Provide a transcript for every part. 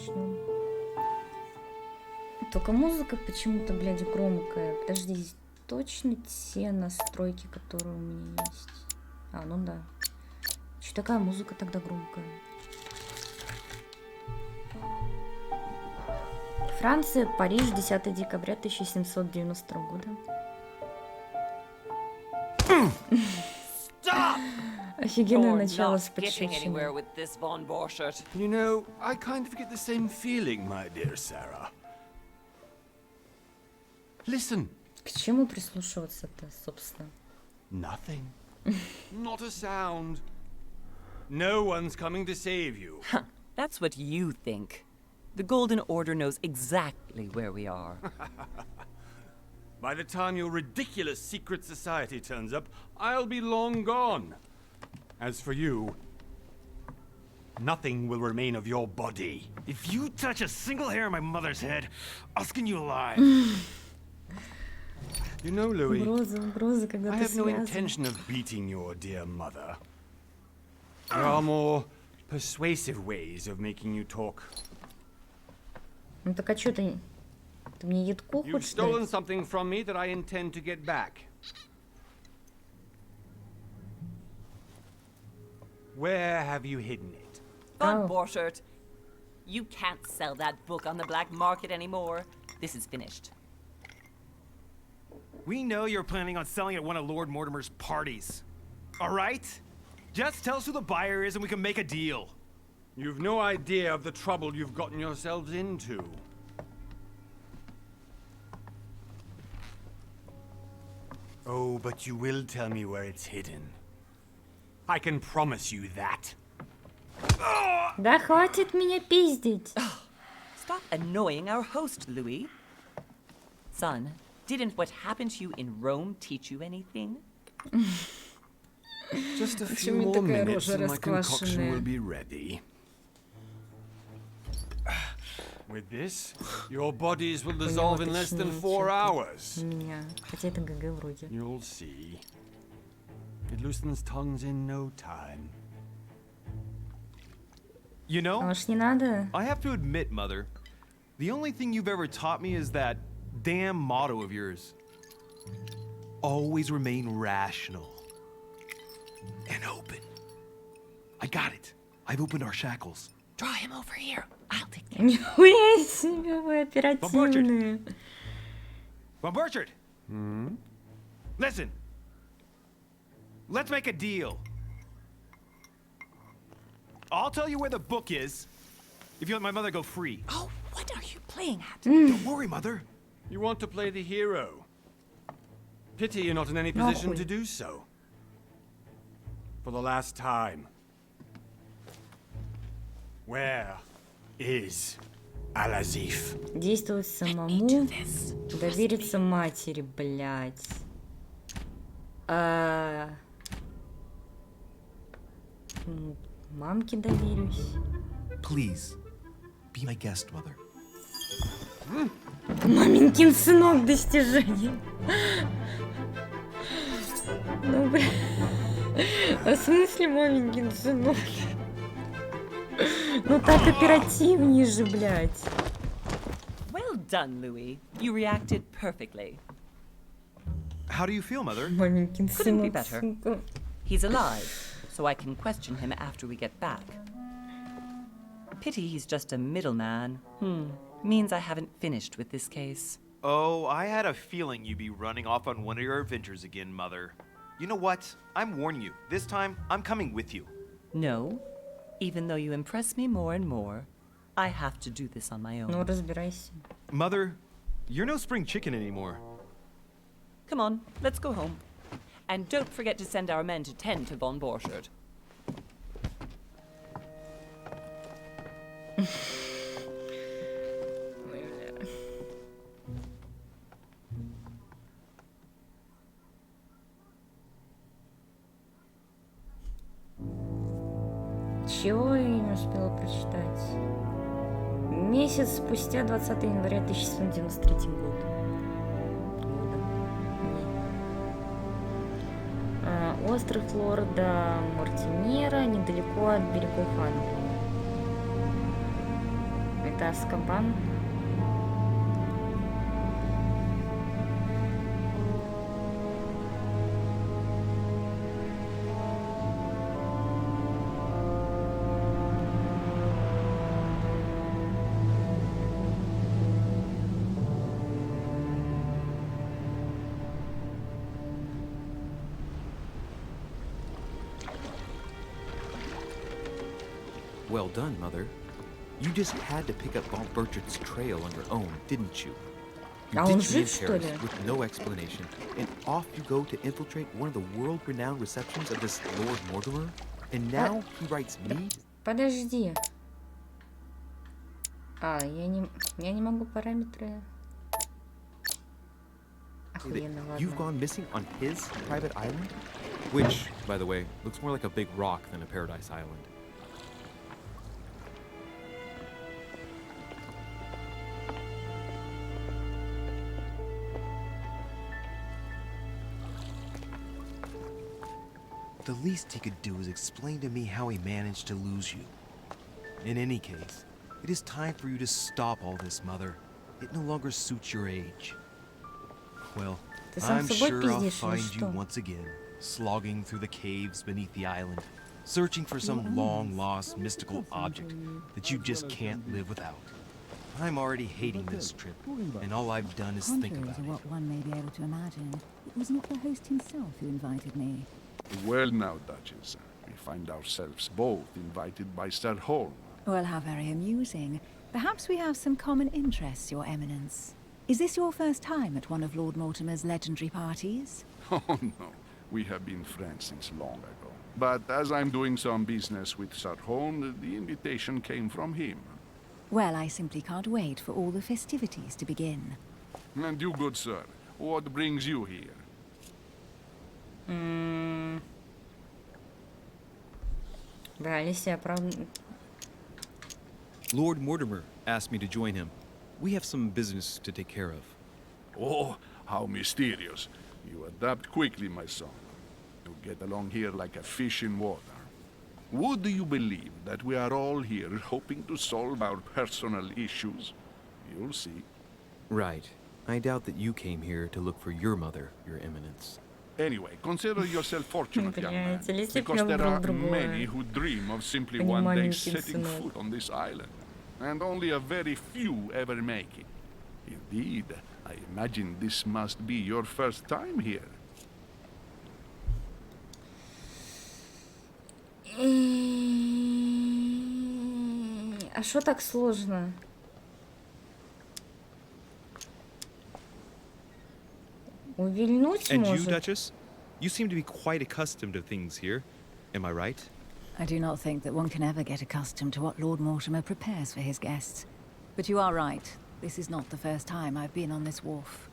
начнем. Только музыка почему-то, блядь, громкая. Подожди, здесь точно те настройки, которые у меня есть. А, ну да. Чё такая музыка тогда громкая? Франция, Париж, 10 декабря 1792 года. Офигенное начало с подчеркиванием. You know, I kind of get the same feeling, my dear Sarah. Listen. К чему прислушиваться-то, собственно? Nothing. Not a sound. No one's coming to save you. Huh, that's what you think. The Golden Order knows exactly where we are. By the time your ridiculous secret society turns up, I'll be long gone. As for you, nothing will remain of your body. If you touch a single hair on my mother's head, I'll skin you alive. You know, Louis, когда I ты have no связан. intention of beating your dear mother. There are more persuasive ways of making you talk. Ну так а чё ты мне едку You've хочешь stolen дать? something from me that I intend to get back. Where have you hidden it? Von Oh. Borchert, you can't sell that book on the black market anymore. This is finished. We know you're planning on selling at one of Lord Mortimer's parties. All right? Just tell us who the buyer is and we can make a deal. You've no idea of the trouble you've gotten yourselves into. Oh, but you will tell me where it's hidden. I can promise you that. Да хватит меня пиздить. Stop annoying our host, Louis. Son, didn't what happened to you in Rome teach you anything? Just a few Почему more такая minutes рожа and my concoction расквашенная? will be ready. With this, your bodies will dissolve in less than 4 hours. У меня. Хотя это ГГ вроде. You'll see. It loosens tongues in no time. You А know, уж не надо. I have to admit, Mother, the only thing you've ever taught me is that damn motto of yours. Always remain rational. And open. I got it. I've opened our shackles. Draw him over here. I'll take care. Нихуя себе вы оперативные. Von Burchard! Listen. Let's make a deal. I'll tell you where the book is if you let my mother go free. Oh, what are you playing at? Don't worry, Mother. You want to play the hero. Pity you're not in any position to do so. For the last time. Where is Al-Azif? Действовать самому, довериться матери, блядь. Мамке доверюсь. Please, be my guest, Mother. Маменькин сынок достижение. Ну, бля. А в смысле маменькин сынок? Ну так оперативнее же, блядь. Well done, Louis. You reacted perfectly. How do you feel, Mother? Маменькин Couldn't be сынок, better. сука. He's alive, so I can question him after we get back. Pity he's just a middleman. Means I haven't finished with this case. Oh, I had a feeling you'd be running off on one of your adventures again, Mother. You know what? I'm warning you. This time, I'm coming with you. No. Even though you impress me more and more, I have to do this on my own. Ну, разбирайся. Mother, you're no spring chicken anymore. Come on, let's go home. And don't forget to send our men to tend to Von Borchert. Чего я не успела прочитать? Месяц спустя, 20 января 1793 года. Остров лорда Мортимера, недалеко от берегов Англии. Это Азкабан. Well done, Mother. You just had to pick up Bob Burchard's trail on your own, didn't you? You А он ditched me in жив, что Paris ли? with no explanation, and off you go to infiltrate one of the world-renowned receptions of this Lord Mortimer? And now he writes me? Подожди. Я не могу параметры. Охуенно, You've ладно. gone missing on his private island? Which, by the way, looks more like a big rock than a paradise island. The least he could do is explain to me how he managed to lose you. In any case, it is time for you to stop all this, Mother. It no longer suits your age. Well, Ты сам I'm с собой sure I'll пиздишь или find you что? once again, slogging through the caves beneath the island, searching for some long-lost mystical object that you just can't live without. I'm already hating this trip, and all I've done is think Contrary about to it. what one may be able to imagine, it was not the host himself who invited me. Well now, Duchess, we find ourselves both invited by Sir Holm. Well, how very amusing. Perhaps we have some common interests, Your Eminence. Is this your first time at one of Lord Mortimer's legendary parties? Oh no, we have been friends since long ago. But as I'm doing some business with Sir Holm, the invitation came from him. Well, I simply can't wait for all the festivities to begin. And you, good sir, what brings you here? Да, Алисия, правда... Lord Mortimer asked me to join him. We have some business to take care of. Oh, how mysterious. You adapt quickly, my son. You get along here like a fish in water. Would you believe that we are all here hoping to solve our personal issues? You'll see. Right. I doubt that you came here to look for your mother, Your Eminence. Anyway, consider yourself fortunate, young man, Блядь, Алисия because прям there are другое. many who dream of simply one day Понимание, setting сынок. foot on this island, and only a very few ever make it. Indeed, I imagine this must be your first time here. А что так сложно? Увильнуть And you, может? Duchess? You seem to be quite accustomed to things here. Am I right? I do not think that one can ever get accustomed to what Lord Mortimer prepares for his guests. But you are right. This is not the first time I've been on this wharf.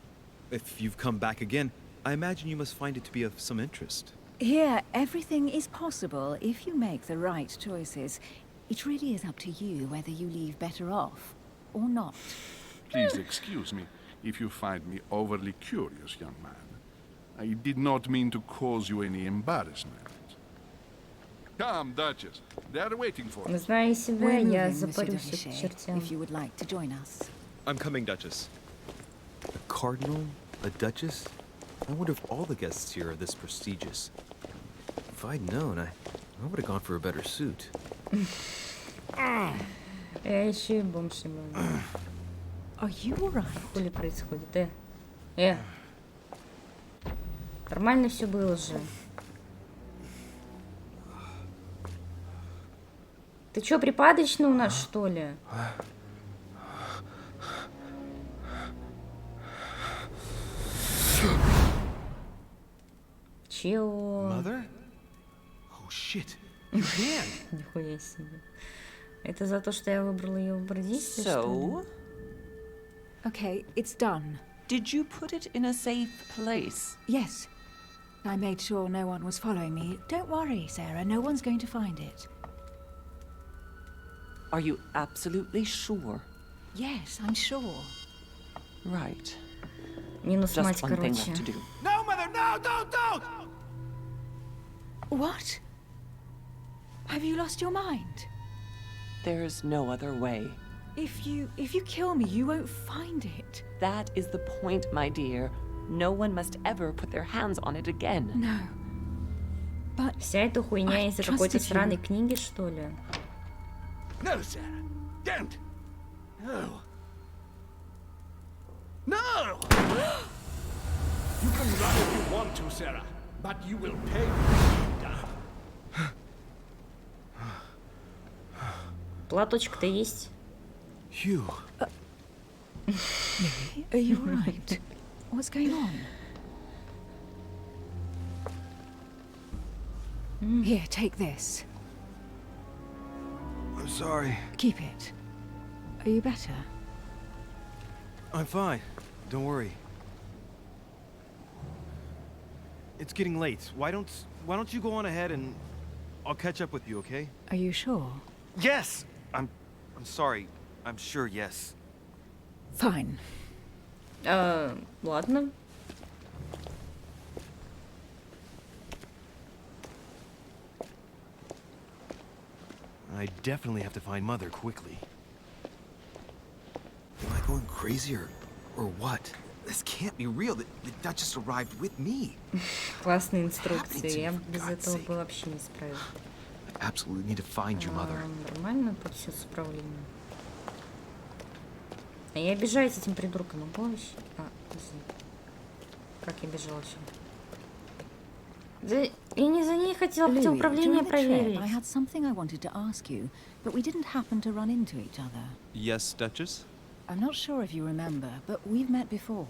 If you've come back again, I imagine you must find it to be of some interest. Here, everything is possible if you make the right choices. It really is up to you whether you leave better off or not. Please excuse me if you find me overly curious, young man. I did not mean to cause you any embarrassment. Come, Duchess. They are waiting for you. Зная себя, We're я moving, Monsieur запарюсь к Derviche, чертям. if you would like to join us. I'm coming, Duchess. A cardinal? A duchess? I wonder if all the guests here are this prestigious. If I'd known, I would have gone for a better suit. Я еще и бомж не могу. Are you alright? Хули происходит? Нормально все было же. Ты чё, припадочный у нас, что ли? Чего? Mother? Oh shit! Your hand! Нихуя себе. Это за то, что я выбрала ее в бардисте, что So, ли? Okay, it's done. did you put it in a safe place? Yes. I made sure no one was following me. Don't worry, Sarah. No one's going to find it. Are you absolutely sure? Yes, I'm sure. Right. Минус мать, Just one thing короче. left to do. No, Mother, no! Don't! What? Have you lost your mind? There's no other way. If you kill me, you won't find it. That is the point, my dear. No one must ever put their hands on it again. No. But Вся эта хуйня из-за какой-то trusted you. сраной книги, что ли? No, Sarah. Don't. No. No! You can run if you want to, Sarah, but you will pay down. Платочек-то есть. Hugh. Lily, are you all right? What's going on? Here, take this. I'm sorry. Keep it. Are you better? I'm fine. Don't worry. It's getting late. Why don't you go on ahead and I'll catch up with you, okay? Are you sure? Yes. I'm sorry. I'm sure, yes. Fine. Ладно. I definitely have to find Mother quickly. Am I going crazy or what? This can't be real. The Duchess arrived with me. Классные инструкции. Я без этого бы вообще не справилась. I absolutely need to find your mother. Нормально тут все с управлением. А я обижаюсь этим придурком. Могу вообще? Подожди. Как я бежала сюда? Да я не за ней хотела, хотела управление проверить. I had something I wanted to ask you, but we didn't happen to run into each other. Yes, Duchess? I'm not sure if you remember, but we've met before.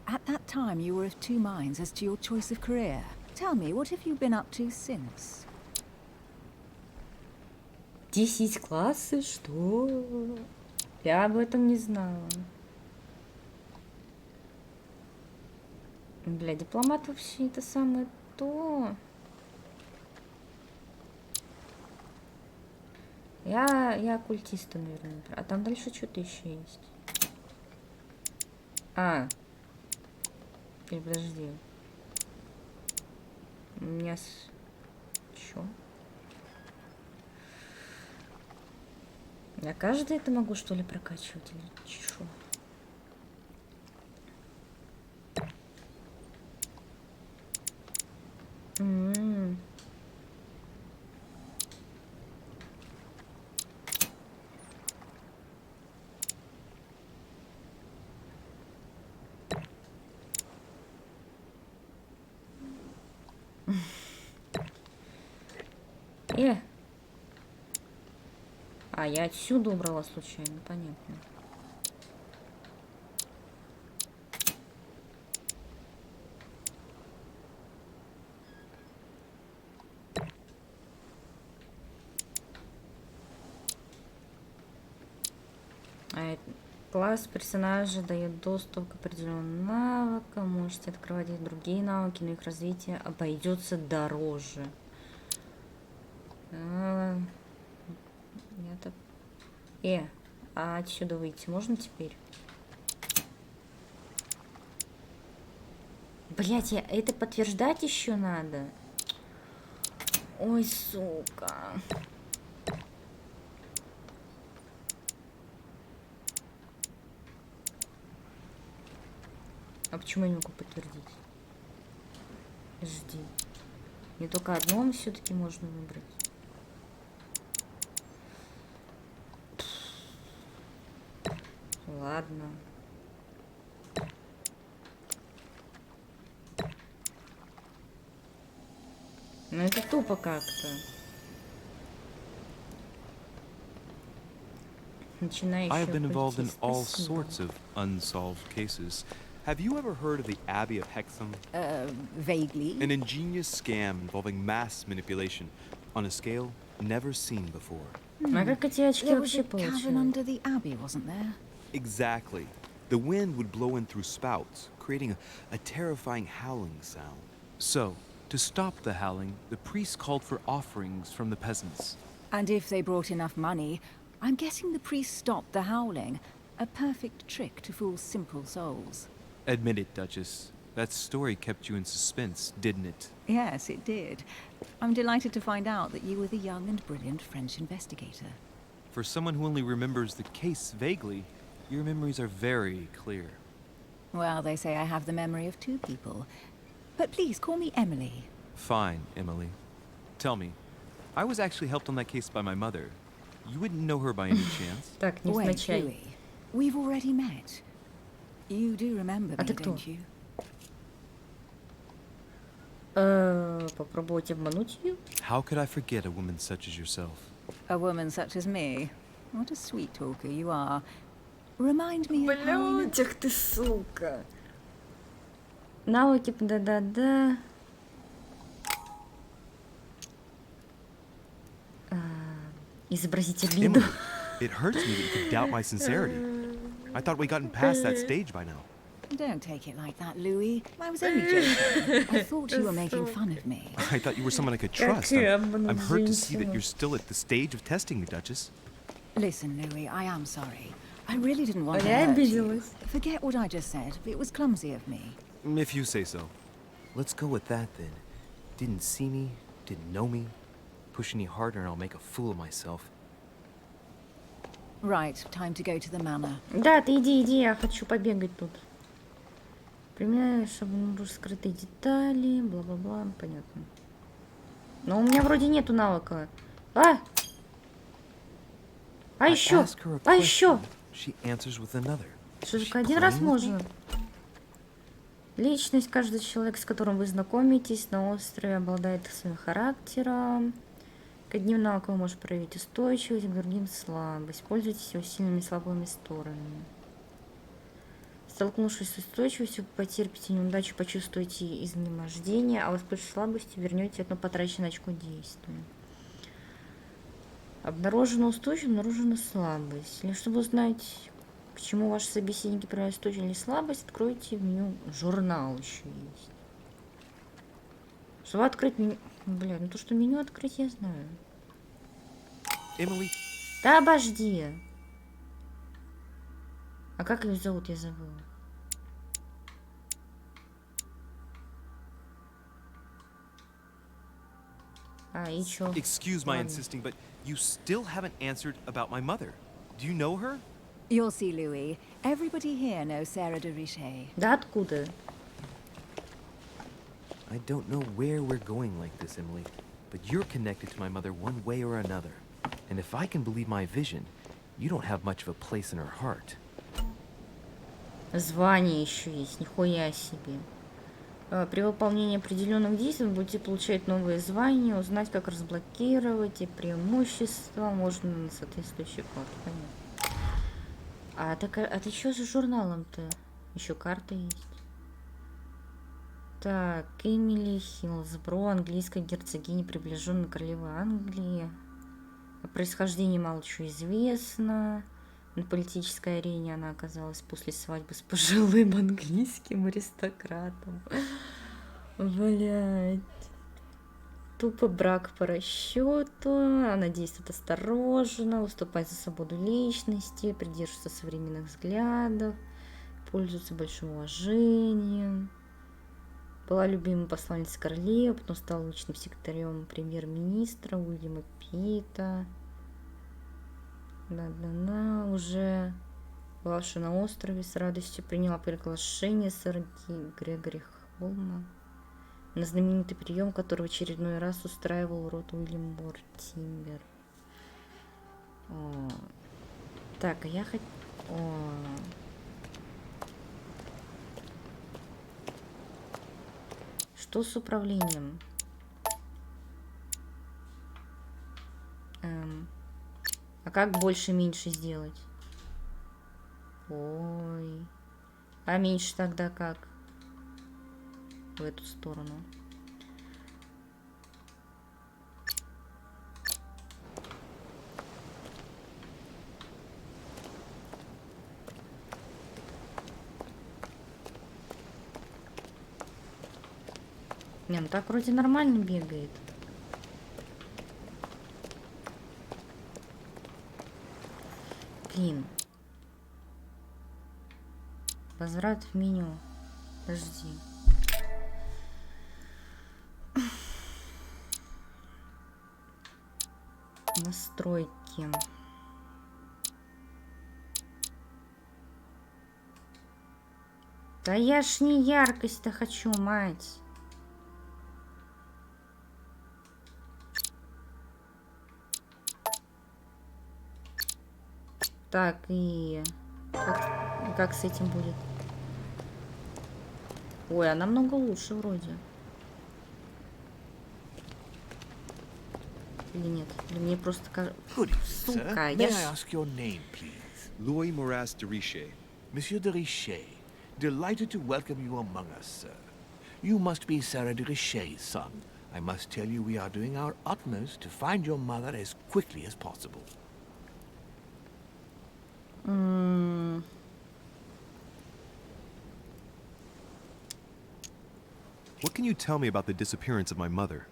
At that time, you were of two minds as to your choice of career. Tell me, what have you been up to since? 10 классы? Что? Я об этом не знала. Бля, дипломат вообще это самое то. Я оккультиста, наверное. А там дальше что-то еще есть. Теперь подожди. У меня чё? Я каждый это могу, что ли, прокачивать или чё? Я отсюда убрала случайно, понятно. Класс персонажа дает доступ к определенным навыкам, можете открывать и другие навыки, но их развитие обойдется дороже. А отсюда выйти можно теперь? Блять, это подтверждать еще надо? Ой, сука. А почему я не могу подтвердить? Жди. Не только одно все-таки можно выбрать. Ладно. Ну это тупо как-то. I have been involved in all sorts of unsolved cases. Have you ever heard of the Abbey of Hexham? Vaguely. An ingenious scam involving mass manipulation on a scale never seen before. А как эти очки There was вообще a cavern получились? under the abbey, wasn't there? Exactly. The wind would blow in through spouts, creating a terrifying howling sound. So, to stop the howling, the priests called for offerings from the peasants. And if they brought enough money, I'm guessing the priest stopped the howling. A perfect trick to fool simple souls. Admit it, Duchess. That story kept you in suspense, didn't it? Yes, it did. I'm delighted to find out that you were the young and brilliant French investigator. For someone who only remembers the case vaguely, your memories are very clear. Well, they say I have the memory of two people. But please, call me Emily. Fine, Emily. Tell me, I was actually helped on that case by my mother. You wouldn't know her by any chance? Так, Wait, невзначай. Louis. We've already met. You do remember me, ты кто? don't you? Попробовать обмануть ее? How could I forget a woman such as yourself? A woman such as me. What a sweet talker you are. Remind me of how we met. Блядь, ах ты сука. Навыки, да-да-да. Изобразить обиду. Emily, it hurts me that you could doubt my sincerity. I thought we'd gotten past that stage by now. Don't take it like that, Louis. I was only joking. I thought you were making fun of me. I thought you were someone I could trust. I'm hurt to see that you're still at the stage of testing me, Duchess. Listen, Louis, I am sorry. I really didn't want to Я hurt you. обиделась. Forget what I just said. It was clumsy of me. If you say so. Let's go with that then. Didn't see me, didn't know me. Push any harder and I'll make a fool of myself. Right, time to go to the manor. Да, ты иди, я хочу побегать тут. Применяю шаблон скрытые детали, бла-бла-бла, понятно. Но у меня вроде нету навыка. А еще! А еще! She answers with another. Что только один раз можно? Личность каждого человека, с которым вы знакомитесь на острове, обладает своим характером. К одним навыкам вы можете проявить устойчивость, к другим слабость. Пользуйтесь его сильными и слабыми сторонами. Столкнувшись с устойчивостью, потерпите неудачу, почувствуете изнемождение, а воспользовавшись слабостью, вернете одно потраченное очко действия. Обнаружена устойчивость, обнаружена слабость. Или чтобы узнать, к чему ваши собеседники проявляют устойчивость или слабость, откройте меню «Журнал» еще есть. Чтобы открыть меню... Бля, ну то, что меню открыть, я знаю. Emily. Да обожди. А как ее зовут, я забыла. А, и чё? Excuse my Ладно. insisting, but you still haven't answered about my mother. Do you know her? You'll see, Louis. Everybody here knows Sarah de Richet. Да откуда? I don't know where we're going like this, Emily, but you're connected to my mother one way or another. And if I can believe my vision, you don't have much of a place in her heart. Звание еще есть, нихуя себе. При выполнении определенных действий вы будете получать новые звания, узнать, как разблокировать и преимущества можно на соответствующий код. Понятно. А ты что за журналом-то? Еще карта есть. Так, Эмили Хиллсбро, английская герцогиня, приближенная королевы Англии. О происхождении мало чего известно. На политической арене она оказалась после свадьбы с пожилым английским аристократом. Блять. Тупо брак по расчету. Она действует осторожно, выступает за свободу личности, придерживается современных взглядов, пользуется большим уважением. Была любимой посланницей королевы, потом стала личным секретарем премьер-министра Уильяма Питта. Да-да-да, уже бывавшая на острове, с радостью приняла приглашение сэра Грегори Холма на знаменитый прием, который в очередной раз устраивал урод Уильям Мортимер. Так, а я Что с управлением? А как больше-меньше сделать? Ой. А меньше тогда как? В эту сторону. Не, ну так вроде нормально бегает. Блин. Возврат в меню. Подожди. Настройки. Да я ж не яркость-то хочу, мать. Так, и как с этим будет? Ой, а намного лучше вроде. Или нет? Или мне просто кажется... Сука, я May I ж... ask your name, please? Louis Moras de Riche. Monsieur de Richet. Delighted to welcome you among us, sir. You must be Sarah de Richet's son. I must tell you we are doing our utmost to find your mother as quickly as possible. What can you tell me about the disappearance of my mother?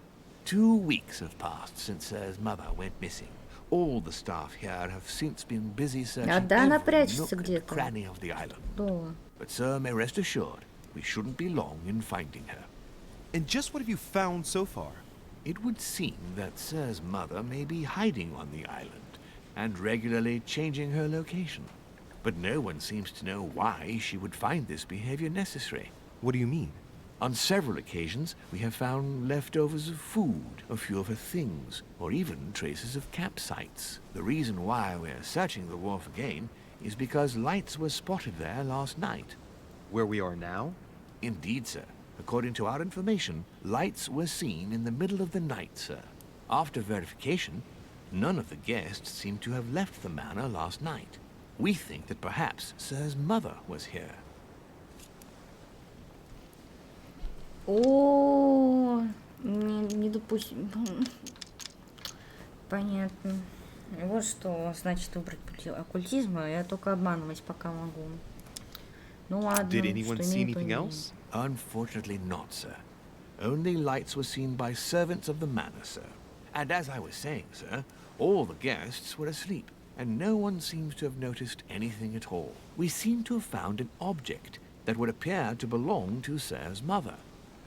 2 weeks have passed since Sir's mother went missing. All the staff here have since been busy searching да, она every прячется nook and где-то. cranny of the island. Да. But sir may rest assured, we shouldn't be long in finding her. And just what have you found so far? It would seem that Sir's mother may be hiding on the island and regularly changing her location. But no one seems to know why she would find this behavior necessary. What do you mean? On several occasions, we have found leftovers of food, a few of her things, or even traces of campsites. The reason why we're searching the wharf again is because lights were spotted there last night. Where we are now? Indeed, sir. According to our information, lights were seen in the middle of the night, sir. After verification, none of the guests seem to have left the manor last night. We think that perhaps Sir's mother was here. О, не допустим. Понятно. Вот что значит выбрать путь оккультизма. Я только обманывать пока могу. Ну ладно. Did anyone что see имею, то anything имею. else? Unfortunately not, sir. Only lights were seen by servants of the manor, sir. And as I was saying, sir, all the guests were asleep, and no one seems to have noticed anything at all. We seem to have found an object that would appear to belong to Sir's mother.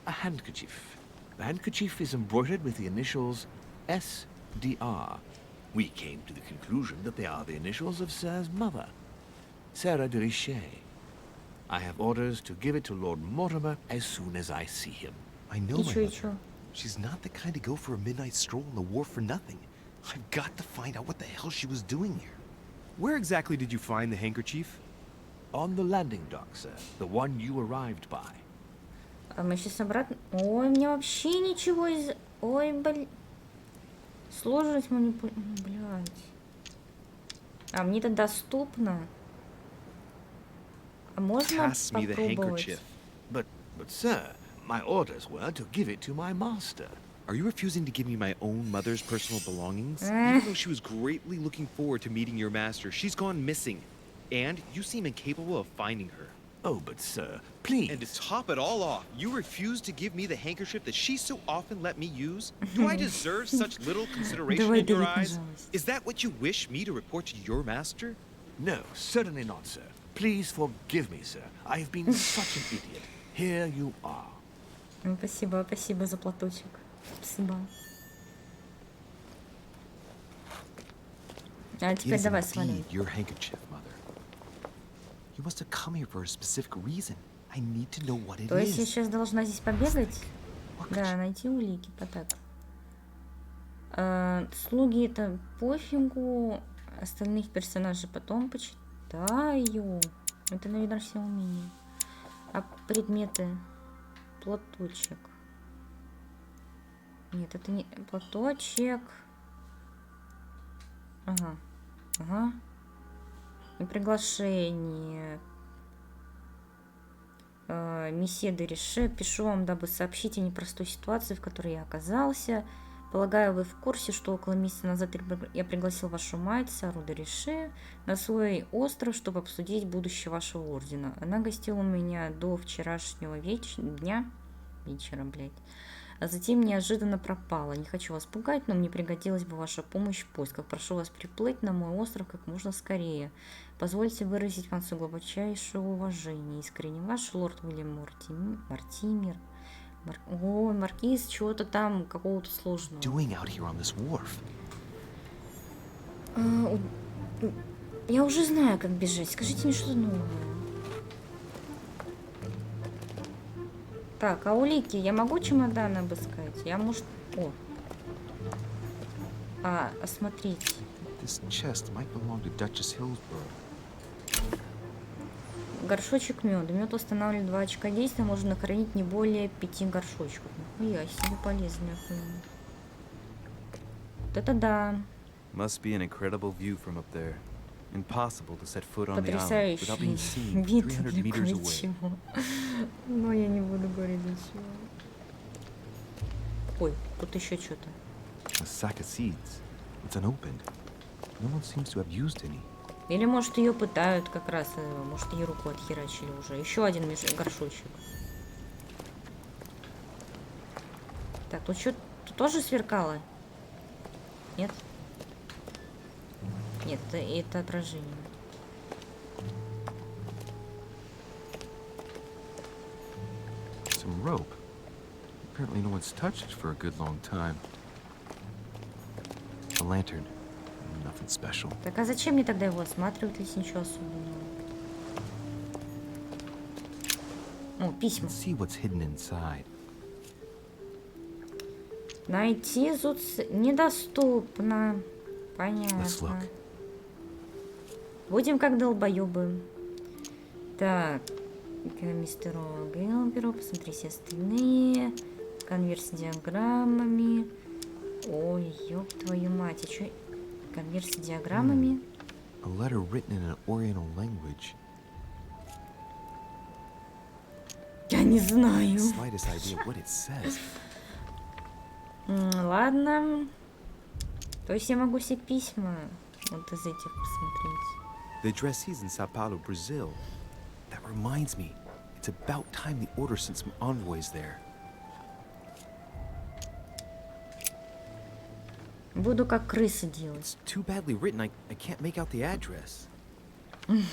A handkerchief. The handkerchief is embroidered with the initials SDR. We came to the conclusion that they are the initials of Sir's mother, Sarah de Richet. I have orders to give it to Lord Mortimer as soon as I see him. I know И my чё, и mother. чё? She's not the kind to go for a midnight stroll on the wharf for nothing. I've got to find out what the hell she was doing here. Where exactly did you find the handkerchief? On the landing dock, sir. The one you arrived by. А мы сейчас обратно... Ой, мне вообще ничего из... Ой, блин. Сложность манипуляции... Блядь. А мне-то доступно. А можно Pass me the попробовать? handkerchief. But, sir, my orders were to give it to my master. Are you refusing to give me my own mother's personal belongings? Eh. Even though she was greatly looking forward to meeting your master, she's gone missing. And you seem incapable of finding her. Oh, but sir, please. And to top it all off, you refuse to give me the handkerchief that she so often let me use? Do I deserve such little consideration Давай, in your Давид, eyes? пожалуйста. Is that what you wish me to report to your master? No, certainly not, sir. Please forgive me, sir. I have been such an idiot. Here you are. Спасибо, спасибо за платочек. Спасибо. А It теперь is давай indeed сваливай. your handkerchief, mother. You must have come here for a specific reason. I need to know what it То есть я is. сейчас должна здесь побегать? What could Да, you- найти улики, так. Слуги это пофигу, остальных персонажей потом почитаю. Это, наверное, все умения. А предметы? Платочек. Нет, это не платочек. Ага, ага. И приглашение. Месье де Рише, пишу вам, дабы сообщить о непростой ситуации, в которой я оказался. Полагаю, вы в курсе, что около месяца назад я пригласил вашу мать, Сару де Рише, на свой остров, чтобы обсудить будущее вашего ордена. Она гостила у меня до вчерашнего вечера, блядь. А затем неожиданно пропала. Не хочу вас пугать, но мне пригодилась бы ваша помощь в поисках. Прошу вас приплыть на мой остров как можно скорее. Позвольте выразить вам свое глубочайшее уважение. Искренне ваш лорд Уильям Мартимер. Ой, маркиз, чего-то там, какого-то сложного. Doing out here on this wharf? Я уже знаю, как бежать. Скажите мне что-то новое. Так, а улики? Я могу чемодан обыскать? Я, может... О. Осмотрите. This chest might belong to Duchess Hillsborough. Горшочек меда. Мед устанавливает 2 очка действия. Можно хранить не более 5 горшочков. Нихуя себе полезный охуенно. Вот это да. Must be an incredible view from up there. Impossible to set foot on the island Потрясающий without being seen вид 300 для meters away. кое-чего. Но я не буду говорить для чего. Ой, тут еще что-то. A sack of seeds. It's unopened. No one seems to have used any. Или, может, ее пытают как раз. Может, ей руку отхерачили уже. Еще один горшочек. Так, тут что? Тут тоже сверкало? Нет? Нет, это отражение. Some rope. Apparently no one's touched it for a good long time. A lantern. Nothing special. Так, а зачем мне тогда его осматривать, если ничего особенного? О, письма. Let's see what's hidden inside. Найти тут недоступно. Let's Понятно. look. Будем как долбоебы. Так. Мистер Гелберу, посмотри все остальные. Конверт с диаграммами. Ой, ёб твою мать. А чё? Конверт с диаграммами. A letter written in an Oriental language. Я не знаю. Slightest idea what it says. Ладно. То есть я могу все письма вот из этих посмотреть. The addressee's in Sao Paulo, Brazil. That reminds me. It's about time the order sent some envoys there. Буду как крыса делать. It's too badly written, I can't make out the address. The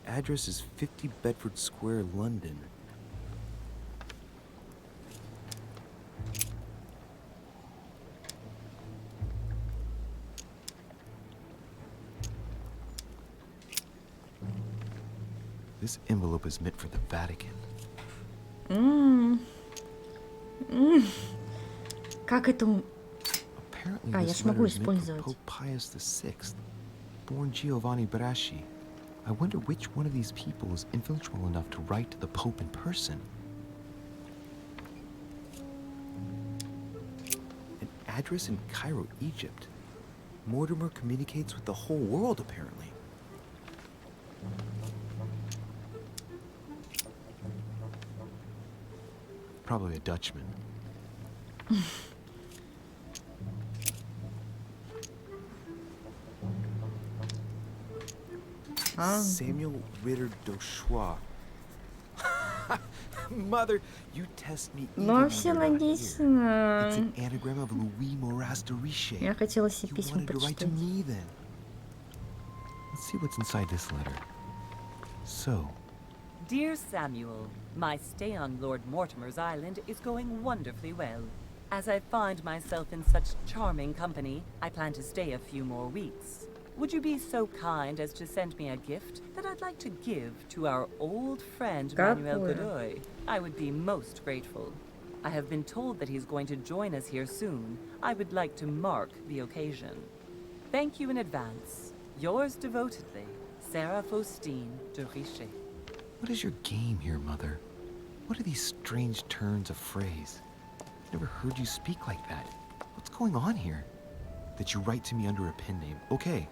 address is 50 Bedford Square, London. This envelope is meant for the Vatican. Как это... Apparently, я this ж могу letter is meant for использовать. Pope Pius VI, born Giovanni Braschi. I wonder which one of these people is influential enough to write to the Pope in person. An address in Cairo, Egypt. Mortimer communicates with the whole world, apparently. Probably a Dutchman. Samuel Ritter Dauchois. Mother, you test me even Ну, when все you're not here. логично. It's an anagram of Louis Moras de Riche. Я хотела все You письма wanted to write to прочитать. me then. Let's see what's inside this letter. So, Dear Samuel, my stay on Lord Mortimer's island is going wonderfully well. As I find myself in such charming company, I plan to stay a few more weeks. Would you be so kind as to send me a gift that I'd like to give to our old friend Manuel Какое? Godoy? I would be most grateful. I have been told that he's going to join us here soon. I would like to mark the occasion. Thank you in advance. Yours devotedly, Sarah Faustine de Riche. what is your game here, Mother? What are these strange turns of phrase? I've never heard you speak like that. What's going on here? That you write to me under a pen name, okay.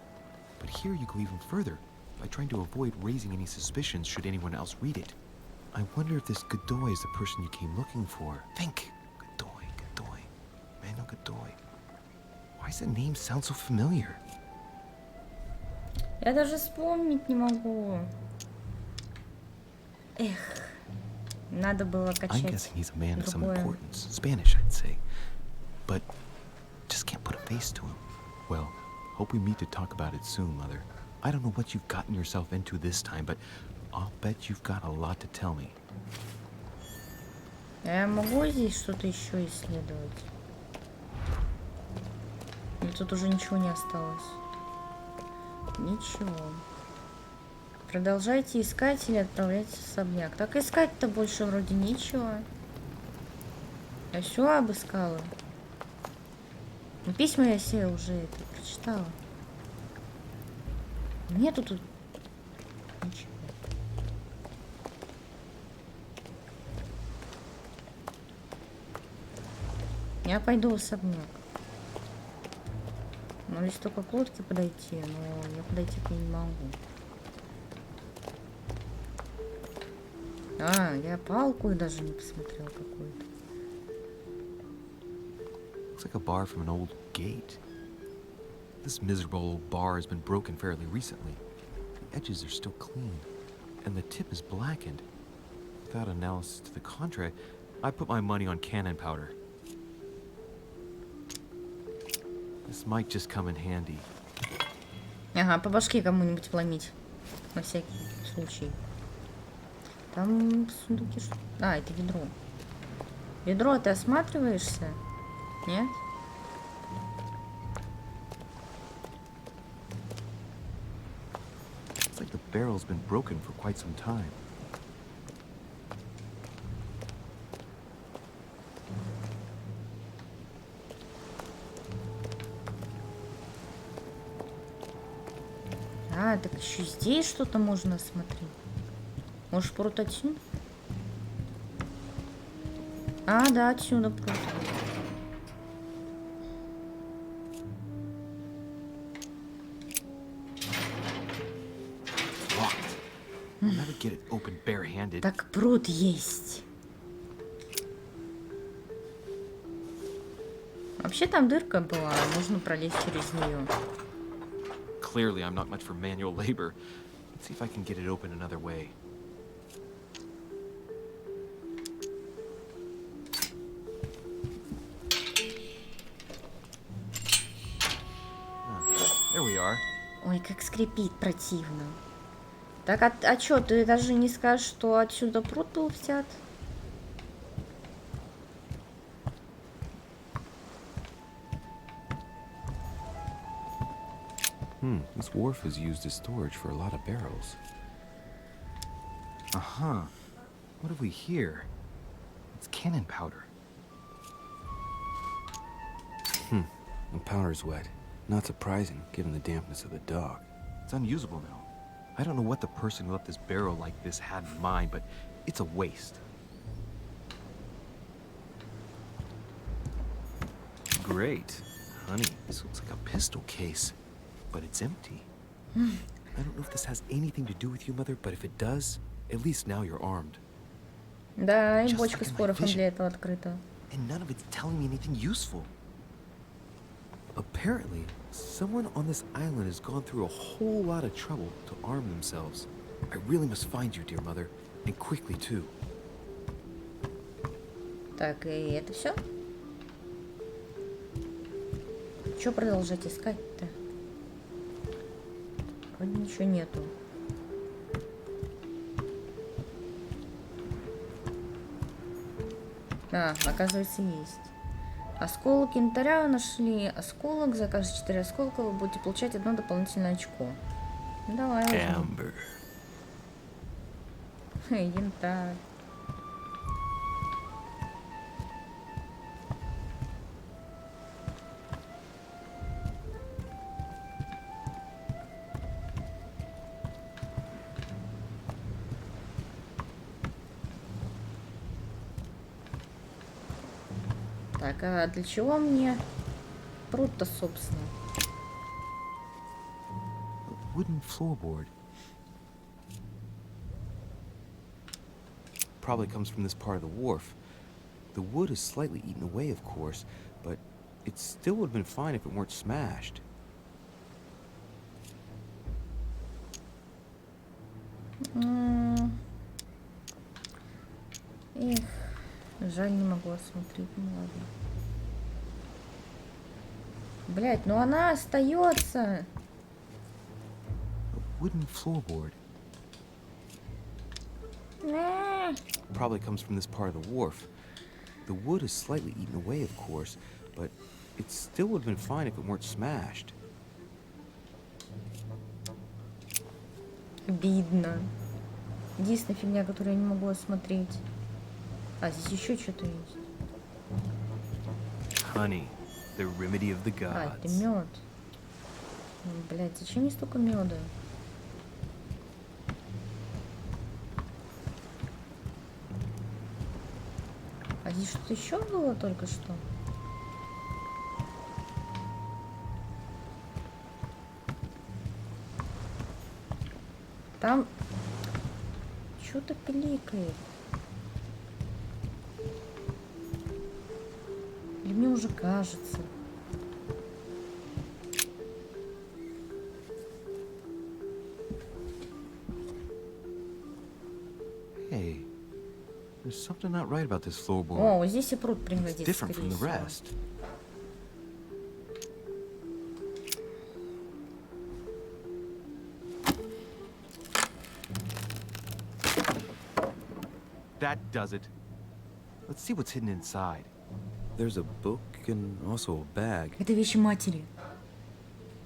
But here you go even further, by trying to avoid raising any suspicions should anyone else read it. I wonder if this Godoy is the person you came looking for. Think! Godoy. Manuel Godoy. Why does the name sound so familiar? Я даже вспомнить не могу. Эх, надо было I'm качать guessing he's a man of some другое. importance. Spanish, I'd say. But just can't put a face to him. Well, hope we meet to talk about it soon, Mother. I don't know what you've gotten yourself into this time, but I'll bet you've got a lot to tell me. Я могу здесь что-то еще исследовать? Или тут уже ничего не осталось? Ничего. Продолжайте искать или отправляйтесь в особняк. Так искать-то больше вроде нечего. Я все обыскала. Ну, письма я себе уже это прочитала. Нету тут ничего. Я пойду в особняк. Ну, если только к лодке подойти, но я подойти к ней не могу. А, я палку и даже не посмотрел какую-то. Looks like a bar from an old gate. This miserable old bar has been broken fairly recently. The edges are still clean, and the tip is blackened. Without analysis to the contrary, I put my money on cannon powder. This might just come in handy. Ага, по башке кому-нибудь вломить. На всякий случай. Там сундуки... А, это ведро. Ведро, ты осматриваешься? Нет? It's like the barrel's been broken for quite some time. А, так еще здесь что-то можно осмотреть. Может, пруд отсюда? А, да, отсюда пруд. I'll never get it open barehanded. Так пруд есть. Вообще там дырка была, можно пролезть через нее. Clearly, I'm not much for manual labor. Let's see if I can get it open another way. There we are. Ой, как скрипит противно. Так, а чё, ты даже не скажешь, что отсюда пруд был взят? This wharf is used as storage for a lot of barrels. Uh-huh. What have we here? It's cannon powder. The powder's wet. Not surprising, given the dampness of the dock. It's unusable now. I don't know what the person who left this barrel like this had in mind, but it's a waste. Great. Honey, this looks like a pistol case, but it's empty. I don't know if this has anything to do with you, Mother, but if it does, at least now you're armed. Да, и Just бочка like с in my порохом vision. для этого открыта. And none of it's telling me anything useful. Apparently, someone on this island has gone through a whole lot of trouble to arm themselves. I really must find you, dear Mother, and quickly too. Так, и это все? Что продолжать искать-то? Вроде ничего нету. А, оказывается, есть. Осколок янтаря нашли. Осколок. За каждые 4 осколка вы будете получать одно дополнительное очко. Давай возьмем. Amber. Янтарь. Так, а для чего мне пруд-то, собственно? A wooden floorboard. Probably comes from this part of the wharf. The wood is slightly eaten away, of course, but it still would have been fine if it weren't smashed. Эх, жаль, не могу осмотреть. Ну ладно. Блять, ну она остается. A wooden floorboard. Probably comes from this part of the wharf. The wood is slightly eaten away, of course, but it still would have been fine if it weren't smashed. Обидно. Единственная фигня, которую я не могу осмотреть. А, здесь еще что-то есть. Honey, the remedy of the А, это gods. мед. Блять, зачем мне столько меда? А здесь что-то еще было только что? Там что-то пиликает. Или мне уже кажется. Hey, there's something not right about this floorboard. О, вот здесь и пруд It's пригодится, different from скорее the всего. rest. That does it. Let's see what's hidden inside. There's a book and also a bag. Это вещи матери.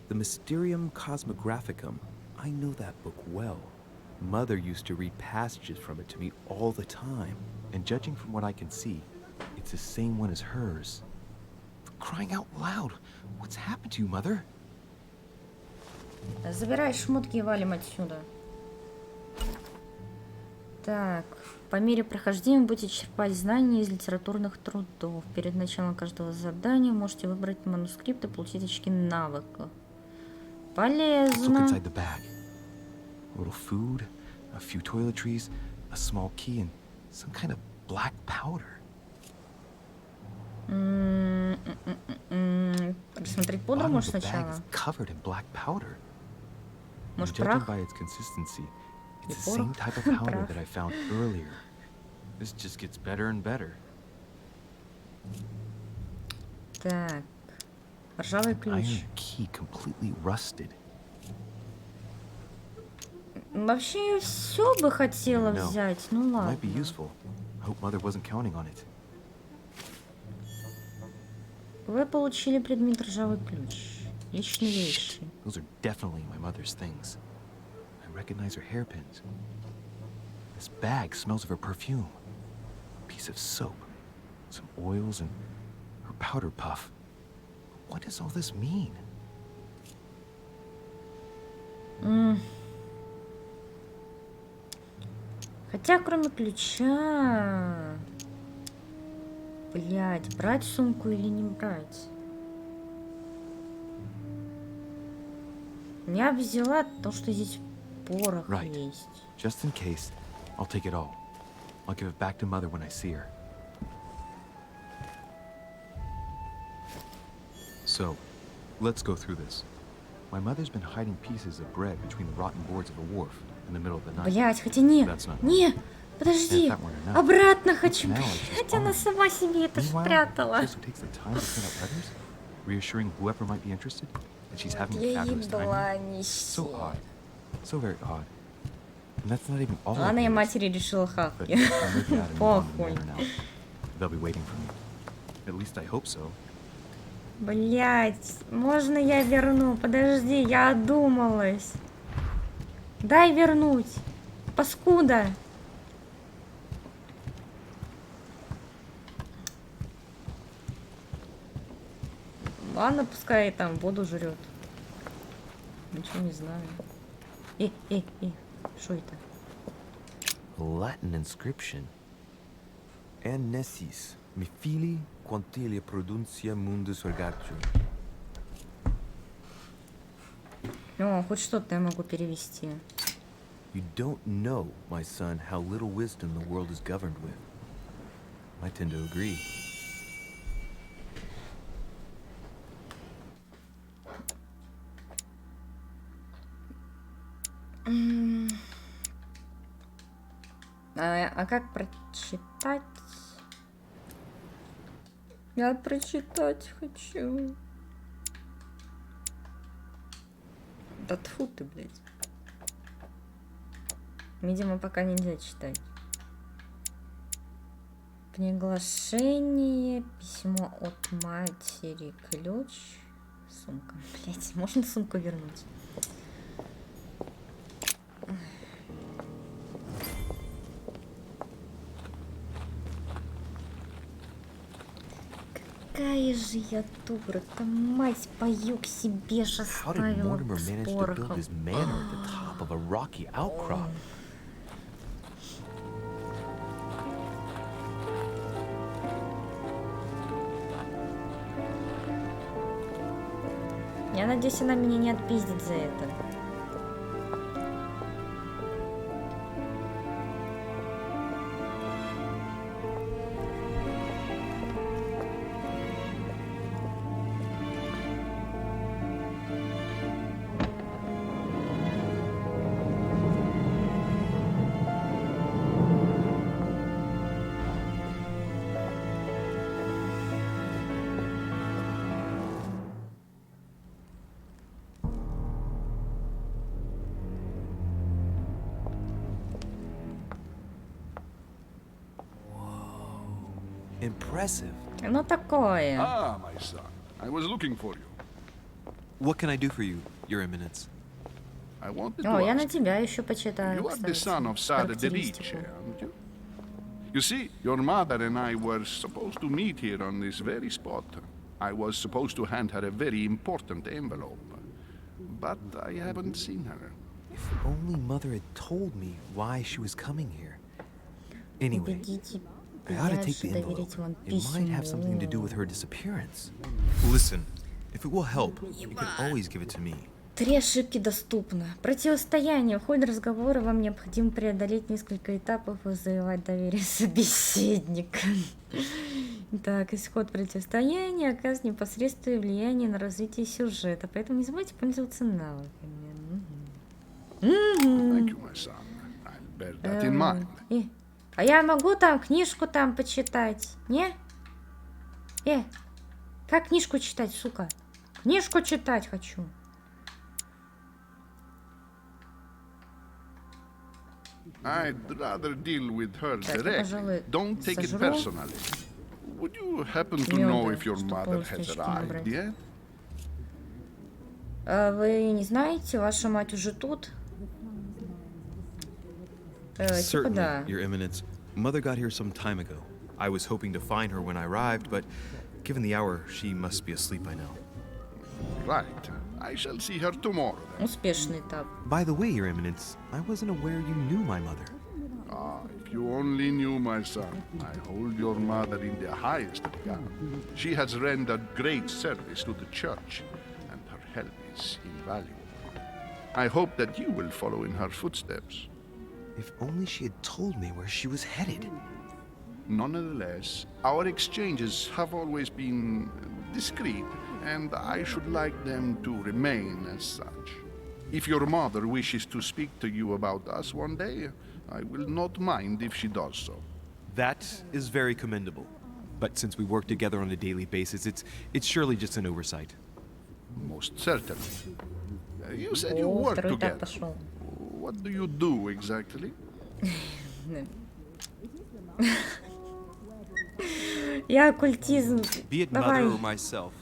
The Mysterium Cosmographicum. I know that book well. Mother used to read passages from it to me all the time. And judging from what I can see, it's the same one as hers. For crying out loud, what's happened to you, Mother? Забирай шмотки и валим отсюда. Так, по мере прохождения будете черпать знания из литературных трудов. Перед началом каждого задания можете выбрать манускрипт и получить очки навыка. Let's look Полезно. inside the bag. A little food, a few toiletries, a small key, and some kind of black powder. Рассмотреть пудру Bottom of можешь the bag сначала. is covered in black powder. And Может, judging прах? by its consistency, it's the порох? same type of powder Прах. that I found earlier. This just gets better and better. Так, ржавый An ключ. iron key completely rusted. Вообще я все бы хотела No. взять. Ну ладно. Might be useful. I hope Mother wasn't counting on it. Вы получили предмет ржавый ключ. Личные вещи. Those are definitely my mother's things. I recognize her hairpins. This bag smells of her perfume. A piece of soap, some oils, and her powder puff. What does all this mean? Хотя, кроме ключа... Блять, брать сумку или не брать? Я взяла то, что здесь порох Right. есть. Just in case, I'll take it all. I'll give it back to Mother when I see her. So, let's go through this. My mother's been hiding pieces of bread between the rotten boards of a wharf in the middle of the night. Блять, хотя не, That's not не, подожди, And if that weren't enough, обратно хочу. now it's just Блять, она armed. сама себе это Meanwhile, спрятала. she also takes the time to send out letters, reassuring whoever might be interested that she's having a Я fabulous time. ебла here. So нести. odd. So very odd. And that's not even all of Ладно, я yours. матери решила But хавки. I'm with Dad and Mom in the Похуй. manor now. They'll be waiting for me. At least I hope so. Блять, можно я верну? Подожди, я одумалась. Дай вернуть. Паскуда. Ладно, пускай там воду жрет. Ничего не знаю. Что это? A Latin inscription. Annesis, mi fili quantilia produncia mundus orgatium. О, хоть что-то я могу перевести. You don't know, my son, how little wisdom the world is governed with. I tend to agree. А как прочитать? Я прочитать хочу. Да тьфу ты, блядь. Видимо, пока нельзя читать. Приглашение, письмо от матери, ключ, сумка. Блять, можно сумку вернуть? Ой. Какая же я дура, мать пою к себе ж How did оставила Mortimer с manage to build порохом. his manor at the top of a rocky outcrop? Я надеюсь, она меня не отпиздит за это. Impressive. Ну такое. Ah, my son. I was looking for you. What can I do for you, Your Eminence? I wanted to О, я на ask тебя еще почитаю, you are the кстати, son of Sada характеристику. Delice, aren't you? You see, your mother and I were supposed to meet here on this very spot. I was supposed to hand her a very important envelope. But I haven't seen her. If only Mother had told me why she was coming here. Anyway, Убедите I ought to take дальше the envelope. доверить вам It might have something to do with her disappearance. Listen, if it will help, you can always give it to me. 3 ошибки доступно. Противостояние. В ходе разговора вам необходимо преодолеть несколько этапов и завоевать доверие собеседника. Так, исход противостояния оказывает непосредственное влияние на развитие сюжета, поэтому не забывайте пользоваться навыками. Thank you, my son. I'll bear that in mind. А я могу там книжку там почитать, не? Как книжку читать, сука? Книжку читать хочу. I'd rather deal with her Так, я, directly. пожалуй, Don't take it сожру. personally. Would you happen to know if your чтобы mother has полностью arrived набрать. yet? Вы не знаете, ваша мать уже тут? Типа Certainly, да. Your Eminence. Mother got here some time ago. I was hoping to find her when I arrived, but given the hour, she must be asleep by now. Right. I shall see her tomorrow then. Успешный этап. By the way, Your Eminence, I wasn't aware you knew my mother. Ah, if you only knew, my son. I hold your mother in the highest regard. She has rendered great service to the church, and her help is invaluable. I hope that you will follow in her footsteps. If only she had told me where she was headed. Nonetheless, our exchanges have always been discreet, and I should like them to remain as such. If your mother wishes to speak to you about us one day, I will not mind if she does so. That is very commendable. But since we work together on a daily basis, it's surely just an oversight. Most certainly. You said you О, work второй этап together. пошел. What do you do exactly? Я оккультизм. Be it Давай. Mother or myself,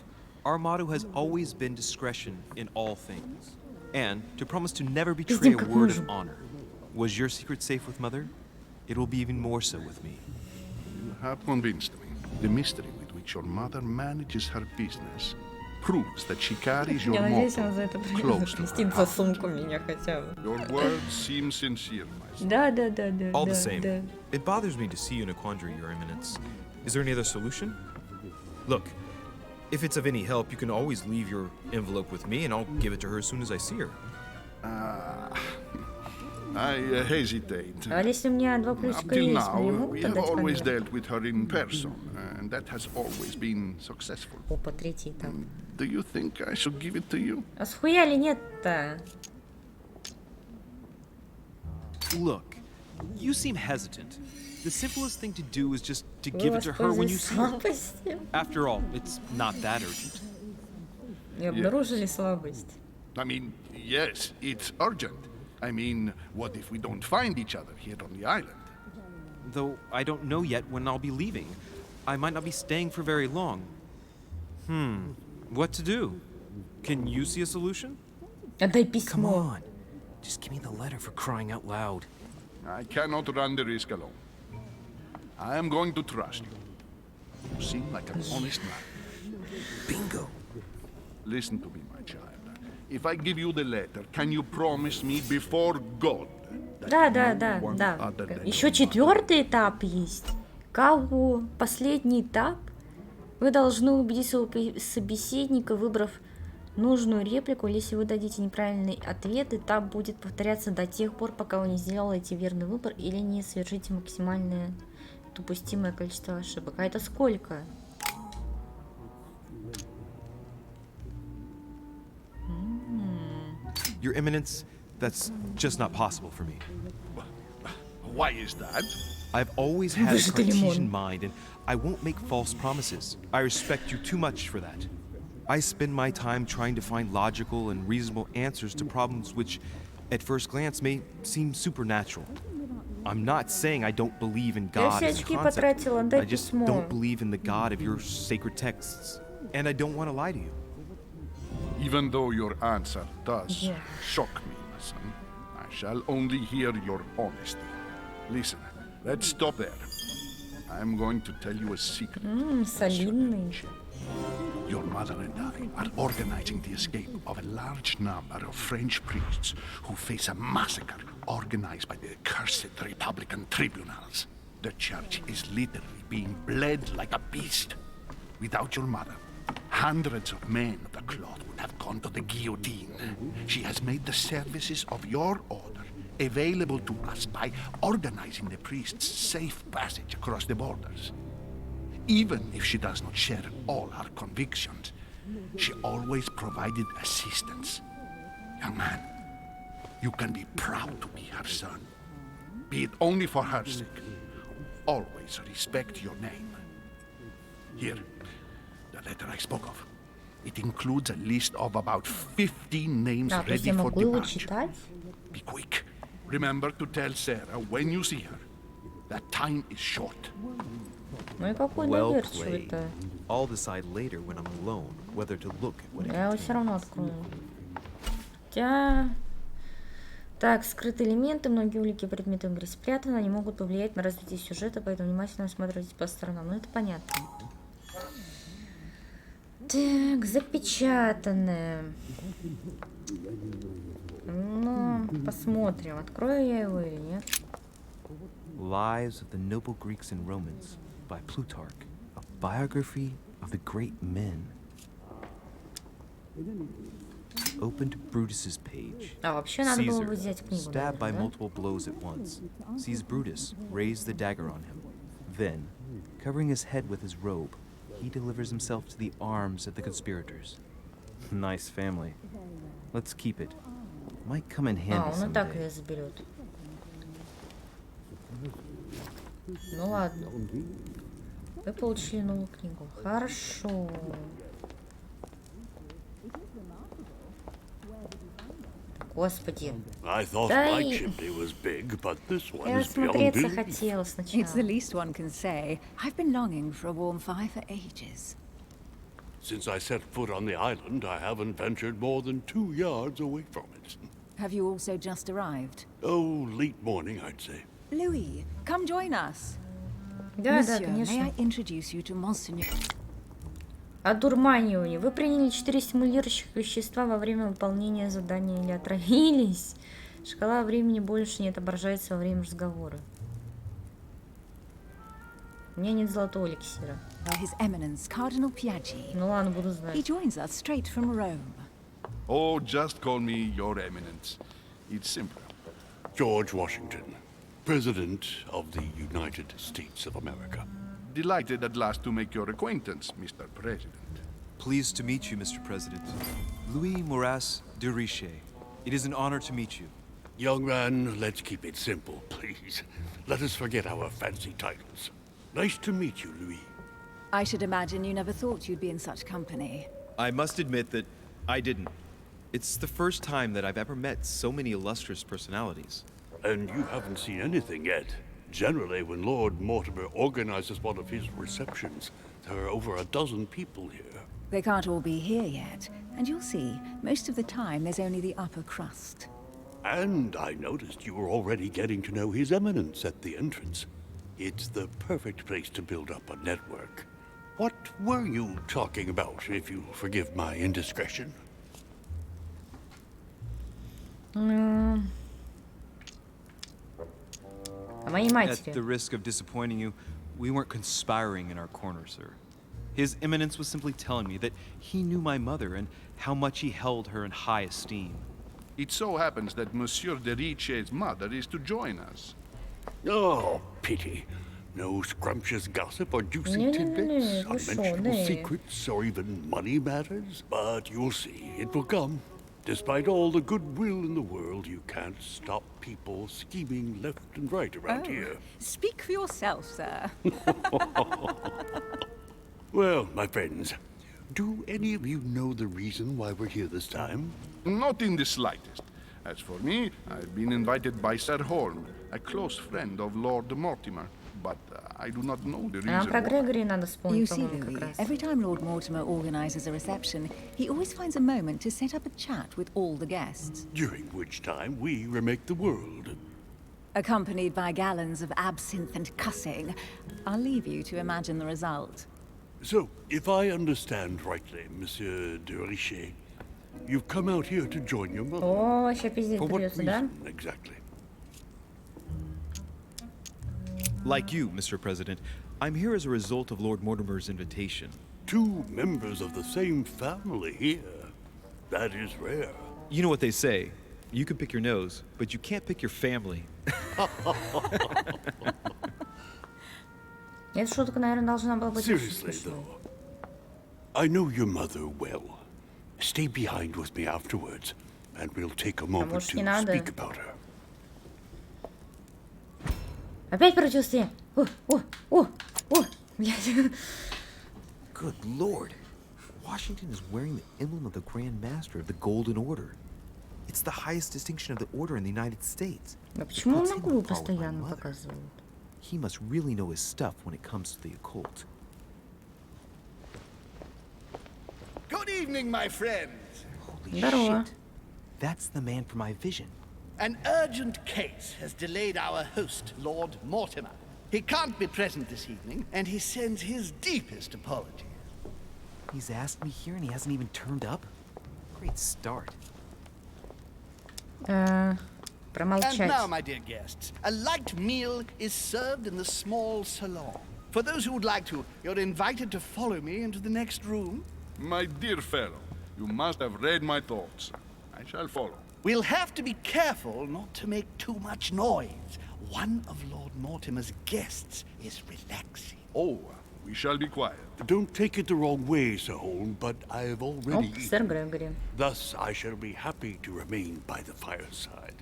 our motto has always been discretion in all things, and to promise to never betray Пиздим a как word of мужу. honor. Was your secret safe with Mother? It will be even more so with me. You have convinced me. The mystery with which your mother manages her business proves that she carries your Я надеюсь, он за motto это close to запустит her за heart. сумку меня хотя бы. Your words seem sincere, my son. Да. All да, the same, да. it bothers me to see you in a quandary, Your Eminence. Is there any other solution? Look, if it's of any help, you can always leave your envelope with me, and I'll give it to her as soon as I see her. I hesitate. А если у меня 2 Up плюсика till есть, мне now, могут we have отдать always конверт? dealt with her in person, and that has always been successful. Опа, 3-й этап. Do you think I should give it to you? А схуяли нет-то? Look, you seem hesitant. The simplest thing to do is just to Вы give it to her when you воспользуетесь see her. слабостью After all, it's not that urgent. и обнаружили слабость. I mean, yes, it's urgent. I mean, what if we don't find each other here on the island? Though I don't know yet when I'll be leaving. I might not be staying for very long. What to do? Can you see a solution? Отдай Come письмо. on. Just give me the letter for crying out loud. I cannot run the risk alone. I am going to trust you. You seem like an honest man. Bingo. Listen to me, my child. If I give you the letter, can you promise me before God that Да, no да, да, one да. other than Еще your mother- четвертый этап есть. Кого? Последний этап. Вы должны убедить своего собеседника, выбрав нужную реплику. Если вы дадите неправильный ответ, этап будет повторяться до тех пор, пока вы не сделаете верный выбор или не совершите максимальное допустимое количество ошибок. А это сколько? Your Eminence, that's just not possible for me. Why is that? I've always had a Выжатый Cartesian лимон. mind, and I won't make false promises. I respect you too much for that. I spend my time trying to find logical and reasonable answers to problems which, at first glance, may seem supernatural. I'm not saying I don't believe in God все as a очки concept. потратила, дай I just письмо. don't believe in the God of your sacred texts. And I don't want to lie to you. Even though your answer does Yeah. shock me, my son, I shall only hear your honesty. Listen, let's stop there. I'm going to tell you a secret. Солидный. Your mother and I are organizing the escape of a large number of French priests who face a massacre organized by the accursed Republican tribunals. The church is literally being bled like a beast. Without your mother, hundreds of men of the cloth would have gone to the guillotine. She has made the services of your order available to us by organizing the priests' safe passage across the borders. Even if she does not share all our convictions, she always provided assistance. Young man, you can be proud to be her son. Be it only for her sake. Always respect your name. Here, the letter I spoke of. It includes a list of about 15 names А, то есть ready я for могу его departure. читать? Be quick. Remember to tell Sarah when you see her that time is short. Ну и какой Well доверчивый-то. I'll decide later when I'm alone whether to look at what it Я его все равно открою. Хотя... Так, скрытые элементы, многие улики предметы в игре спрятаны, они могут повлиять на развитие сюжета, поэтому внимательно осматривайтесь по сторонам. Ну это понятно. Так, запечатанное. Ну, посмотрим, открою я его или нет. Lives of the Noble Greeks and Romans by Plutarch, a biography of the great men. Opened Brutus's page. А вообще надо было Caesar, бы взять книгу, stabbed by наверное, да? multiple blows at once, sees Brutus raise the dagger on him. Then, covering his head with his robe, he delivers himself to the arms of the conspirators. Nice family. Let's keep it. Might come in А, handy он и так someday. ее заберет. Ну ладно. Вы получили новую книгу. Хорошо. Господи. I thought Да my и- chimney was big, but this one Я is beyond смотреться belief. хотела It's the сначала. least one can say. I've been longing for a warm fire for ages. Since I set foot on the island, I haven't ventured more than 2 yards away from it. Have you also just arrived? Oh, late morning, I'd say. Louis, come join us. Да, да, Monsieur, may конечно. I introduce you to Monseigneur? Одурманивание. Вы приняли 4 стимулирующих вещества во время выполнения задания или отравились. Шкала времени больше не отображается во время разговора. У меня нет золотого эликсира. By His Eminence, Cardinal Piaggi. Ну ладно, буду He знать. joins us straight from Rome. Oh, just call me Your Eminence. It's simpler. George Washington, President of the United States of America. Delighted at last to make your acquaintance, Mr. President. Pleased to meet you, Mr. President. Louis Moras de Richer. It is an honor to meet you. Young man, let's keep it simple, please. Let us forget our fancy titles. Nice to meet you, Louis. I should imagine you never thought you'd be in such company. I must admit that I didn't. It's the first time that I've ever met so many illustrious personalities. And you haven't seen anything yet. Generally, when Lord Mortimer organizes one of his receptions, there are over a dozen people here. They can't all be here yet, and you'll see, most of the time there's only the upper crust. And I noticed you were already getting to know His Eminence at the entrance. It's the perfect place to build up a network. What were you talking about, if you forgive my indiscretion? А моей At матери. the risk of disappointing you, we weren't conspiring in our corner, sir. His Eminence was simply telling me that he knew my mother and how much he held her in high esteem. It so happens that Monsieur de Riche's mother is to join us. Oh, pity. No scrumptious gossip or juicy No, tidbits, you unmentionable should, eh? secrets, or even money matters. But you'll see, it will come. Despite all the goodwill in the world, you can't stop people scheming left and right around here. Speak for yourself, sir. Well, my friends, do any of you know the reason why we're here this time? Not in the slightest. As for me, I've been invited by Sir Holm, a close friend of Lord Mortimer, but I do not know the А reason про why. Грегори надо You вспомнить, see, по-моему, как Louis, раз. every time Lord Mortimer organises a reception, he always finds a moment to set up a chat with all the guests, During which time we remake the world. accompanied by gallons of absinthe and cussing. I'll leave you to imagine the result. So, if I understand rightly, Monsieur de Richet, you've come out here to join your mother. О, вообще пиздец For what придется, да? reason, exactly? Like you, Mr. President, I'm here as a result of Lord Mortimer's invitation. Two members of the same family here. That is rare. You know what they say. You can pick your nose, but you can't pick your family. Эта шутка, наверное, должна была быть очень Seriously, смешной. though, I know your mother well. Stay behind with me afterwards, and we'll take a moment может, to не надо? speak about her. Опять противостояние. О, блядь. Good lord. Washington is wearing the emblem of the Grand Master of the Golden Order. It's the highest distinction of the order in the United States. А почему он Puts на him углу on par with my постоянно mother. показывает? He must really know his stuff when it comes to the occult. Good evening, my friends. Holy Здорово. shit. That's the man for my vision. An urgent case has delayed our host, Lord Mortimer. He can't be present this evening, and he sends his deepest apologies. He's asked me here and he hasn't even turned up? Great start. And Промолчать. now, my dear guests, a light meal is served in the small salon. For those who would like to, you're invited to follow me into the next room. My dear fellow, you must have read my thoughts. I shall follow. We'll have to be careful not to make too much noise. One of Lord Mortimer's guests is relaxing. Oh, we shall be quiet. Don't take it the wrong way, Sir Holm, but I've О, already сэр eaten. Грегори. Thus, I shall be happy to remain by the fireside.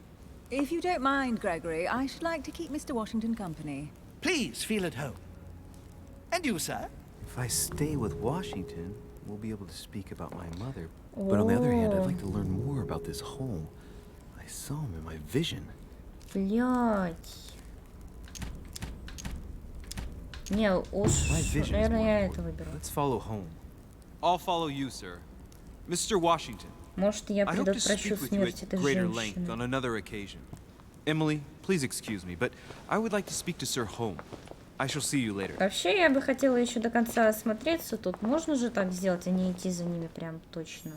If you don't mind, Gregory, I should like to keep Mr. Washington company. Please feel at home. And you, sir? If I stay with Washington, we'll be able to speak about my mother. But on the other hand, I'd like to learn more about this home. I saw him in my vision. Блять. Не, уж, My vision is наверное, more я это important. выберу. Let's follow home. I'll follow you, sir. Mr. Washington, Может, я I hope to предотвращу speak with you смерть at этой greater length женщины. on another occasion. Emily, please excuse me, but I would like to speak to Sir Holm. I shall see you later. Вообще, я бы хотела еще до конца осмотреться тут. Можно же так сделать, а не идти за ними прям точно.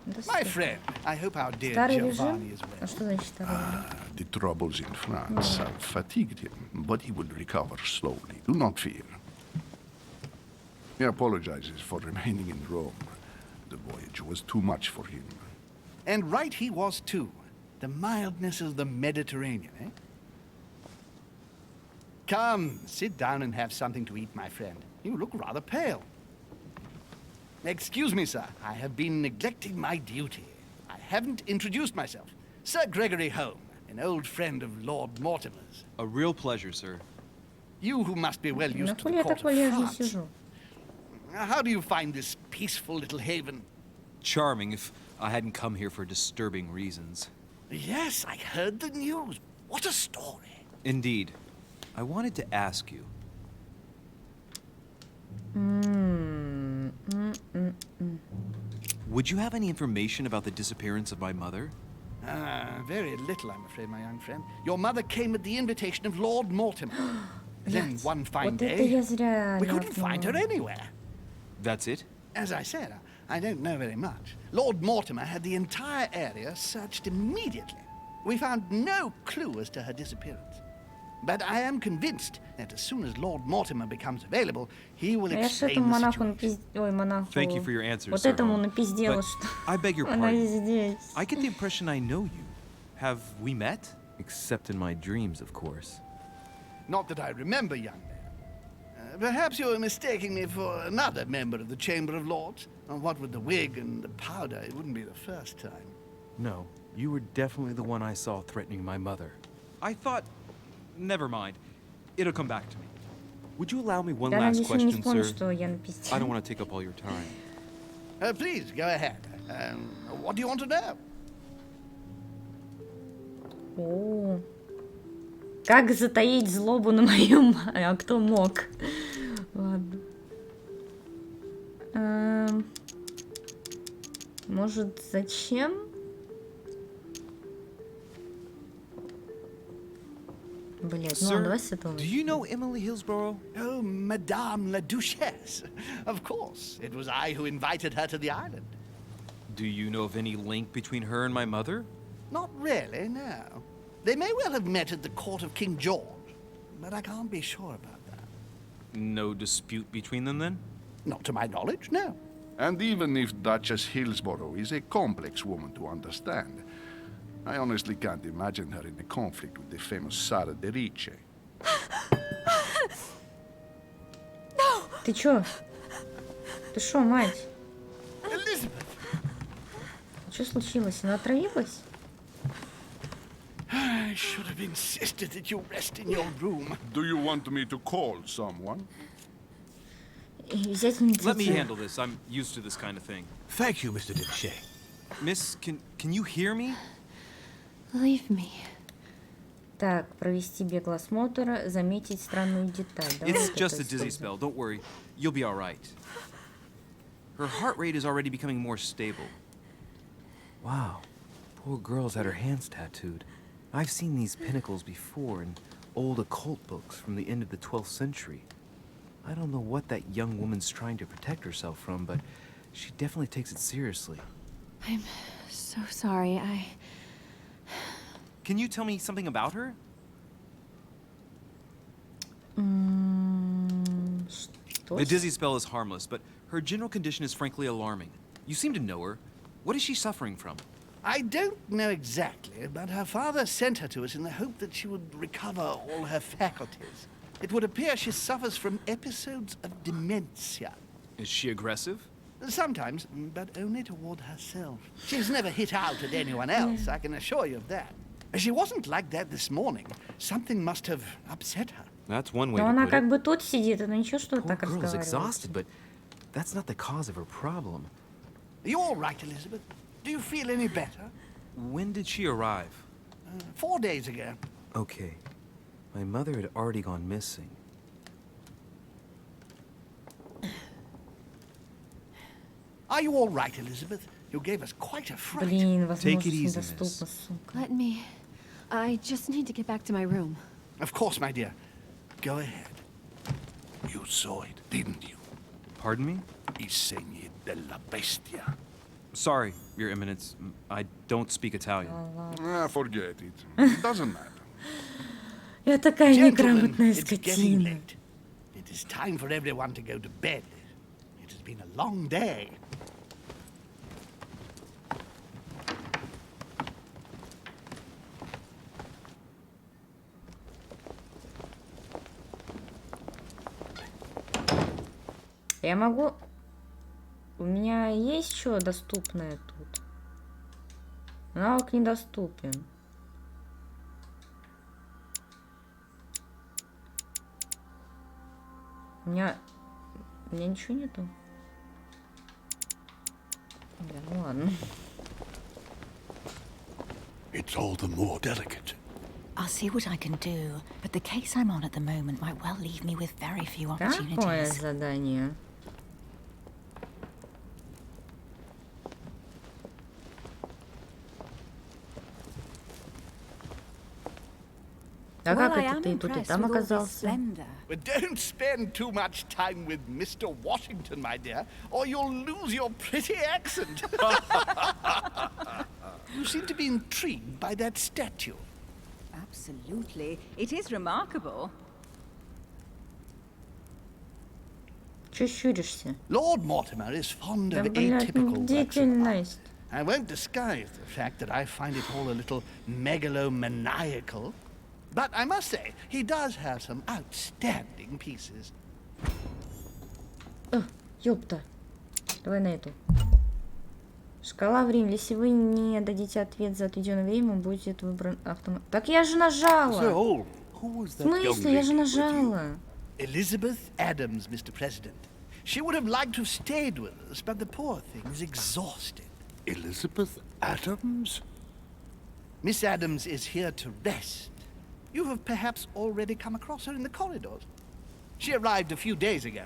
Да My стой. friend, I hope our dear Старый Giovanni режим? is well. А что значит старый режим? The troubles in France have fatigued him, but he will recover slowly. Do not fear. He apologizes for remaining in Rome. The voyage was too much for him. And right he was, too. The mildness of the Mediterranean, eh? Come, sit down and have something to eat, my friend. You look rather pale. Excuse me, sir. I have been neglecting my duty. I haven't introduced myself. Sir Gregory Holm, an old friend of Lord Mortimer's. A real pleasure, sir. You who must be well used to Нахуй the я court так of вальяжно France. сижу? How do you find this peaceful little haven? Charming if I hadn't come here for disturbing reasons. Yes, I heard the news. What a story. Indeed. I wanted to ask you. Would you have any information about the disappearance of my mother? Very little, I'm afraid, my young friend. Your mother came at the invitation of Lord Mortimer. Then one fine Вот это я day, зря we couldn't find her ляпнула. anywhere. That's it? As I said, I don't know very much. Lord Mortimer had the entire area searched immediately. We found no clue as to her disappearance. But I am convinced that as soon as Lord Mortimer becomes available, he will Я ж этому explain the монаху situation. Ой, монаху. Thank you for your answers, Вот Sir этому Hong. напиздела, But что I beg your она pardon. здесь. I get the impression I know you. Have we met? Except in my dreams, of course. Not that I remember, young man. Perhaps you are mistaking me for another member of the Chamber of Lords. What with the wig and the powder, it wouldn't be the first time. No, you were definitely the one I saw threatening my mother. I thought... Never mind. It'll come back to me. Would you allow me one Я last надеюсь, он не question, вспомнит, sir? что я напиздила. I don't want to take up all your time. Please, go ahead. What do you want to know? О, как затаить злобу на мою мать? А кто мог? Ладно. Может, зачем? Блять, ну ладно, давай с этого. Do you know Emily Hillsborough? Oh, Madame la Duchesse. Of course. It was I who invited her to the island. Do you know of any link between her and my mother? Not really, no. They may well have met at the court of King George, but I can't be sure about that. No dispute between them, then? Not to my knowledge, no. And even if Duchess Hillsborough is a complex woman to understand, I honestly can't imagine her in a conflict with the famous Sara de Rice. Ты чё? Ты шо, мать? Elizabeth! Что случилось? Она отравилась? I should have insisted that you rest in your room. Do you want me to call someone? И взять инициативу. Let me handle this. I'm used to this kind of thing. Thank you, Mr. Duché. Miss, can you hear me? Leave me. Так, провести беглосмотр, заметить странную деталь. Давай It's вот just это a dizzy используем. spell. Don't worry. You'll be all right. Her heart rate is already becoming more stable. Wow, poor girl's had her hands tattooed. I've seen these pinnacles before in old occult books from the end of the 12th century. I don't know what that young woman's trying to protect herself from, but she definitely takes it seriously. I'm so sorry. Can you tell me something about her? Что? The dizzy spell is harmless, but her general condition is frankly alarming. You seem to know her. What is she suffering from? I don't know exactly, but her father sent her to us in the hope that she would recover all her faculties. It would appear she suffers from episodes of dementia. Is she aggressive? Sometimes, but only toward herself. She's never hit out at anyone else, I can assure you of that. She wasn't like that this morning. Something must have upset her. That's one way Но to она put как it. бы тут сидит, это ничего, что Poor так girl's разговаривает. exhausted, but that's not the cause of her problem. Are you all right, Elizabeth? Do you feel any better? When did she arrive? 4 days ago. Okay, my mother had already gone missing. Are you all right, Elizabeth? You gave us quite a fright. Блин, Take it возможность easy, недоступна, miss. сука. Let me. I just need to get back to my room. Of course, my dear. Go ahead. You saw it, didn't you? Pardon me? I segni della bestia. Sorry, Your Eminence. I don't speak Italian. Forget it. It doesn't matter. Я такая Gentlemen, неграмотная it's getting скотина. late. It is time for everyone to go to bed. It has been a long day. Я могу... У меня есть что доступное тут? Навык недоступен. У меня ничего нету. Бля, ну ладно. It's all the more delicate. I'll see what I can do, but the case I'm on at the moment might well leave me with very few Какое opportunities. задание? А Well, как I это am ты тут и impressed там with all this оказался? splendor. But don't spend too much time with Mr. Washington, my dear, or you'll lose your pretty accent. You seem to be intrigued by that statue. Absolutely. It is remarkable. Чё щуришься? Lord Mortimer is fond Да, of блядь, atypical works of art. бдительность. I won't disguise the fact that I find it all a little megalomaniacal. But I must say, he does have some outstanding pieces. Ёпта. Давай на эту. Шкала времени. Если вы не дадите ответ за отведенное время, будет выбран автомат. Так я же нажала. So, who was В that young смысле? Я же lady with you? нажала. Elizabeth Adams, Mr. President. She would have liked to have stayed with us, but the poor thing is exhausted. Elizabeth Adams? Miss Adams is here to rest. You have perhaps already come across her in the corridors. She arrived a few days ago.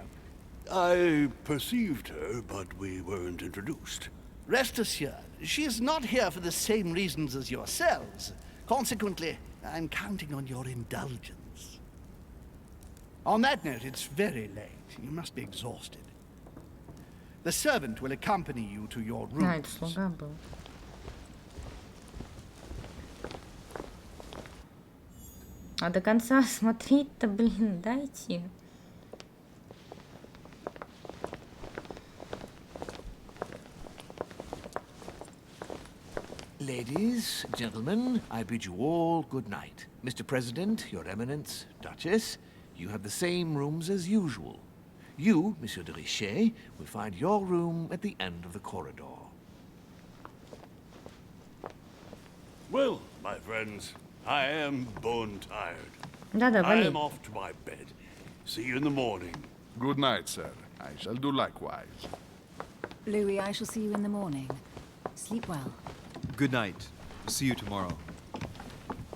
I perceived her, but we weren't introduced. Rest assured, she is not here for the same reasons as yourselves. Consequently, I'm counting on your indulgence. On that note, it's very late. You must be exhausted. The servant will accompany you to your А, rooms. это слуга был. А до конца смотреть-то, блин, дайте. Ladies, gentlemen, I bid you all good night. Mr. President, Your Eminence, Duchess, you have the same rooms as usual. You, Monsieur de Richet, will find your room at the end of the corridor. Well, my friends, I am bone tired. Да-да, I вали. am off to my bed. See you in the morning. Good night, sir. I shall do likewise. Louis, I shall see you in the morning. Sleep well. Good night. See you tomorrow.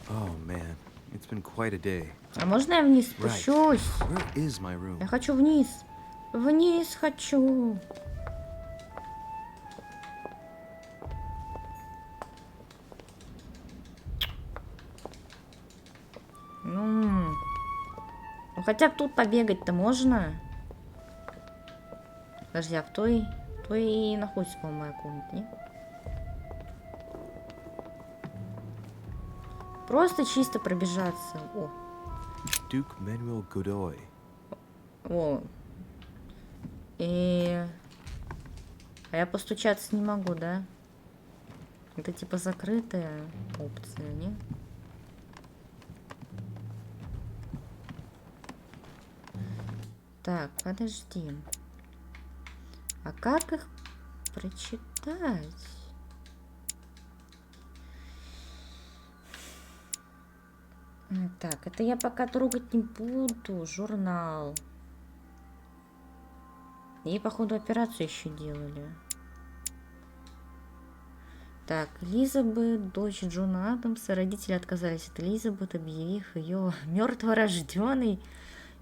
Oh man, it's been quite a day. А можно я вниз Right. спущусь? Where is my room? Я хочу вниз. Вниз хочу. Ну хотя бы тут побегать-то можно. Подожди, а в той и находится, по-моему, моя комната, нет? Просто чисто пробежаться. О. Duke Manuel Godoy. О. А я постучаться не могу, да? Это типа закрытая опция, не? Так, подожди. А как их прочитать? Так, это я пока трогать не буду. Журнал. И, походу, операцию еще делали. Так, Элизабет, дочь Джона Адамса. Родители отказались от Элизабет, объявив ее мертворожденной.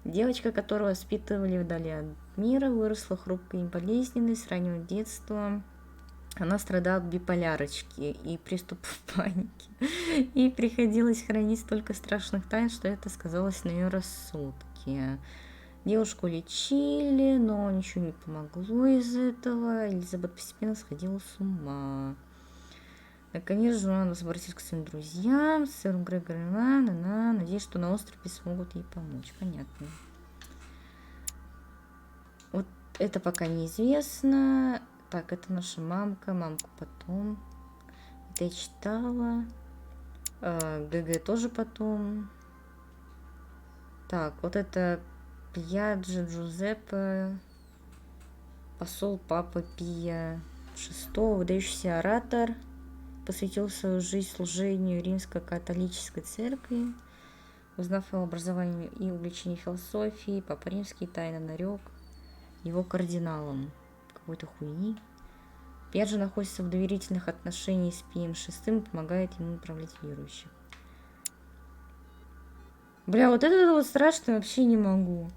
Девочка, которую воспитывали вдали от мира, выросла хрупкой и болезненной с раннего детства. Она страдала от биполярочки и приступов паники. И приходилось хранить столько страшных тайн, что это сказалось на ее рассудке. Девушку лечили, но ничего не помогло из этого. Элизабет постепенно сходила с ума. Наконец, жена обратилась к своим друзьям, сэру Грегору, надеясь, что на острове смогут ей помочь. Понятно. Вот это пока неизвестно. Так, это наша мамка. Мамку потом. Это я читала. ГГ тоже потом. Так, вот это Пьяджи Джузеппе. Посол Папа Пия VI. Выдающийся оратор. Посвятил свою жизнь служению римско-католической церкви. Узнав о образовании и увлечении философией, Папа Римский тайно нарек его кардиналом. Какой-то хуйни. Пьяджи находится в доверительных отношениях с Пием VI и помогает ему управлять верующих. Бля, вот это вот страшно, вообще не могу.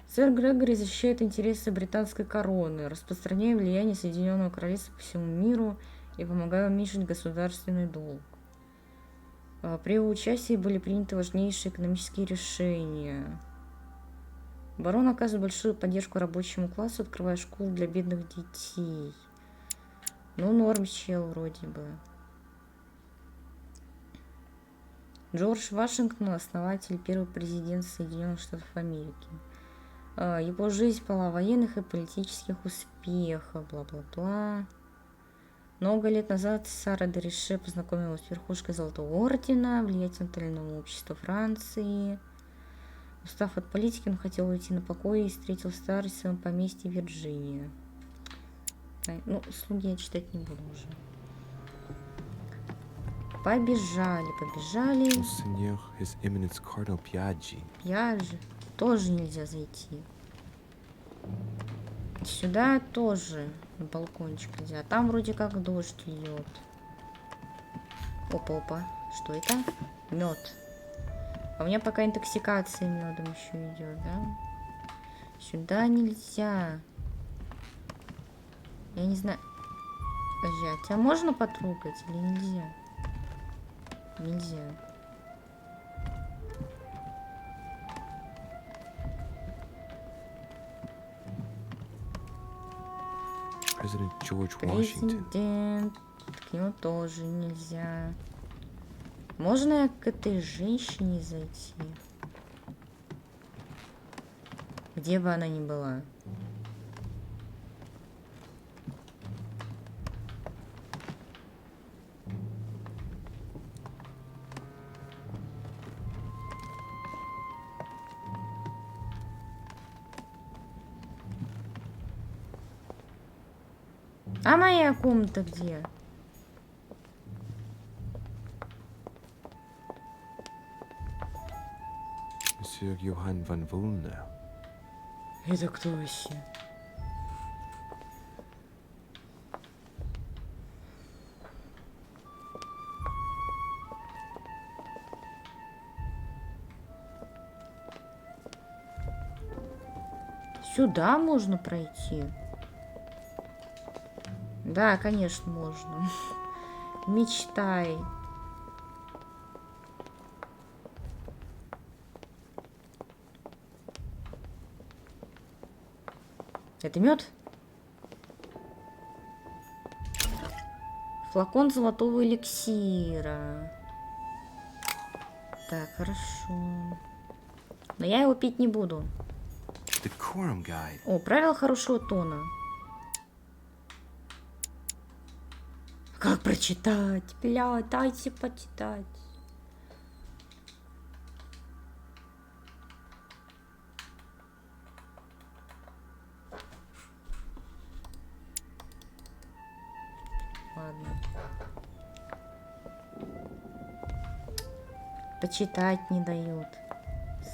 Сэр Грегори защищает интересы британской короны, распространяя влияние Соединенного Королевства по всему миру и помогая уменьшить государственный долг. При его участии были приняты важнейшие экономические решения. Барон оказывает большую поддержку рабочему классу, открывая школу для бедных детей. Ну, норм чел вроде бы. Джордж Вашингтон, основатель, первый президент Соединенных Штатов Америки. Его жизнь полна военных и политических успехов, бла-бла-бла. Много лет назад Сара де Рише познакомилась с верхушкой Золотого Ордена, влиятельного тайного общества Франции. Устав от политики, он хотел уйти на покой и встретил старость в своем поместье Вирджиния. Ну, слуги я читать не буду уже. Побежали, побежали. Monseigneur, His Eminence Cardinal Piaggi. Пьяжи. Тоже нельзя зайти. Сюда тоже на балкончик нельзя. Там вроде как дождь льет. Опа-опа. Что это? Мед. А у меня пока интоксикация медом еще идет, да? Сюда нельзя. Я не знаю. Подожди, а тебя можно потрогать или нельзя? Нельзя. President George Washington. Президент. К нему тоже нельзя. Можно к этой женщине зайти? Где бы она ни была. А моя комната где? Monsieur Johann van Vulner. Это кто вообще? Сюда можно пройти? Да, конечно, можно. Мечтай. Это мед? Флакон золотого эликсира. Так, хорошо. Но я его пить не буду. Decorum Guide. О, правила хорошего тона. Как прочитать? Бля, дайте почитать. Ладно. Почитать не дают.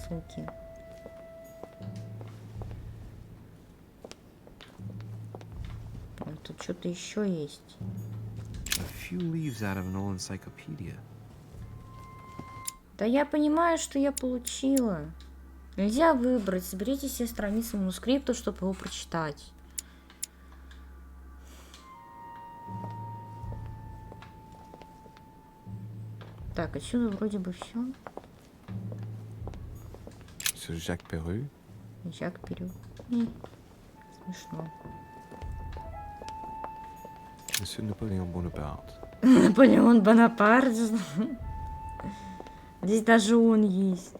Суки. Тут что-то еще есть. A few leaves out of an old encyclopedia. Да я понимаю, что я получила. Нельзя выбрать. Соберите все страницы манускрипта, чтобы его прочитать. Так, отсюда вроде бы все. Monsieur Jacques Perru. Жак Перю. Смешно. Monsieur Napoléon Bonaparte. Наполеон Бонапарт. Здесь даже он есть.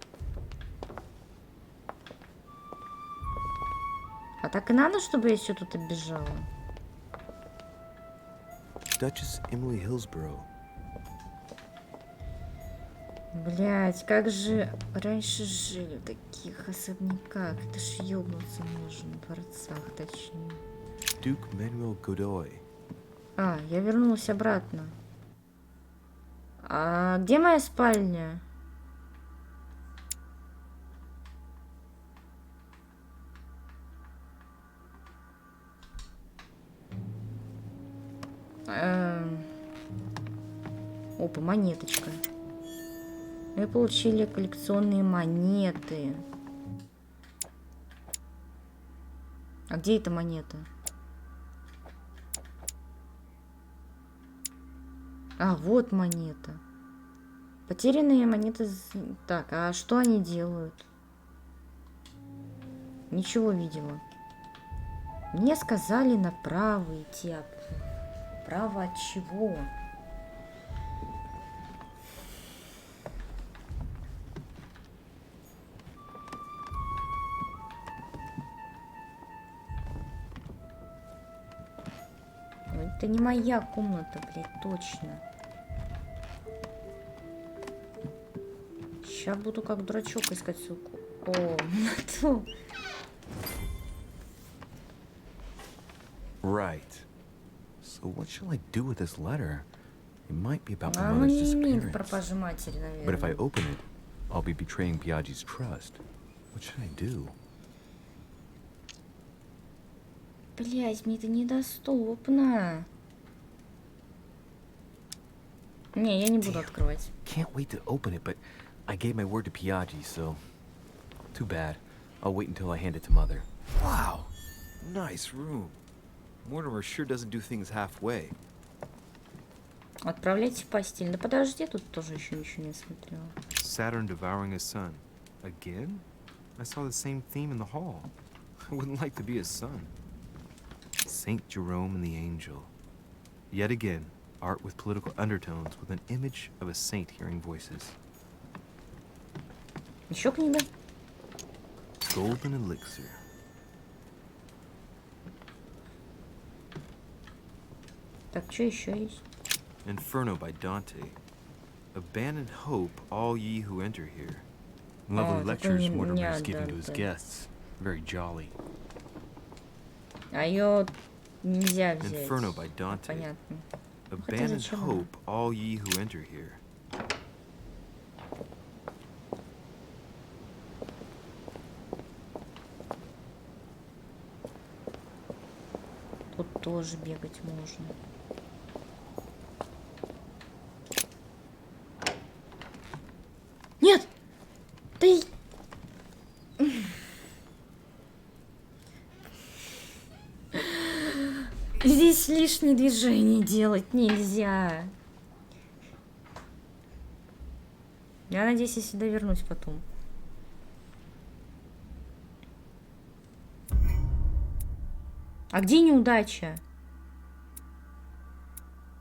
А так и надо, чтобы я все тут оббежала? Duchess Emily Hillsborough. Блять, как же раньше жили в таких особняках? Это ж ёбнуться можно, в дворцах точнее. Duke Manuel Godoy. А, я вернулась обратно. А где моя спальня? Опа, монеточка. Мы получили коллекционные монеты. А где эта монета? А, вот монета. Потерянные монеты... Так, а что они делают? Ничего видела. Мне сказали направо идти. А право от чего? Это не моя комната, блядь, точно. Сейчас буду как дурачок искать ссылку. О, ну. Right. So what shall I do with this letter? It might be about my Оно mother's не имеет disappearance. пропажи матери, But if I наверное. open it, I'll be betraying Piaggi's trust. What should I do? Блять, мне это недоступно. Не, я не буду открывать. Can't wait to open it, but I gave my word to Piaggi, so... Too bad. I'll wait until I hand it to Mother. Wow. Nice room. Mortimer sure doesn't do things halfway. Отправляйте в постель. Да подожди, тут тоже еще ничего не смотрела. Saturn devouring his son. Again? I saw the same theme in the hall. I wouldn't like to be his son. Saint Jerome and the Angel. Yet again, art with political undertones with an image of a saint hearing voices. Еще книга. Golden Elixir. Так, что еще есть? Inferno by Dante. Abandon hope, all ye who enter here. Lovely Oh, lectures такой Mortimer is не giving to his Dante. guests. Very jolly. А ее нельзя взять. Inferno by Dante. Понятно. Abandon зачем hope, all ye who enter here. Тут тоже бегать можно. Нет! Ты... Здесь лишние движения делать нельзя. Я надеюсь, я сюда вернусь потом. А где неудача?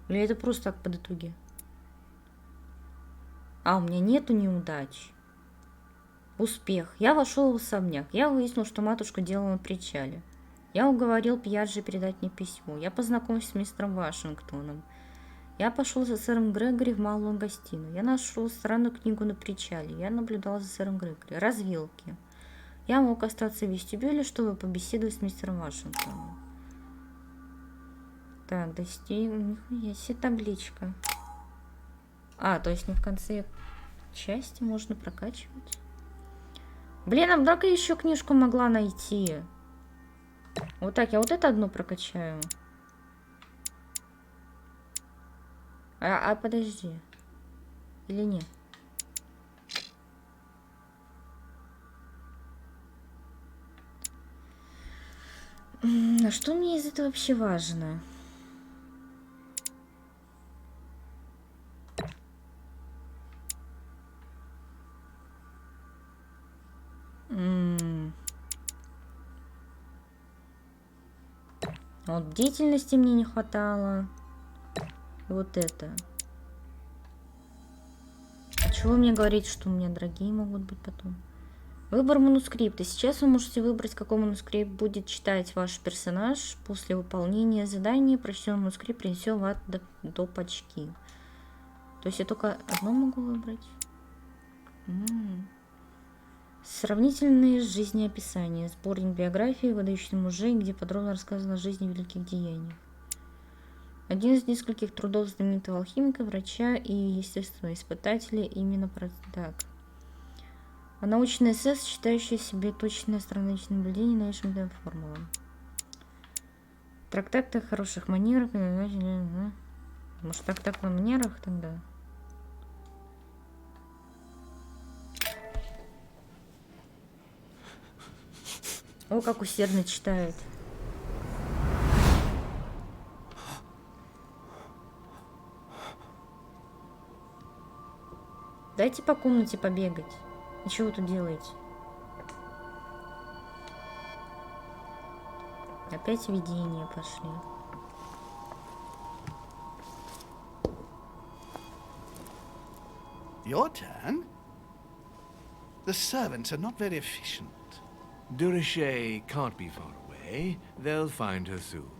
Или это просто так под итоги? А, у меня нету неудач. Успех. Я вошел в особняк. Я выяснил, что матушка делала на причале. Я уговорил Пьяджи передать мне письмо. Я познакомился с мистером Вашингтоном. Я пошел за сэром Грегори в малую гостиную. Я нашел странную книгу на причале. Я наблюдал за сэром Грегори. Развилки. Я мог остаться в вестибюле, чтобы побеседовать с мистером Вашингтоном. Так, достиг... Нихуя себе табличка. А, то есть не в конце части можно прокачивать. Блин, а вдруг я еще книжку могла найти. Вот так, я вот это одно прокачаю. А подожди. Или нет? А что мне из этого вообще важно? Вот бдительности мне не хватало. И вот это. А чего мне говорить, что у меня дорогие могут быть потом? Выбор манускрипта. Сейчас вы можете выбрать, какой манускрипт будет читать ваш персонаж. После выполнения задания прочтенный манускрипт принесет вас до очки. То есть я только одно могу выбрать. Сравнительные жизнеописания. Сборник биографии выдающихся мужей, где подробно рассказано о жизни великих деяниях. Один из нескольких трудов знаменитого алхимика, врача и естественного испытателя именно про... Так. А научный эссе, сочетающий в себе точное астрономическое наблюдение новейшим формулам. Трактат о хороших манерах. Может, трактат о манерах тогда? О, как усердно читают. Дайте по комнате побегать. И что вы тут делаете? Опять видения пошли. Your turn? The servants are not very efficient. Durishay can't be far away. They'll find her soon.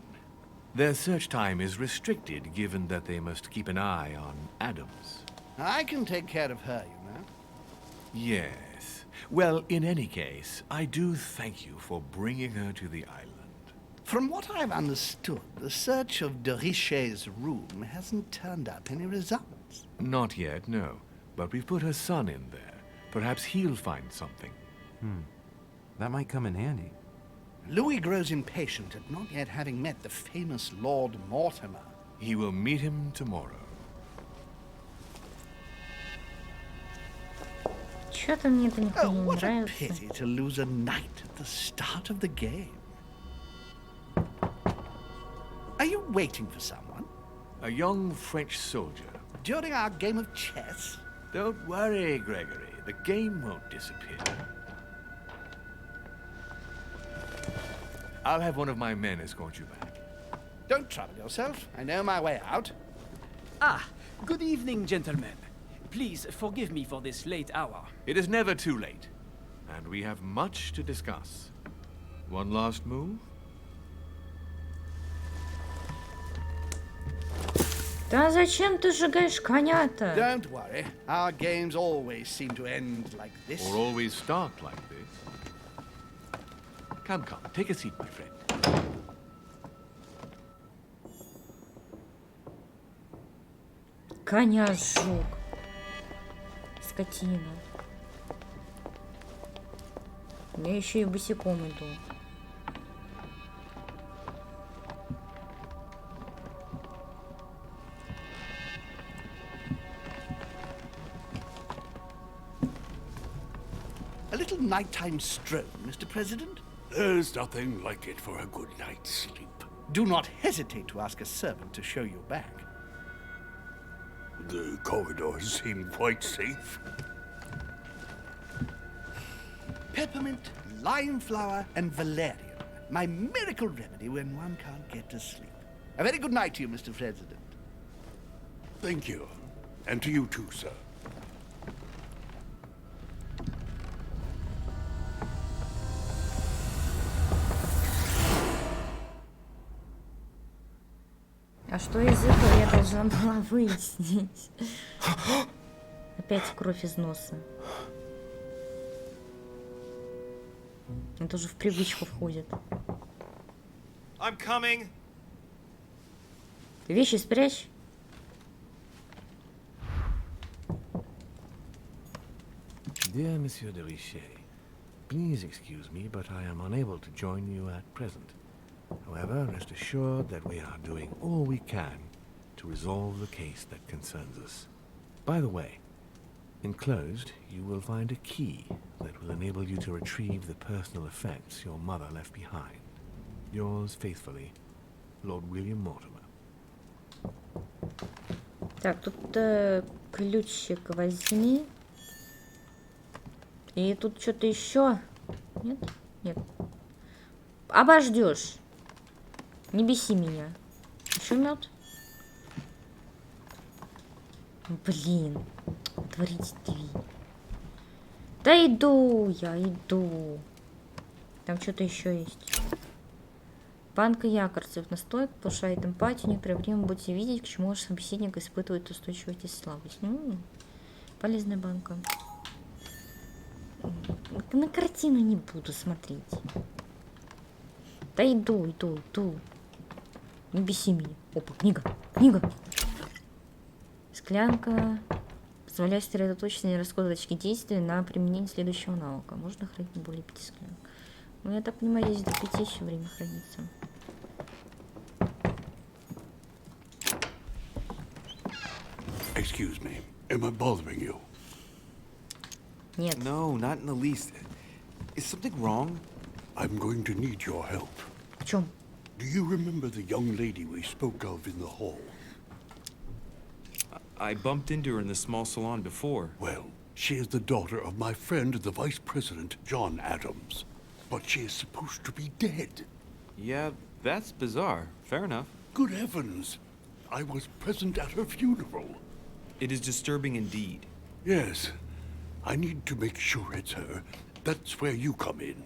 Their search time is restricted, given that they must keep an eye on Adams. I can take care of her, you know. Yes. Well, in any case, I do thank you for bringing her to the island. From what I've understood, the search of Durishay's room hasn't turned up any results. Not yet, no. But we've put her son in there. Perhaps he'll find something. That might come in handy. Louis grows impatient at not yet having met the famous Lord Mortimer. He will meet him tomorrow. Чё-то мне это нихуя Oh, не what a нравится. pity to lose a knight at the start of the game. Are you waiting for someone? A young French soldier. During our game of chess? Don't worry, Gregory. The game won't disappear. I'll have one of my men escort you back. Don't trouble yourself. I know my way out. Ah, good evening, gentlemen. Please forgive me for this late hour. It is never too late. And we have much to discuss. One last move? Да зачем ты сжигаешь коня-то? Don't worry. Our games always seem to end like this. Or always start like this. Come, take a seat, my friend. Коня сжег. Скотина. Я еще и босиком иду. A little nighttime stroll, Mr. President? There's nothing like it for a good night's sleep. Do not hesitate to ask a servant to show you back. The corridors seem quite safe. Peppermint, lime flower, and valerian. My miracle remedy when one can't get to sleep. A very good night to you, Mr. President. Thank you. And to you too, sir. А что из этого я должна была выяснить? Опять кровь из носа. Это уже в привычку входит. I'm coming. Ты вещи спрячь. Dear Monsieur de Richet, please excuse me, but I am unable to join you at present. However, rest assured that we are doing all we can to resolve the case that concerns us. By the way, enclosed, you will find a key that will enable you to retrieve the personal effects your mother left behind. Yours faithfully, Lord William Mortimer. Так, тут ключик возьми. И тут что-то еще. Нет? Нет. Обождешь. Не беси меня. Еще мед? Блин. Творите дверь. Да иду я, иду. Там что-то еще есть. Банка якорцев. Настойка повышает эмпатию. Некоторое время будете видеть, к чему ваш собеседник испытывает устойчивость и слабость. Полезная банка. На картину не буду смотреть. Да иду. Не беси меня. Опа, книга. Склянка. Позволяет сосредоточиться и расходовать очки действия на применение следующего навыка. Можно хранить более 5 склянок. Ну, я так понимаю, здесь до 5 еще время хранится. Excuse me. Am I bothering you? Нет. No, not in the least. Is something wrong? I'm going to need your help. В чем? Do you remember the young lady we spoke of in the hall? I bumped into her in the small salon before. Well, she is the daughter of my friend, the Vice President, John Adams. But she is supposed to be dead. Yeah, that's bizarre. Fair enough. Good heavens. I was present at her funeral. It is disturbing indeed. Yes. I need to make sure it's her. That's where you come in.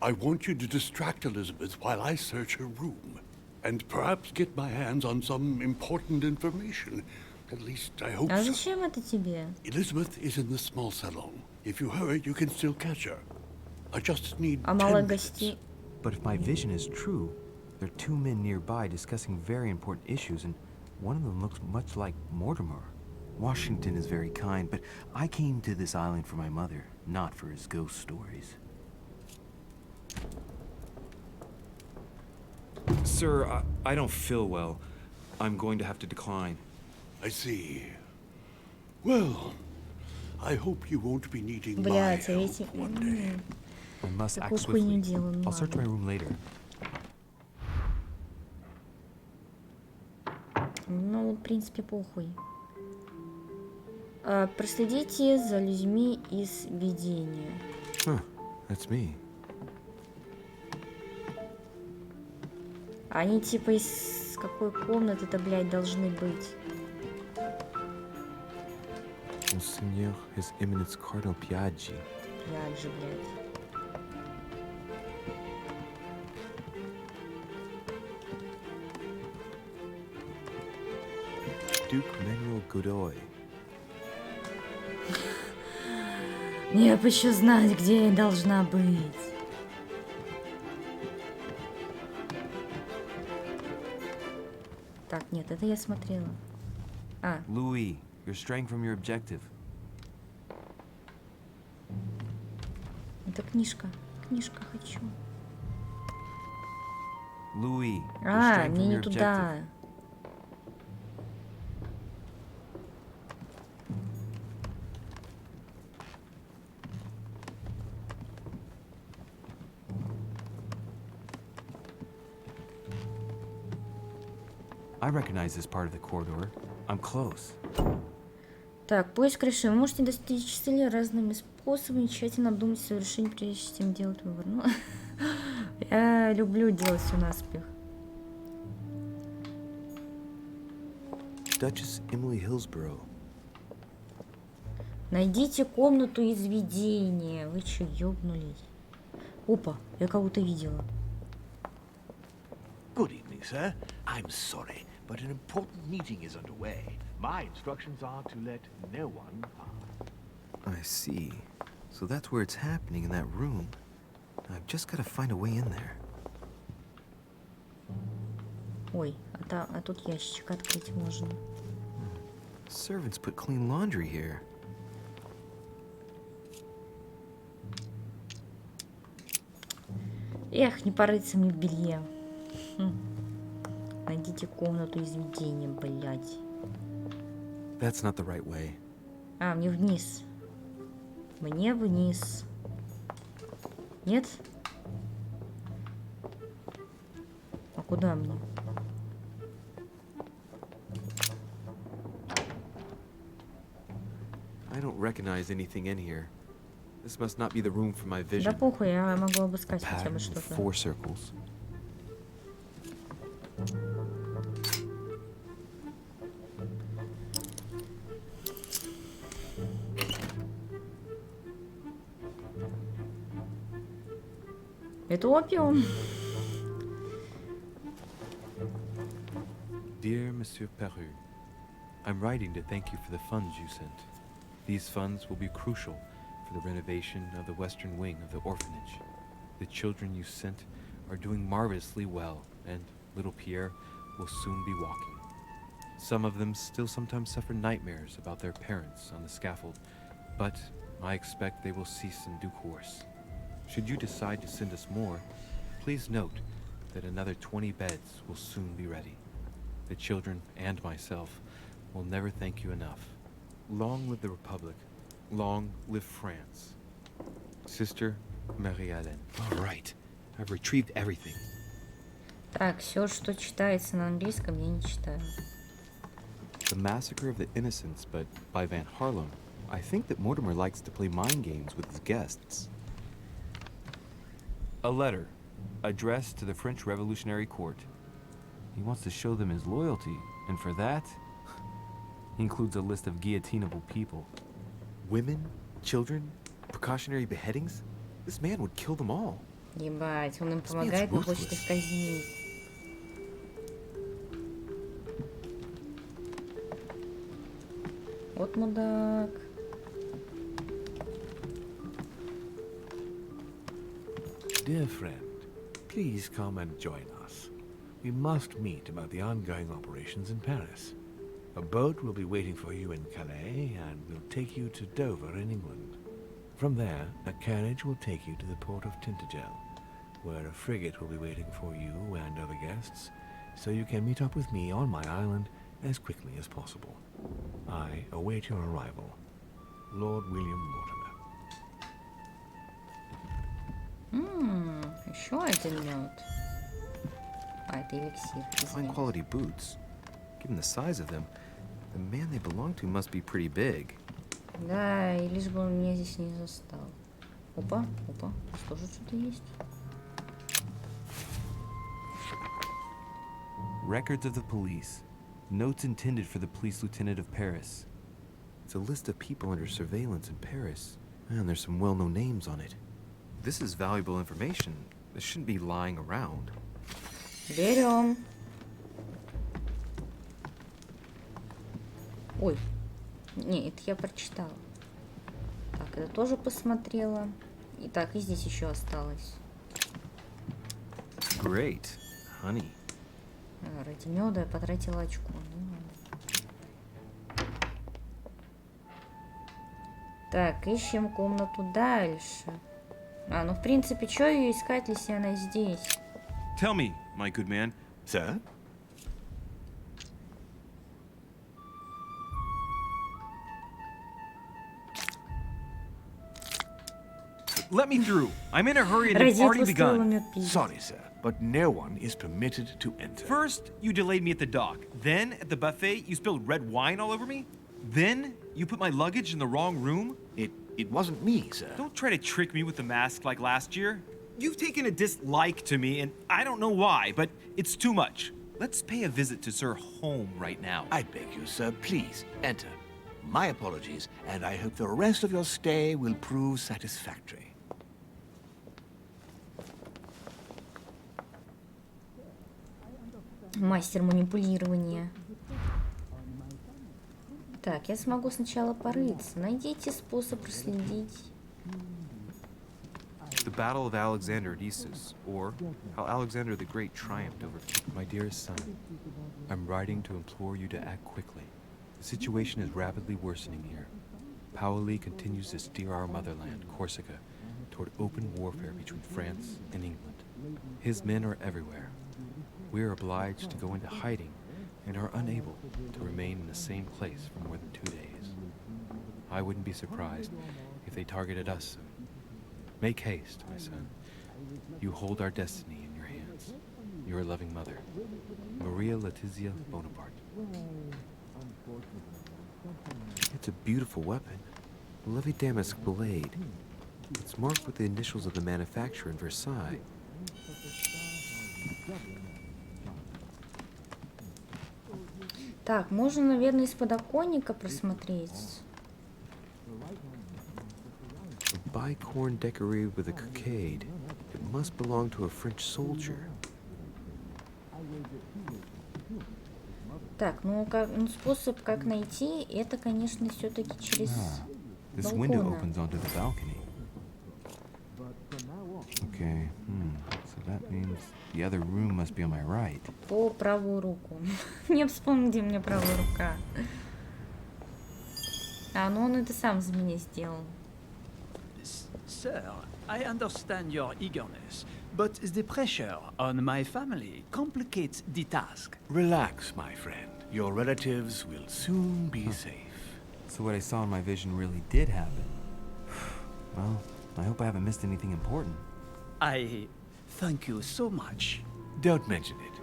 I want you to distract Elizabeth while I search her room. And perhaps get my hands on some important information. At least I hope А so. зачем это тебе? Elizabeth is in the small salon. If you hurry, you can still catch her. I just need А 10 мало minutes. гостей. But if my vision is true, there are two men nearby discussing very important issues, and one of them looks much like Mortimer. Washington is very kind, but I came to this island for my mother, not for his ghost stories. Sir, I don't feel well. I'm going to have to decline. I see. Well, I hope you won't be needing my Блядь, а help эти... one day. I must act Такую хуйню swiftly. делаю, I'll search my ладно. room later. Ну, в принципе, похуй. Проследите за людьми из видения. Huh, that's me. Они типа из какой комнаты-то, блядь, должны быть? Monsignor, His Eminence Cardinal Piaggi. Пьяджи, блядь. Duke Manuel Godoy. Мне бы еще знать, где я должна быть. Так, нет, это я смотрела. А, Louis, you're straying from your objective. это книжка. Книжка хочу. Louis, you're А, straying мне from не your туда. objective. I recognize this part of the corridor. I'm close. Так, поиск решим. Вы можете достичь цели разными способами, тщательно обдумать свое решение, прежде чем делать выбор. Ну, я люблю делать все наспех. Duchess Emily Hillsborough. Найдите комнату из видения. Вы че, ёбнулись? Опа, я кого-то видела. Good evening, sir. I'm sorry, but an important meeting is underway. My instructions are to let no one pass. I see. So that's where it's happening, in that room. I've just got to find a way in there. Ой, а тут ящичек открыть можно. Servants put clean laundry here. Эх, не порыться мне в белье. Найдите комнату из видения, блядь. That's not the right way. А, мне вниз. Мне вниз. Нет? А куда мне? I don't recognize anything in here. This must not be the room for my Да vision. похуй, я могу обыскать хотя Pattern бы of что-то. 4 circles. Это опиум. Dear Monsieur Peru, I'm writing to thank you for the funds you sent. These funds will be crucial for the renovation of the western wing of the orphanage. The children you sent are doing marvelously well, and little Pierre will soon be walking. Some of them still sometimes suffer nightmares about their parents on the scaffold, but I expect they will cease in due course. Should you decide to send us more, please note that another 20 beds will soon be ready. The children and myself will never thank you enough. Long live the Republic. Long live France. Sister Marie-Hélène. All right. I've retrieved everything. Так, все, что читается на английском, я не читаю. The Massacre of the Innocents, but by Van Harlem. I think that Mortimer likes to play mind games with his guests. A letter addressed to the French Revolutionary Court. He wants to show them his loyalty, and for that, he includes a list of guillotinable people. Women, children, precautionary beheadings? This man would kill them all. Ебать, он им помогает, но хочет их казнить. Вот мудак. Dear friend, please come and join us. We must meet about the ongoing operations in Paris. A boat will be waiting for you in Calais and will take you to Dover in England. From there, a carriage will take you to the port of Tintagel, where a frigate will be waiting for you and other guests, so you can meet up with me on my island as quickly as possible. I await your arrival. Lord William Mortimer. Еще один мед. А, это эликсир. Fine quality boots. Given the size of them, the man they belong to must be pretty big. Да, и лишь бы он меня здесь не застал. Опа, опа, здесь тоже что-то есть. Records of the police. Notes intended for the police lieutenant of Paris. It's a list of people under surveillance in Paris. And there's some well-known names on it. This is valuable information. This shouldn't be lying around. Берем. Ой. Не, это я прочитала. Так, это тоже посмотрела. И так, и здесь еще осталось. Great. Honey. Ради меда я потратила очко. Так, ищем комнату дальше. А, ну в принципе, что ее искать, если она здесь? Tell me, my good man. Sir? Let me through. I'm in a hurry and it's already begun. Sorry, sir, but no one is permitted to enter. First, you delayed me at the dock. Then, at the buffet, you spilled red wine all over me. Then, you put my luggage in the wrong room. It wasn't me, sir. Don't try to trick me with the mask like last year. You've taken a dislike to me, and I don't know why, but it's too much. Let's pay a visit to Sir Home right now. I beg you, sir, please, enter. My apologies, and I hope the rest of your stay will prove satisfactory. Мастер манипулирования. Так, я смогу сначала порыться. Найдите способ проследить. The Battle of Alexander at Issus, or how Alexander the Great triumphed over... My dearest son, I'm writing to implore you to act quickly. The situation is rapidly worsening here. Paoli continues to steer our motherland, Corsica, toward open warfare between France and England. His men are everywhere. We are obliged to go into hiding and are unable to remain in the same place for more than 2 days. I wouldn't be surprised if they targeted us soon. Make haste, my son. You hold our destiny in your hands. Your loving mother, Maria Letizia Bonaparte. It's a beautiful weapon. A lovely damask blade. It's marked with the initials of the manufacturer in Versailles. Так, можно, наверное, из подоконника просмотреть. A bicorn decorated with a cockade. It must belong to a French soldier. Так, ну, способ, как найти, это, конечно, все-таки через This window opens onto the balcony. Okay, so that means the other room must be on my right. По правую руку. Не вспомнил, где у меня правая рука. А, ну он это сам за меня сделал. Sir, I understand your eagerness, but the pressure on my family complicates the task. Relax, my friend. Your relatives will soon be safe. So what I saw in my vision really did happen. Well, I hope I haven't missed anything important. I thank you so much. Don't mention it.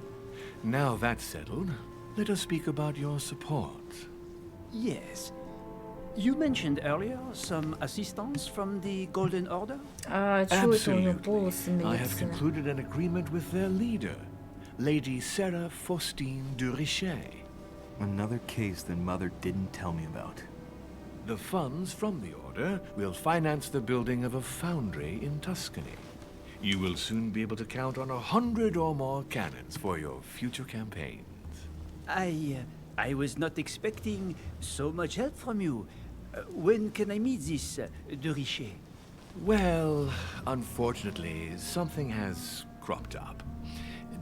Now that's settled, let us speak about your support. Yes. You mentioned earlier some assistance from the Golden Order? Чего это у него волосы на I have лице? concluded an agreement with their leader, Lady Sarah Faustine de Richet. Another case that Mother didn't tell me about. The funds from the order will finance the building of a foundry in Tuscany. You will soon be able to count on 100 or more cannons for your future campaigns. I was not expecting so much help from you. When can I meet this de Richet? Well, unfortunately, something has cropped up.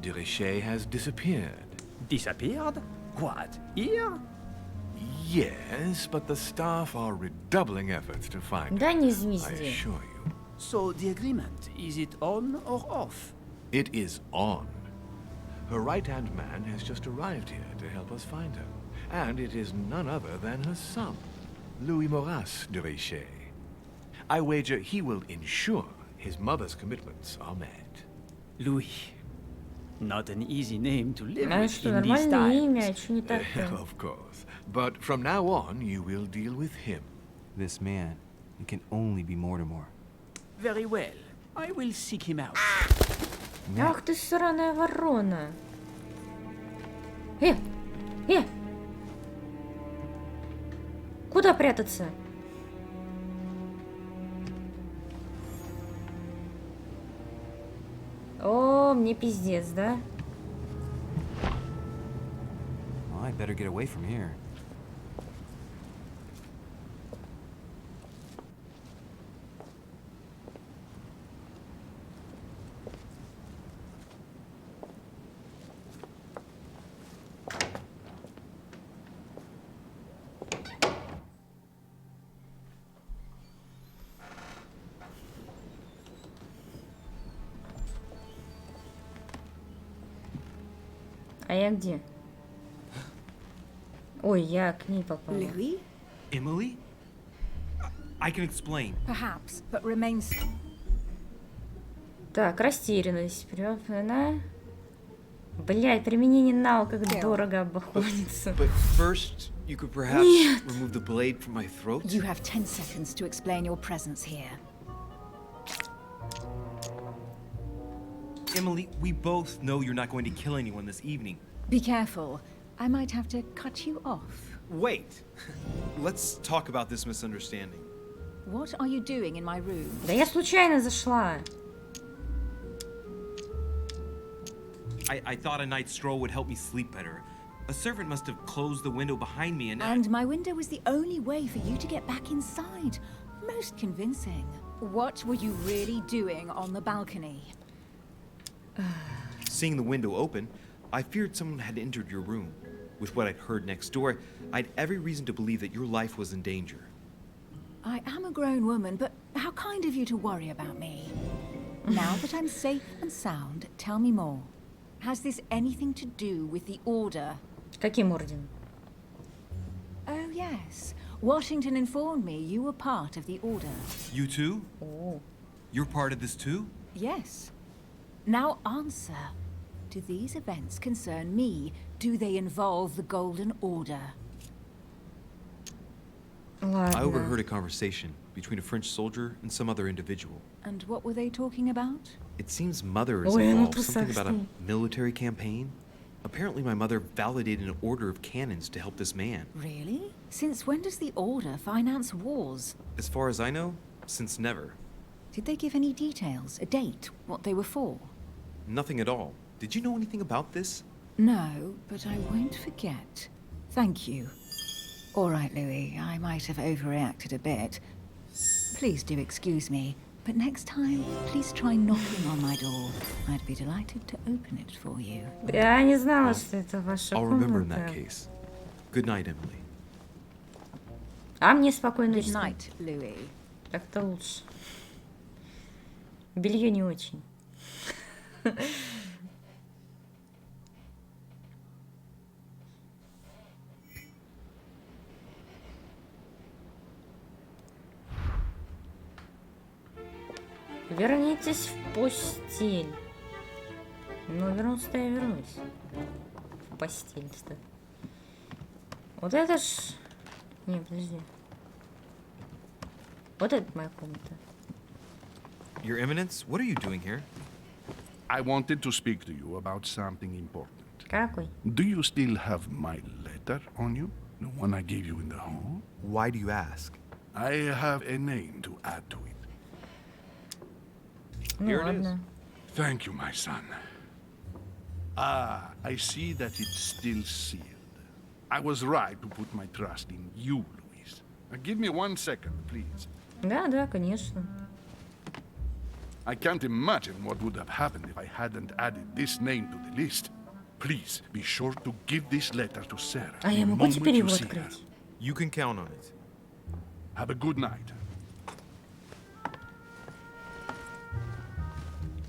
De Richet has disappeared. Disappeared? What, here? Yes, but the staff are redoubling efforts to find Да her, не I звезди. assure you. So the agreement, is it on or off? It is on. Her right-hand man has just arrived here to help us find her. And it is none other than her son, Louis Maurice de Richet. I wager he will ensure his mother's commitments are met. Louis. Not an easy name to live А with что, in these нормальное имя, times. что не так-то? Of course. But from now on, you will deal with him. This man, it can only be Mortimer. Very well. I will seek him out. Ах ты сраная ворона! Э! Куда прятаться? О, мне пиздец, да? Well, I better get away from here. А я где? Ой, я к ней попала. Louis? Emily? I can explain. Perhaps, but remains... Так, растерянность. Она... Блядь, применение навыка как дорого обходится. But first, you could perhaps Нет. remove the blade from my throat? You have 10 seconds to explain your presence here. Emily, we both know you're not going to kill anyone this evening. Be careful. I might have to cut you off. Wait! Let's talk about this misunderstanding. What are you doing in my room? Да я случайно зашла. I thought a night's stroll would help me sleep better. A servant must have closed the window behind me And my window was the only way for you to get back inside. Most convincing. What were you really doing on the balcony? Seeing the window open, I feared someone had entered your room. With what I'd heard next door, I'd every reason to believe that your life was in danger. I am a grown woman, but how kind of you to worry about me. Now that I'm safe and sound, tell me more. Has this anything to do with the Order? Каким орденом? Oh, yes. Washington informed me you were part of the Order. You too? О. You're part of this too? Yes. Now answer. Do these events concern me? Do they involve the Golden Order? Ладно. I overheard a conversation between a French soldier and some other individual. And what were they talking about? It seems Mother is Ой, ну involved, something about a трусахский. military campaign. Apparently my mother validated an order of cannons to help this man. Really? Since when does the Order finance wars? As far as I know, since never. Did they give any details? A date? What they were for? Nothing at all. Did you know anything about this? No, but I won't forget. Thank you. All right, Louis, I might have overreacted a bit. Please do excuse me, but next time, please try knocking on my door. I'd be delighted to open it for you. Я не знала, что это ваша I'll remember in комната. that case. Good night, Emily. А мне спокойной Good ночи. night, Louis. Так-то лучше. Белье не очень. Вернитесь в постель. Ну, вернуться-то я вернусь. В постель-то. Вот это ж... Не, подожди. Вот это моя комната. Your Eminence, what are you doing here? I wanted to speak to you about something important. Какой? Do you still have my letter on you? The one I gave you in the hall? Why do you ask? I have a name to add to it. Ну ладно. Thank you, my son. Ah, I see that it's still sealed. I was right to put my trust in you, Louise. Give me 1 second, please. Да, да, конечно. I can't imagine what would have happened if I hadn't added this name to the list. Please, be sure to give this letter to Sarah. А я the могу moment теперь you его see открыть? her. You can count on it. Have a good night.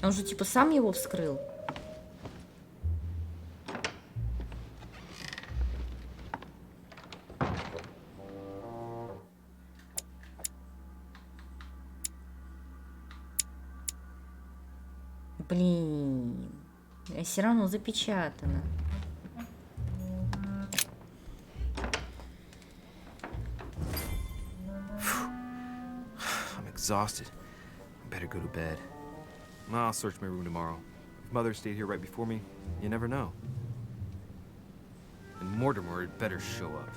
Он же типа сам его вскрыл. Блин, все равно запечатано. I'm exhausted. I better go to bed. I'll search my room tomorrow. If Mother stayed here right before me, you never know. And Mortimer had better show up.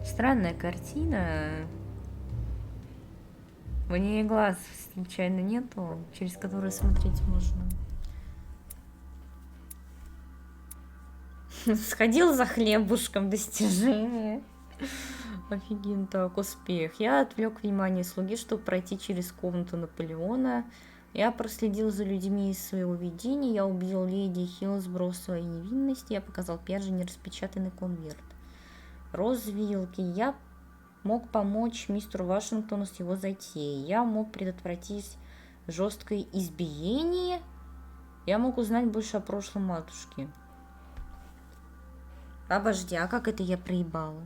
Странная картина. У нее глаз случайно нету, через который смотреть можно. Сходил за хлебушком, достижение. Офигенно так, успех. Я отвлек внимание слуги, чтобы пройти через комнату Наполеона. Я проследил за людьми из своего видения. Я убедил леди Хиллсброу в своей невинности. Я показал Пьяже нераспечатанный конверт. Развилки. Я мог помочь мистеру Вашингтону с его затеей. Я мог предотвратить жесткое избиение. Я мог узнать больше о прошлом матушки. Обожди, а как это я проебала?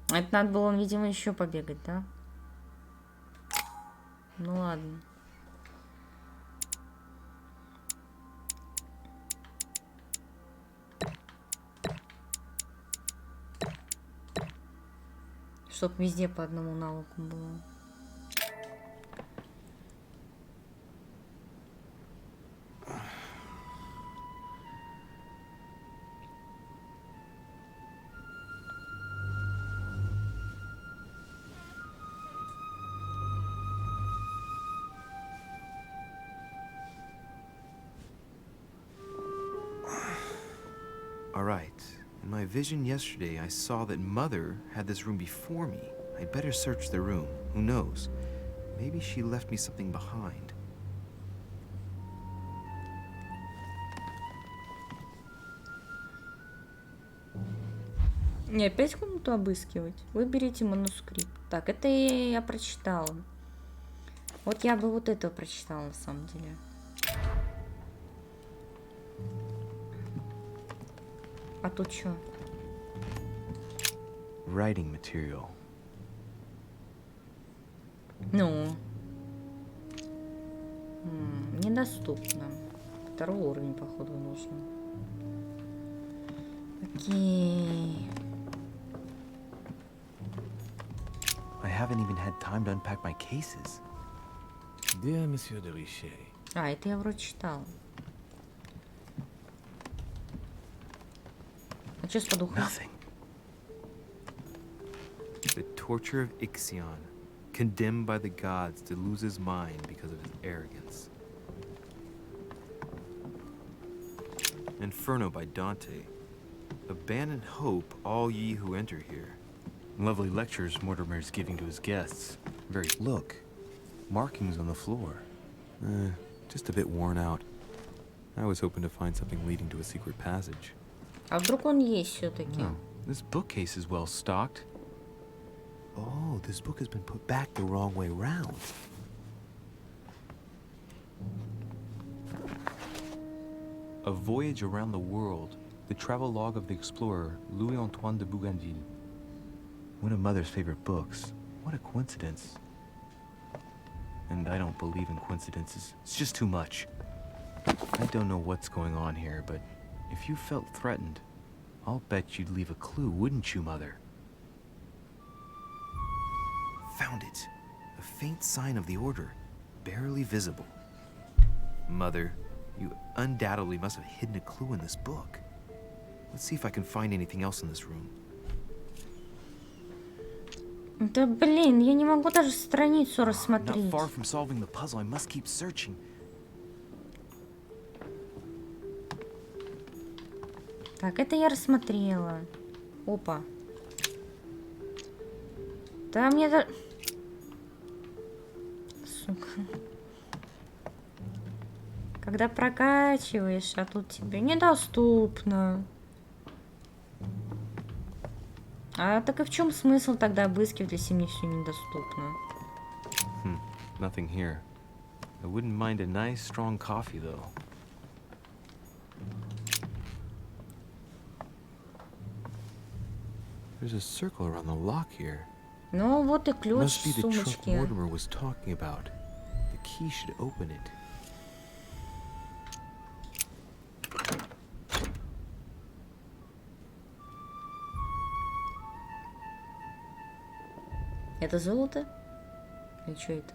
Это надо было, видимо, еще побегать, да? Ну ладно. Чтоб везде по одному навыку было. All right. In my vision yesterday, I saw that Mother had this room before me. I'd better search the room. Who knows? Maybe she left me something behind. Не, опять комнату обыскивать. Выберите манускрипт. Так, это я прочитала. Вот я бы вот этого прочитала, на самом деле. А тут что? Writing material. Ну. Недоступно. Второй уровень, походу, нужно. Окей. I haven't even had time to unpack my cases. Dear Monsieur de Richet. А, это я вроде читала. А что с подухой? Nothing. The torture of Ixion, condemned by the gods to lose his mind because of his arrogance. Inferno by Dante. Abandon hope, all ye who enter here. Lovely lectures Mortimer's giving to his guests. Very... Look, markings on the floor. Just a bit worn out. I was hoping to find something leading to a secret passage. А вдруг он есть все-таки? No, this bookcase is well stocked. Oh, this book has been put back the wrong way round. A Voyage Around the World. The travel log of the explorer, Louis-Antoine de Bougainville. One of Mother's favorite books. What a coincidence. and I don't believe in coincidences. It's just too much. I don't know what's going on here, but if you felt threatened, I'll bet you'd leave a clue, wouldn't you, Mother? Found it. A faint sign of the Order, barely visible. Mother, you undoubtedly must have hidden a clue in this book. Let's see if I can find anything else in this room. Да блин, я не могу даже страницу Not рассмотреть. far from solving the puzzle, I must keep searching. Так, это я рассмотрела. Опа. Да мне да... Сука. Когда прокачиваешь, а тут тебе недоступно. А так и в чем смысл тогда обыскивать, если мне все недоступно? Nothing here. I wouldn't mind a nice strong coffee, though. There's a circle around the lock here. Ну вот и ключ Must be в the trunk сумочке. Mortimer was talking about. The key should open it. Это золото? Или что это?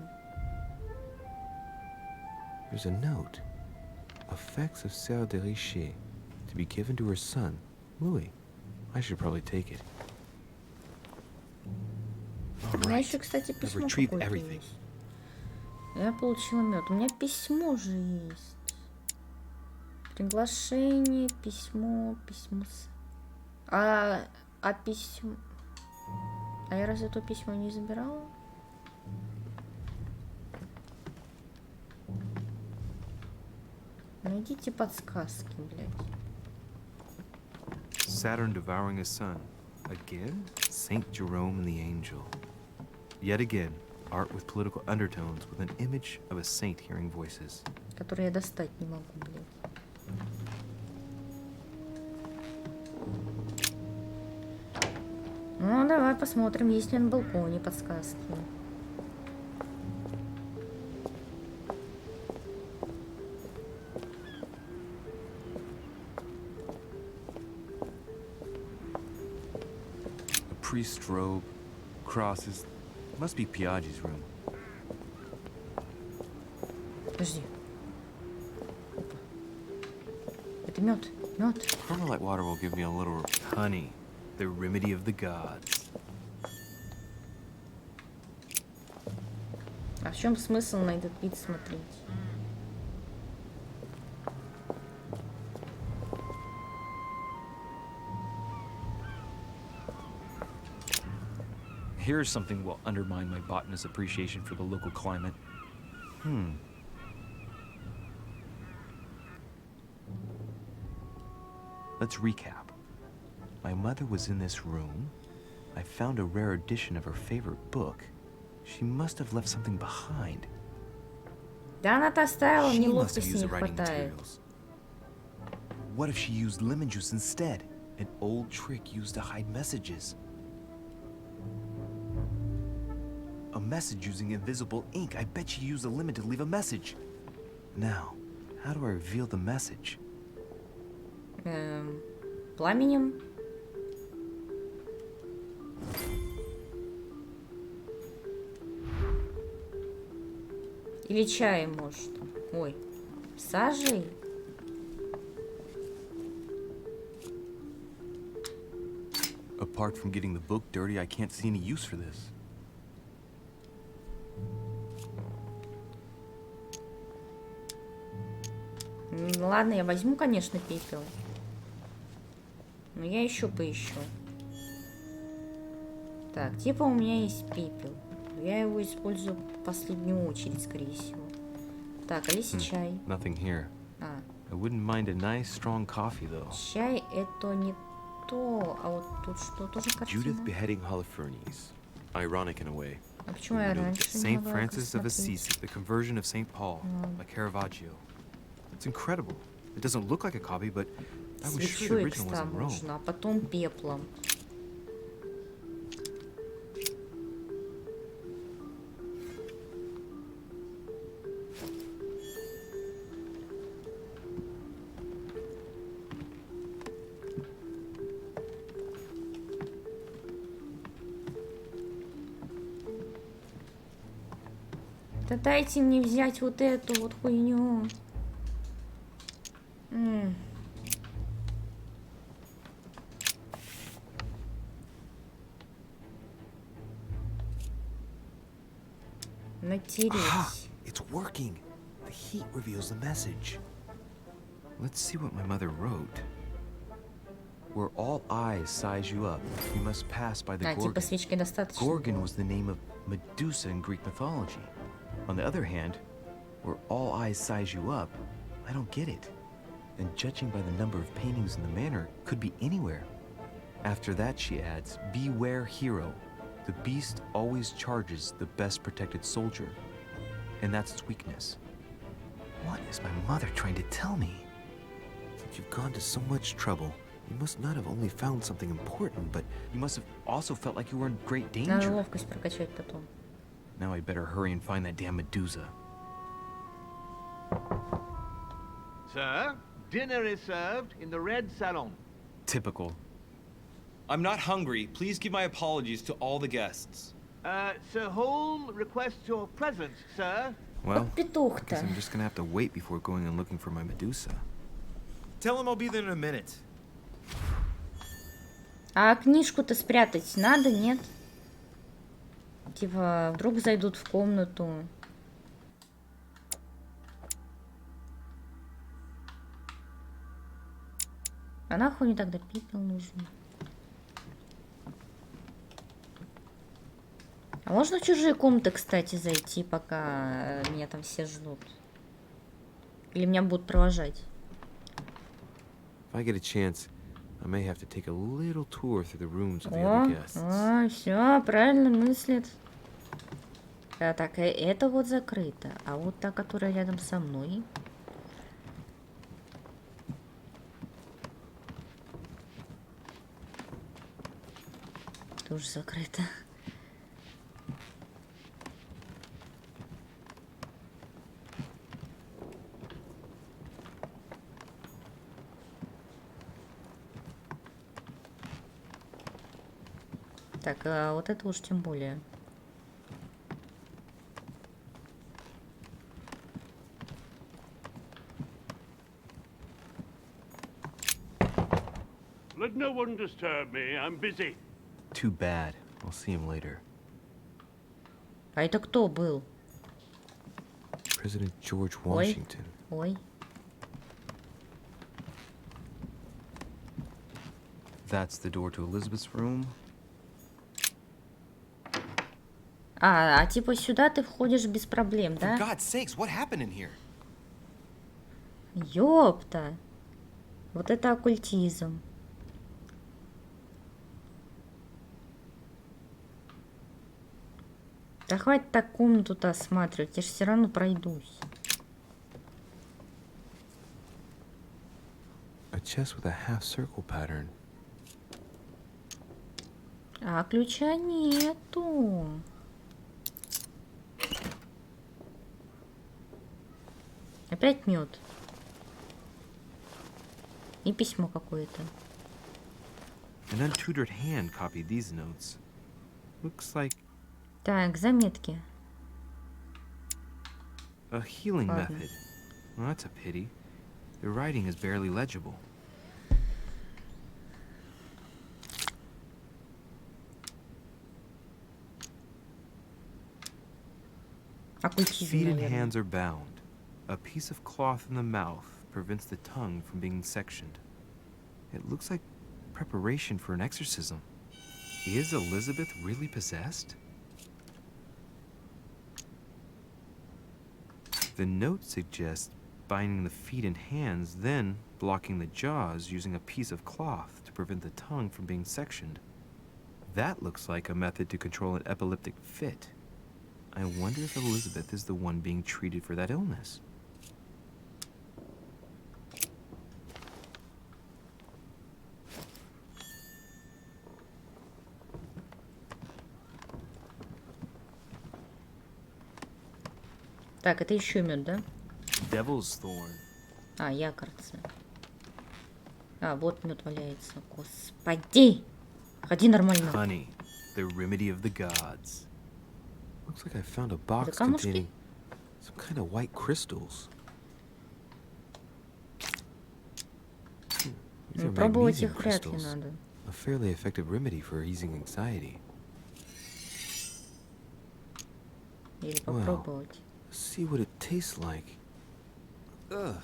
There's a note. Effects of Sœur de Richer, to be given to her son, Louis. I should probably take it. У меня еще, кстати, письмо какое-то есть. Я получила мед. У меня письмо же есть. Приглашение, письмо, письмо. А письмо... А я разве это письмо не забирала? Найдите подсказки, блядь. Saturn devouring his son. Again? Saint Jerome and the Angel. Yet again, art with political undertones with an image of a saint hearing voices. Которые я достать не могу, блядь. Ну, давай посмотрим, есть ли на балконе подсказки. A priest's robe, crosses. Must be Piaggi's room. Подожди. Опа. Это мед. Мед. Carmelite water will give me a little honey, the remedy of the gods. А в чем смысл на этот вид смотреть? Here's something will undermine my botanist's appreciation for the local climate. Let's recap. My mother was in this room. I found a rare edition of her favorite book. She must have left something behind. Да она-то оставила, мне She must have ловкости used не the writing хватает. materials. What if she used lemon juice instead? An old trick used to hide messages. A message using invisible ink. I bet she used a lemon to leave a message. Now, how do I reveal the message? Пламенем. Или чаем, может. Ой, сажей. Apart from getting the book dirty, I can't see any use for this. Ладно, я возьму, конечно, пепел. Но я еще поищу. Так, типа у меня есть пепел. Я его использую в последнюю очередь, скорее всего. Так, Алисе чай. Nothing here. А, I wouldn't mind a nice strong coffee, though. чай это не то, а вот тут что, тоже картина? Judith beheading Holofernes. Ironic in a way. А почему я раньше не Saint могла Francis of рассмотреть? Assisi, the conversion of Saint Paul, by Caravaggio. It's incredible. It doesn't look like a copy, but I was sure the Свечой original was экстра in Rome. можно, а потом пеплом. Да дайте мне взять вот эту вот хуйню. Натереть. Aha! It's working. The heat reveals the message. Let's see what my mother wrote. Where all eyes size you up, you must pass by the А, типа Gorgon. свечки достаточно. Gorgon was the name of Medusa in Greek mythology. On the other hand, where all eyes size you up, I don't get it. And judging by the number of paintings in the manor, could be anywhere. After that, she adds, beware hero. The beast always charges the best protected soldier. And that's its weakness. What is my mother trying to tell me? Since you've gone to so much trouble, you must not have only found something important, but you must have also felt like you were in great Надо danger. ловкость прокачать потом. Now I'd better hurry and find that damn Medusa. Sir, dinner is served in the red salon. Typical. I'm not hungry. Please give my apologies to all the guests. Sir Holm requests your presence, sir. Well, I Петух-то. guess I'm just gonna have to wait before going and looking for my Medusa. Tell him I'll be there in a minute. А книжку-то спрятать надо, нет? Типа, вдруг зайдут в комнату. А нахуй мне тогда пепел нужен? А можно в чужие комнаты, кстати, зайти, пока меня там все ждут? Или меня будут провожать? If I get a chance, I may have to take a little tour through the rooms of the О, other guests. все, правильно мыслит. Так, это вот закрыто. А вот та, которая рядом со мной. Тоже закрыто. Так, а вот это уж тем более. Let no one disturb me. I'm busy. Too bad. I'll see him later. А это кто был? President George Ой. Washington. Ой. That's the door to Elizabeth's room. А типа сюда ты входишь без проблем, For да? God's sakes, what happened in here? Ёпта. Вот это оккультизм. Да хватит так комнату-то осматривать, я же все равно пройдусь. A chest with a half circle pattern. А ключа нету. Опять мед. И письмо какое-то. An untutored hand copied these notes. Looks like Так, заметки. a healing Ладно. method. Well, that's a pity. The writing is barely legible. Оккультизм, Feet and наверное. hands are bound. A piece of cloth in the mouth prevents the tongue from being sectioned. It looks like preparation for an exorcism. Is Elizabeth really possessed? The note suggests binding the feet and hands, then blocking the jaws using a piece of cloth to prevent the tongue from being sectioned. That looks like a method to control an epileptic fit. I wonder if Elizabeth is the one being treated for that illness. Так, это еще мед, да? Devil's Thorn. А, якорцы. А, вот мед валяется. Господи! Ходи нормально. Honey, the remedy of the gods. Looks like I found a box камушки? containing Some kind of white crystals. These are Пробовать magnesium их вряд ли crystals. надо. A fairly effective remedy for easing anxiety. Или Well, попробовать. see what it tastes like. Ugh.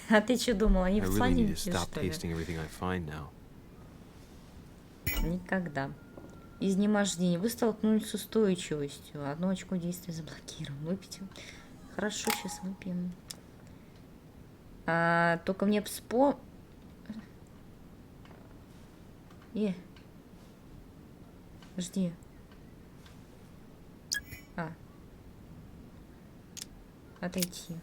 А ты что думал, они I в really need to сладенькие, stop что ли? tasting everything I find now. Никогда. Изнемождение. Вы столкнулись с устойчивостью. Одно очко действия заблокировано. Выпейте. Хорошо, сейчас выпьем. Только мне Жди. Отойти.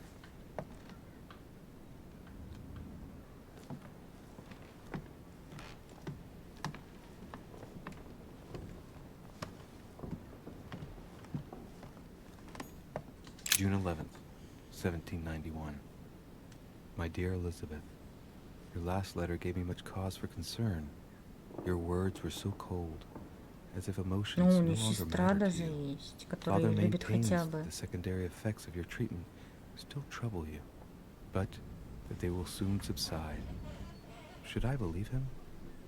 June 11th, 1791. My dear Elizabeth, your last letter gave me much cause for concern. Your words were so cold, as if emotions Ну, у no нее longer сестра mattered даже to you. есть, которая Father любит maintains хотя бы. the secondary effects of your treatment still trouble you, but that they will soon subside. Should I believe him?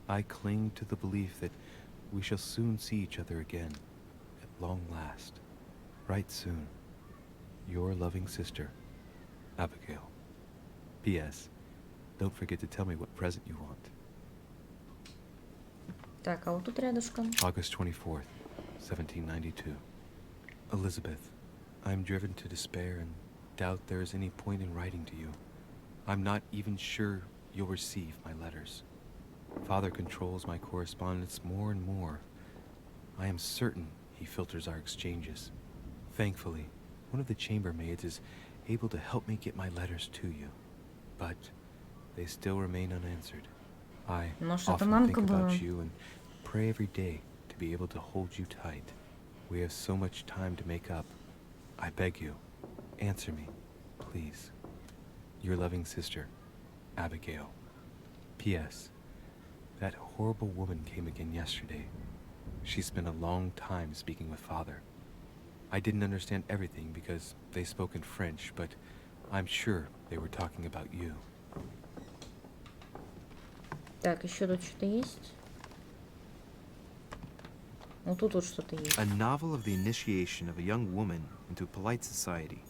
I cling to the belief that we shall soon see each other again, at long last, right soon. Your loving sister, Abigail. P.S. Don't forget to tell me what present you want. Так, а вот тут рядышком. August 24th, 1792. Elizabeth, I am driven to despair and doubt there is any point in writing to you. I'm not even sure you'll receive my letters. Father controls my correspondence more and more. I am certain he filters our exchanges. Thankfully, one of the chambermaids is able to help me get my letters to you. But they still remain unanswered. I often think about you and pray every day to be able to hold you tight. We have so much time to make up. I beg you, answer me, please. Your loving sister, Abigail. P.S. That horrible woman came again yesterday. She spent a long time speaking with Father. I didn't understand everything because they spoke in French, but I'm sure they were talking about you. Так, еще тут что-то есть? Ну тут вот что-то есть. A novel of the initiation of a young woman into polite society.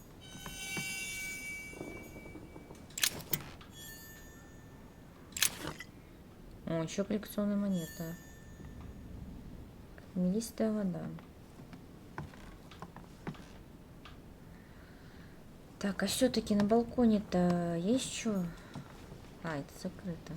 О, еще коллекционная монета. Каменистая вода. Так, а все-таки на балконе-то есть что? А, это закрыто.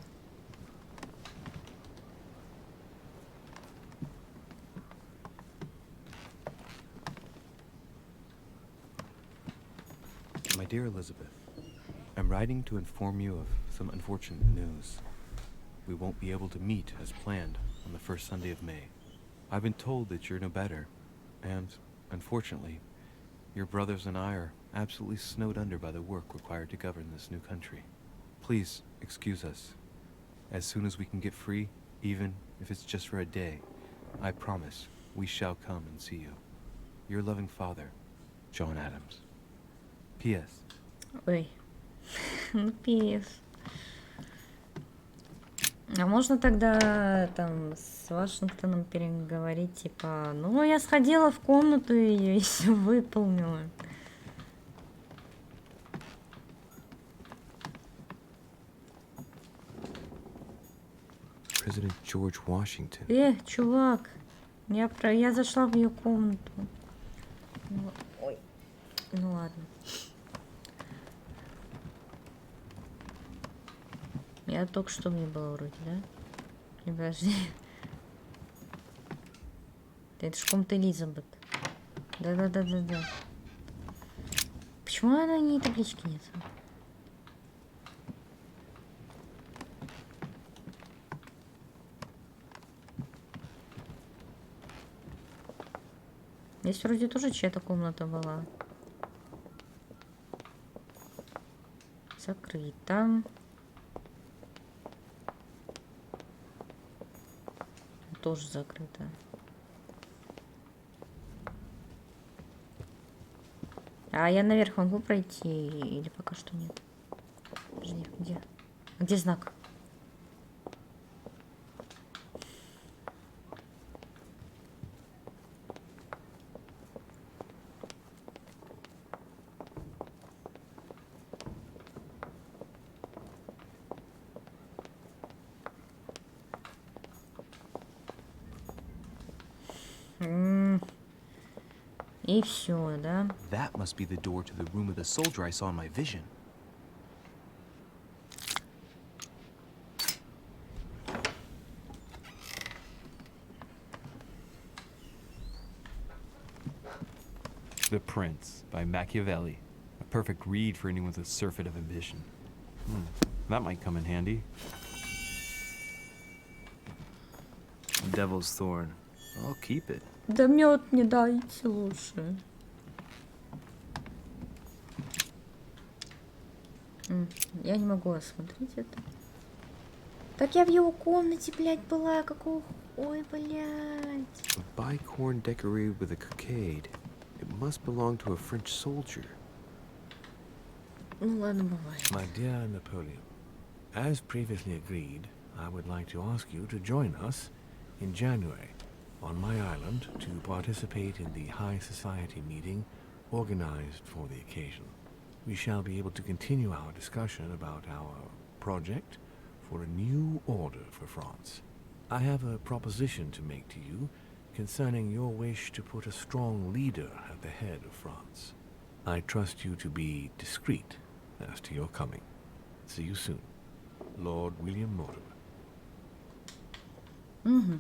My dear Elizabeth, I'm writing to inform you of some unfortunate news. We won't be able to meet as planned on the first Sunday of May. I've been told that you're no better, and, unfortunately, your brothers and I are absolutely snowed under by the work required to govern this new country. Please excuse us. As soon as we can get free, even if it's just for a day, I promise we shall come and see you. Your loving father, John Adams. P.S. Ой, ну пес. А можно тогда там с Вашингтоном переговорить, типа, ну я сходила в комнату ее и все выполнила. President George Washington. Чувак, я зашла в ее комнату. Ой, ну ладно. Я только что мне было вроде, да? Не, подожди. Это ж комната Элизабет. Да. Почему она не таблички нет? Здесь вроде тоже чья-то комната была. Закрыто. Тоже закрыто. А я наверх могу пройти или пока что нет? Подожди, где? Где знак? И все, да? That must be the door to the room of the soldier I saw in my vision. The Prince by Machiavelli. A perfect read for anyone with a surfeit of ambition. That might come in handy. Devil's Thorn. I'll keep it. Да мед мне дайте лучше. Я не могу осмотреть это. Так я в его комнате, блядь, была. Какого... Ой, блядь. A bicorn decorated with a cockade. It must belong to a French soldier. Ну ладно, бывает. My dear Napoleon, as previously agreed, I would like to ask you to join us in January on my island to participate in the High Society meeting organized for the occasion. We shall be able to continue our discussion about our project for a new order for France. I have a proposition to make to you concerning your wish to put a strong leader at the head of France. I trust you to be discreet as to your coming. See you soon. Lord William Mortimer. Угу.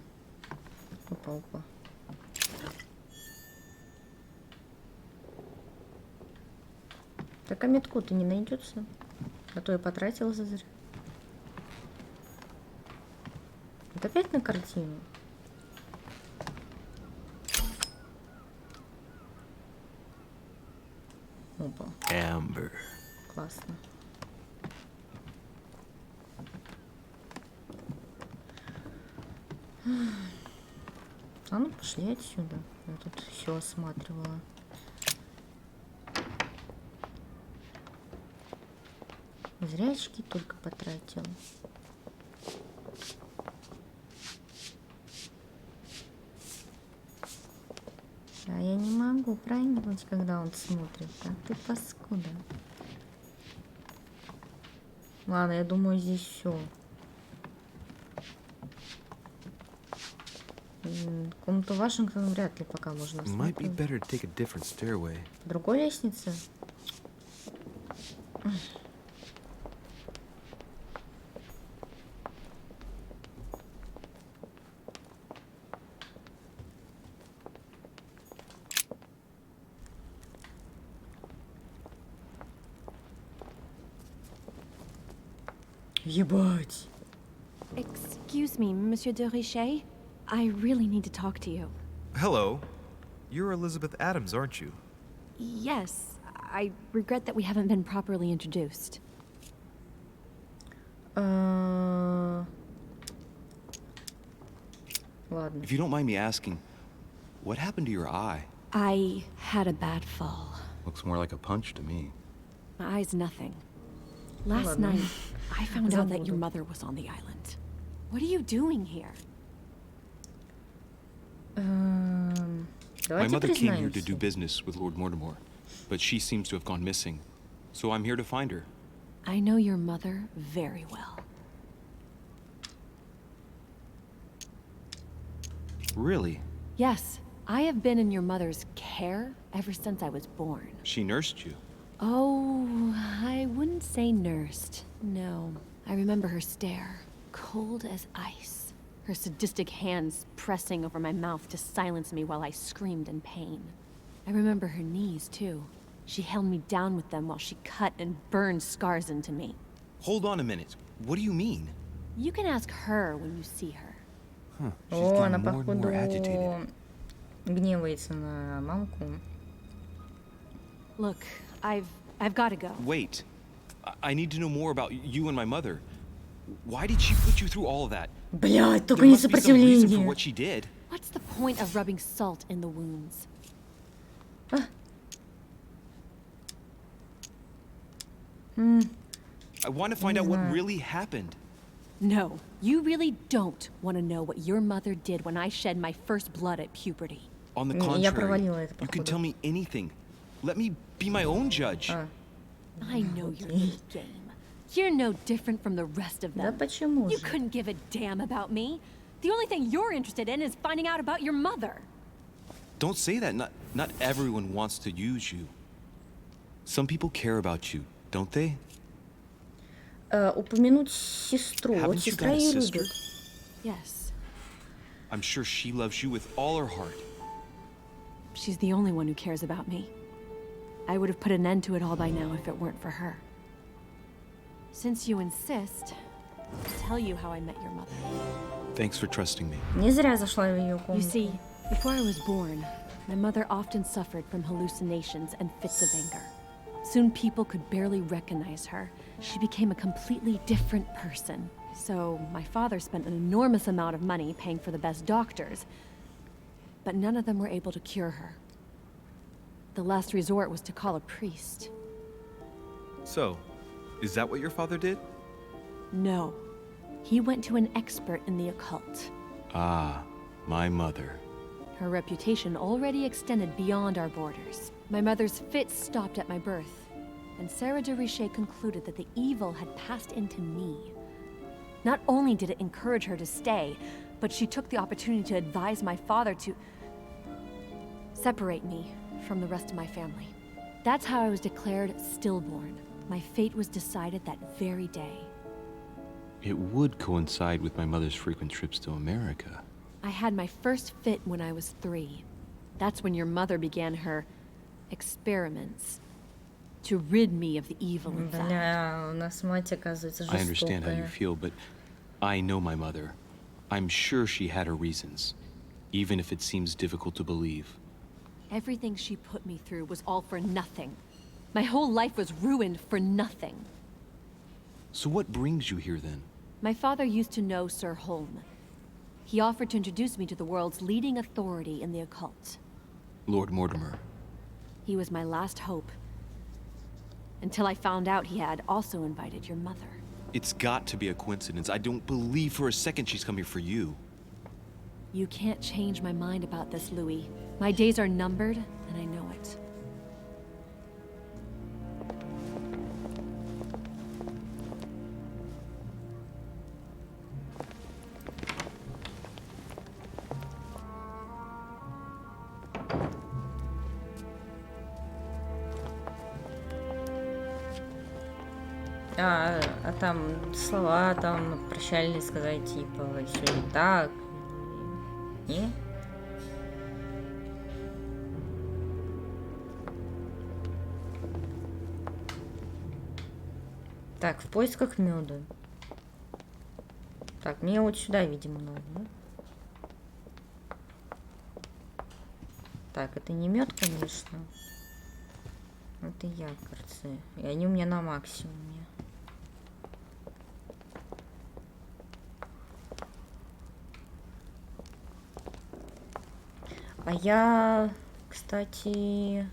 Опа. Так а метку-то не найдется? А то я потратила зазря. Вот опять на картину. Опа. Amber. Классно. А ну пошли отсюда. Я тут все осматривала. Зря очки только потратила. А я не могу проникнуть, когда он смотрит. А ты паскуда. Ладно, я думаю, здесь все. Комнату Вашингтона вряд ли пока можно осмотреть. Другой лестнице? Ебать. Excuse me, Monsieur de Richet. I really need to talk to you. Hello. You're Elizabeth Adams, aren't you? Yes. I regret that we haven't been properly introduced. Ладно. If you don't mind me asking, what happened to your eye? I had a bad fall. Looks more like a punch to me. My eye's nothing. Last night, I found out that your mother was on the island. What are you doing here? My mother came here to do business with Lord Mortimer, but she seems to have gone missing. So I'm here to find her. I know your mother very well. Really? Yes, I have been in your mother's care ever since I was born. She nursed you? Oh, I wouldn't say nursed. No. I remember her stare, cold as ice. Her sadistic hands pressing over my mouth to silence me while I screamed in pain. I remember her knees, too. She held me down with them while she cut and burned scars into me. Hold on a minute. What do you mean? You can ask her when you see her. Huh. О, она, походу, гневается на мамку. Look, I've got to go. Wait. I need to know more about you and my mother. Why did she put you through all of that? Блядь, только не сопротивление. For what she did. What's the point of rubbing salt in the wounds? I want to find out what really happened. No, you really don't want to know what your mother did when I shed my first blood at puberty. On the contrary, you can tell me anything. Let me be my own judge. I know your little game. You're no different from the rest of them. You couldn't give a damn about me. The only thing you're interested in is finding out about your mother. Don't say that. Not everyone wants to use you. Some people care about you, don't they? Упомянуть сестру. Вот сестра ее любит. Yes. I'm sure she loves you with all her heart. She's the only one who cares about me. I would have put an end to it all by now if it weren't for her. Since you insist, I'll tell you how I met your mother. Thanks for trusting me. Не зря зашла в ее комнату. You see, before I was born, my mother often suffered from hallucinations and fits of anger. Soon people could barely recognize her. She became a completely different person. So my father spent an enormous amount of money paying for the best doctors, but none of them were able to cure her. The last resort was to call a priest. So, is that what your father did? No. He went to an expert in the occult. Ah, my mother. Her reputation already extended beyond our borders. My mother's fits stopped at my birth, and Sarah de Richet concluded that the evil had passed into me. Not only did it encourage her to stay, but she took the opportunity to advise my father to separate me from the rest of my family. That's how I was declared stillborn. My fate was decided that very day. It would coincide with my mother's frequent trips to America. I had my first fit when I was 3. That's when your mother began her experiments to rid me of the evil inside. Бля, у нас мать, оказывается, жестокая. I understand how you feel, but I know my mother. I'm sure she had her reasons, even if it seems difficult to believe. Everything she put me through was all for nothing. My whole life was ruined for nothing. So what brings you here then? My father used to know Sir Holm. He offered to introduce me to the world's leading authority in the occult. Lord Mortimer. He was my last hope. Until I found out he had also invited your mother. It's got to be a coincidence. I don't believe for a second she's come here for you. You can't change my mind about this, Louis. My days are numbered, and I know it. А там слова там прощальные сказать, типа, все не так. Не? Так, в поисках меда. Так, мне вот сюда, видимо, надо, да? Так, это не мед, конечно. Это якорцы. И они у меня на максимуме. А я, кстати,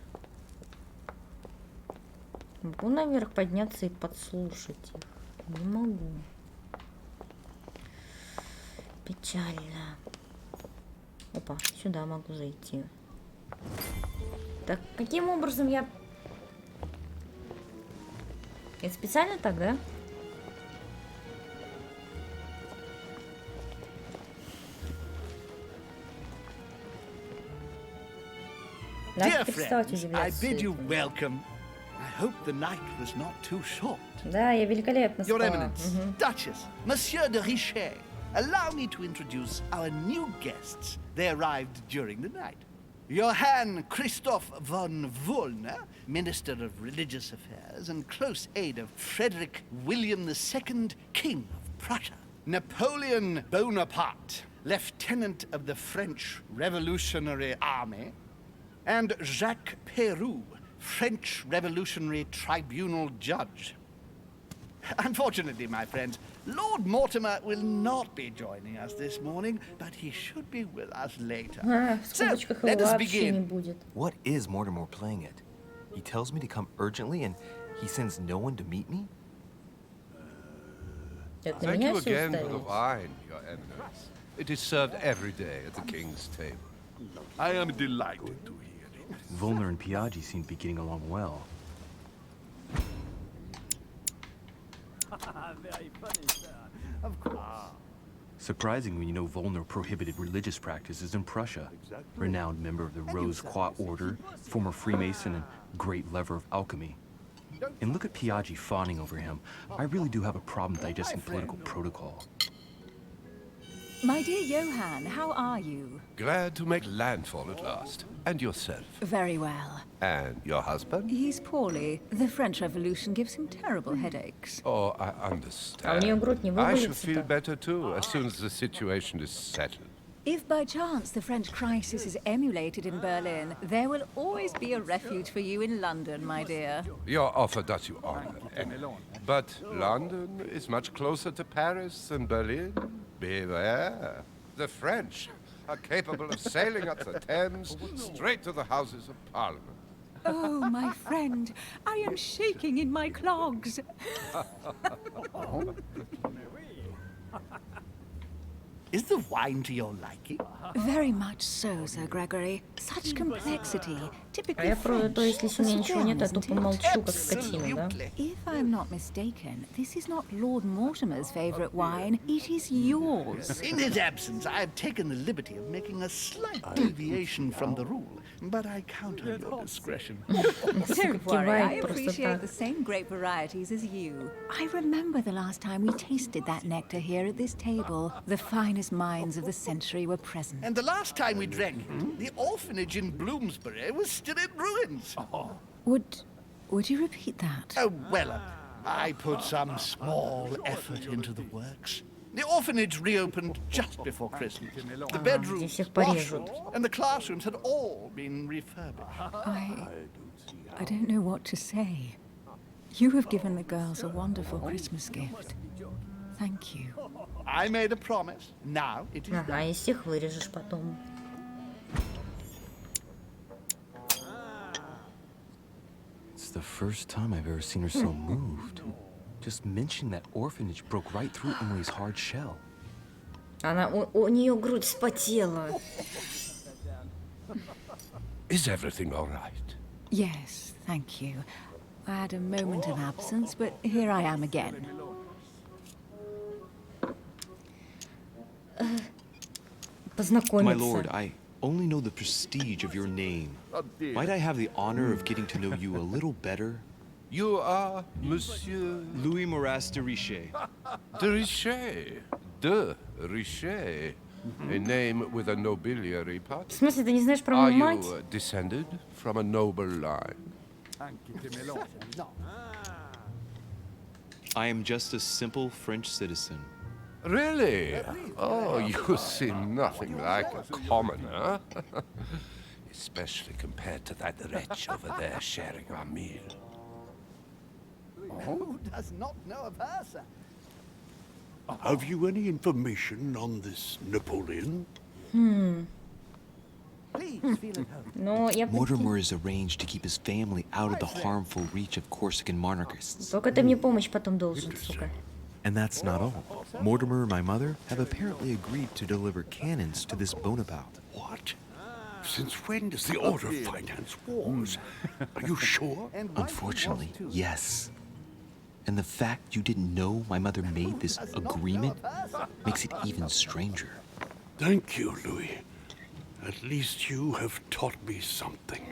могу наверх подняться и подслушать их? Не могу. Печально. Опа, сюда могу зайти. Так, каким образом я... Это специально так, да? Dear friends, I bid you welcome. I hope the night was not too short. Да, я великолепно Your спала. Eminence, Duchess, Monsieur de Richet, allow me to introduce our new guests. They arrived during the night. Johann Christoph von Wollner, Minister of Religious Affairs and close aide of Frederick William II, King of Prussia. Napoleon Bonaparte, Lieutenant of the French Revolutionary Army. And Jacques Peroux, French Revolutionary Tribunal Judge. Unfortunately, my friends, Lord Mortimer will not be joining us this morning, but he should be with us later. So, let us begin. What is Mortimer playing at? He tells me to come urgently, and He sends no one to meet me? Это Thank меня you все again for the уставилось. wine, Your Eminence. It is served every day at the king's table. I am delighted to hear it. Volner and Piaggi seem to be getting along well. Very funny, sir. Of course. Surprising when you know Volner prohibited religious practices in Prussia. Renowned member of the Rose Croix Order, former Freemason, and great lover of alchemy. And look at Piaggi fawning over him. I really do have a problem digesting political protocol. My dear Johann, how are you? Glad to make landfall at last. And yourself? Very well. And your husband? He's poorly. The French Revolution gives him terrible headaches. Oh, I understand. А у нее грудь не I shall feel вывалится-то. better too, as soon as the situation is settled. If by chance the French crisis is emulated in Berlin, there will always be a refuge for you in London, my dear. Your offer does you honor, Emily. But London is much closer to Paris than Berlin. Beware. The French are capable of sailing up the Thames straight to the Houses of Parliament. Oh, my friend, I am shaking in my clogs. Is the wine to your liking? Very much so, Sir Gregory. Such complexity, А typically я про то, если с меня ничего нет, я French, тупо молчу, как скотина, да? If I'm not mistaken, this is not Lord Mortimer's favorite wine. It is yours. In his absence, I have taken the liberty of making a slight deviation from the rule, but I count on your discretion. Don't worry, I Кивает просто appreciate так. the same grape varieties as you. I remember the last time we tasted that nectar here at this table. The finest minds of the century were present. And the last time we drank it, the orphanage in Bloomsbury was still in ruins. Would you repeat that? Oh, well, I put some small effort into the works. The orphanage reopened just before Christmas. The bedrooms, здесь их порежут. washrooms, and the classrooms had all been refurbished. I don't know what to say. You have given the girls a wonderful Christmas gift. Thank you. I made a promise. Now it is Ага, done. и всех вырежешь потом. It's the first time I've ever seen her so moved. Just mentioning that orphanage broke right through Emily's hard shell. У нее грудь вспотела. Is everything all right? Yes, thank you. I had a moment of absence, but here I am again. My Познакомиться. lord, I only know the prestige of your name. Might I have the honor of getting to know you a little better? You are Monsieur Louis Moras de Richet. de Richet. De Richet. A name with a nobiliary В part. смысле, ты не знаешь про Are мою мать? you descended from a noble line? I am just a simple French citizen. Really? Oh, you seem nothing like a commoner. Especially compared to that wretch over there sharing our meal. Who does not know of her, sir? Have you any information on this Napoleon? Please feel at home. Но я... Mortimer is arranged to keep his family out of the harmful reach of Corsican monarchists. Только ты мне помощь потом должен, сука. And that's not all. Mortimer and my mother have apparently agreed to deliver cannons to this Bonaparte. What? Since when does the Order finance wars? Are you sure? Unfortunately, yes. And the fact you didn't know my mother made this agreement makes it even stranger. Thank you, Louis. At least you have taught me something.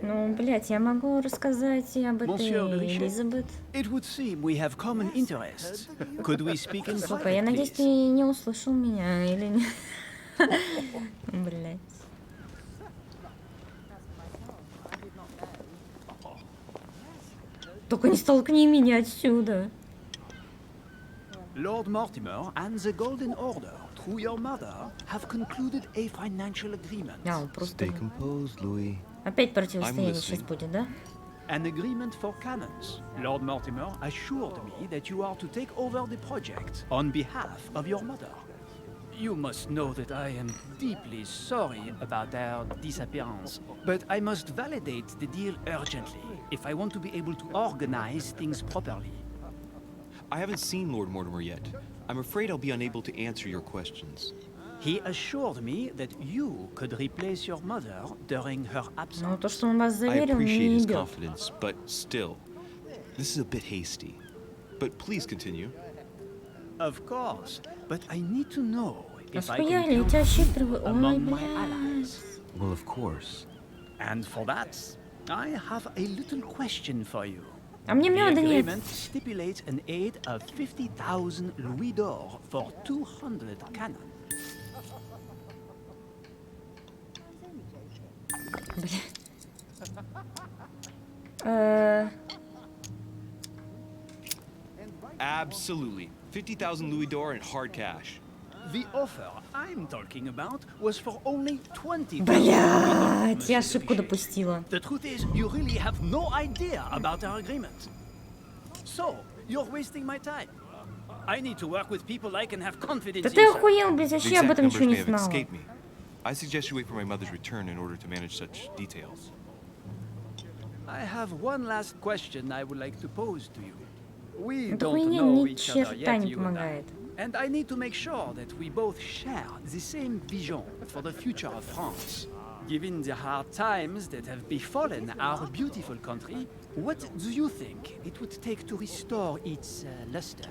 Ну, блядь, я могу рассказать и об Monsieur этой Richet? Элизабет. It would seem we have common interests. Could we speak in Сука, я private, надеюсь, ты please? не услышал меня или нет. Блядь. Только не столкни меня отсюда. Lord Mortimer and the Golden Order, through your mother, have concluded a financial agreement. А, он просто... Stay composed, Louis. Опять противостояние I'm сейчас listening. будет, да? An agreement for cannons. Lord Mortimer assured me that you are to take over the project on behalf of your mother. You must know that I am deeply sorry about their disappearance, but I must validate the deal urgently if I want to be able to organize things properly. I haven't seen Lord Mortimer yet. I'm afraid I'll be unable to answer your questions. He assured me that you could replace your mother during her absence. Ну, то, что он вас I заверил, appreciate не his идет. confidence, but still, this is a bit hasty. But please continue. Of course, but I need to know if I Схуя can count летящие you травы. Ой, among my блядь. allies. Well, of course. And for that, I have a little question for you. А мне The меда нет. agreement stipulates an aid of 50,000 louis d'or for 200 cannon. Absolutely. 50,000 louis d'or in hard cash. The offer I'm talking about was for only 20,000. Блядь, я ошибку допустила. The truth is, you really have no idea about our agreement. So, you're wasting my time. I need to work with people I can have confidence Да in. ты sir. охуел, блядь, вообще The об exact этом ничего numbers не may have знала. escaped me. I suggest you wait for my mother's return in order to manage such details. I have one last question I would like to pose to you. We Эта don't хуйня know ни each other черта yet, не you and I. помогает. And I need to make sure that we both share the same vision for the future of France. Given the hard times that have befallen our beautiful country, what do you think it would take to restore its luster?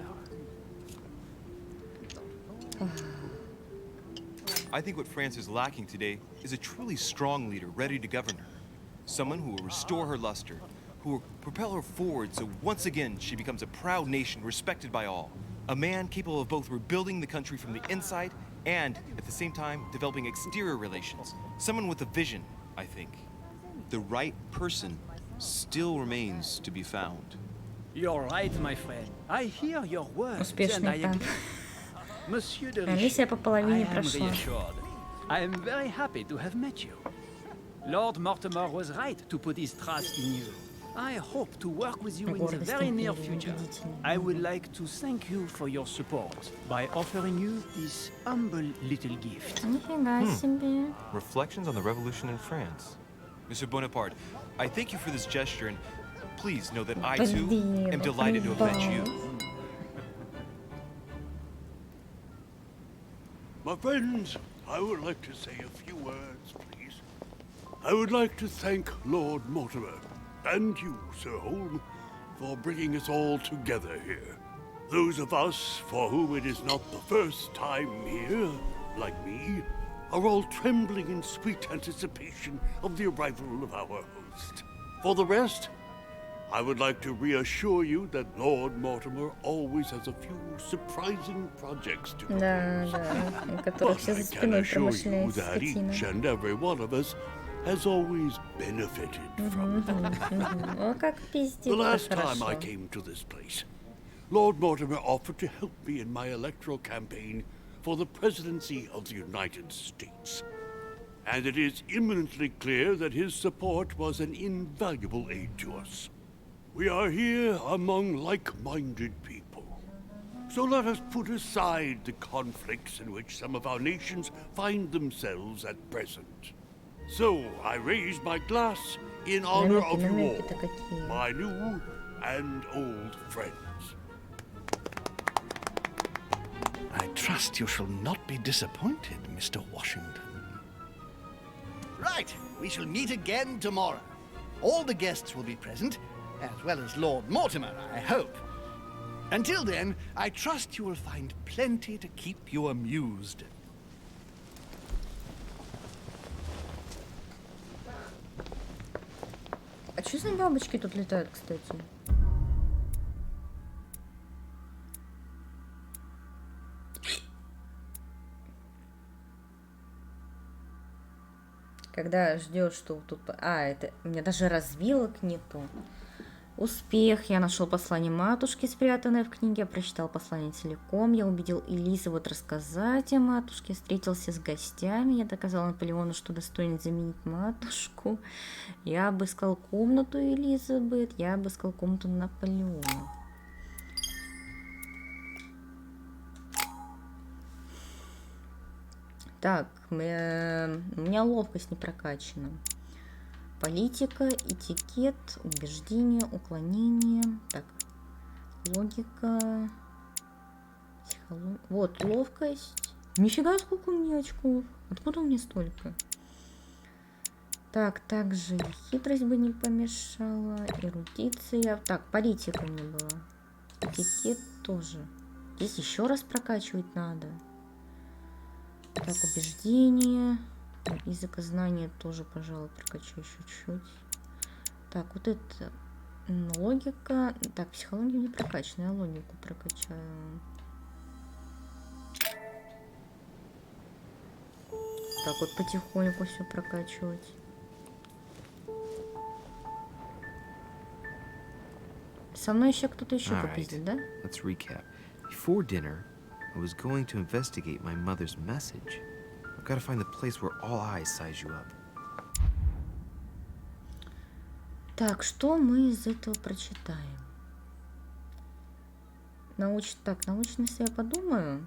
I think what France is lacking today is a truly strong leader ready to govern her. Someone who will restore her luster, who will propel her forward so once again she becomes a proud nation respected by all. A man capable of both rebuilding the country from the inside and, at the same time, developing exterior relations. Someone with a vision, I think. The right person still remains to be found. You're right, my friend. I hear your words and I Успешный танк. agree. Monsieur de Миссия по Richelieu, половине I am прошла. reassured. I am very happy to have met you. Lord Mortimer was right to put his trust in you. I hope to work with you in the Гордость very near империи, future. убедительно. I would like to thank you for your support by offering you this humble little gift. Нифига себе. Reflections on the Revolution in France. Monsieur Bonaparte, I thank you for this gesture, and please know that I too Блин, am delighted to have met you. My friends, I would like to say a few words, please. I would like to thank Lord Mortimer, and you, Sir Holm, for bringing us all together here. Those of us for whom it is not the first time here, like me, are all trembling in sweet anticipation of the arrival of our host. For the rest, I would like to reassure you that Lord Mortimer always has a few surprising projects to propose. Да, да, который все But I за can спиной assure you промышляет, that скотина. each and every one of us has always benefited from it. О, как пиздит, The last это time I хорошо. came to this place, Lord Mortimer offered to help me in my electoral campaign for the presidency of the United States. And it is imminently clear that his support was an invaluable aid to us. We are here among like-minded people. So let us put aside the conflicts in which some of our nations find themselves at present. So I raise my glass in honor of you all, Намеки-то какие. my new and old friends. I trust you shall not be disappointed, Mr. Washington. Right, we shall meet again tomorrow. All the guests will be present, as well as Lord Mortimer, I hope. Until then, I trust you will find plenty to keep you amused. А что за бабочки тут летают, кстати? Когда ждешь, что тут... А, это... У меня даже развилок нету. Успех. Я нашел послание матушки, спрятанное в книге. Я прочитал послание целиком. Я убедил Элизабет рассказать о матушке. Встретился с гостями. Я доказал Наполеону, что достоин заменить матушку. Я обыскал комнату Элизабет. Я обыскал комнату Наполеона. Так, у меня ловкость не прокачана. Политика, этикет, убеждение, уклонение. Так, логика, психология. Вот, ловкость. Нифига, сколько у меня очков. Откуда у меня столько? Так, также хитрость бы не помешала. Эрудиция. Так, политика у меня была. Этикет тоже. Здесь еще раз прокачивать надо. Так, убеждение. Языкознание тоже, пожалуй, прокачаю еще чуть-чуть. Так, вот это логика. Так, психология не прокачана, я логику прокачаю. Так, вот потихоньку все прокачивать. Со мной еще кто-то еще попиздит, да? Let's recap. Before dinner, I was going to investigate my mother's message. I've got to find the place where all eyes size you up. Так, что мы из этого прочитаем? Так, научно, если я подумаю.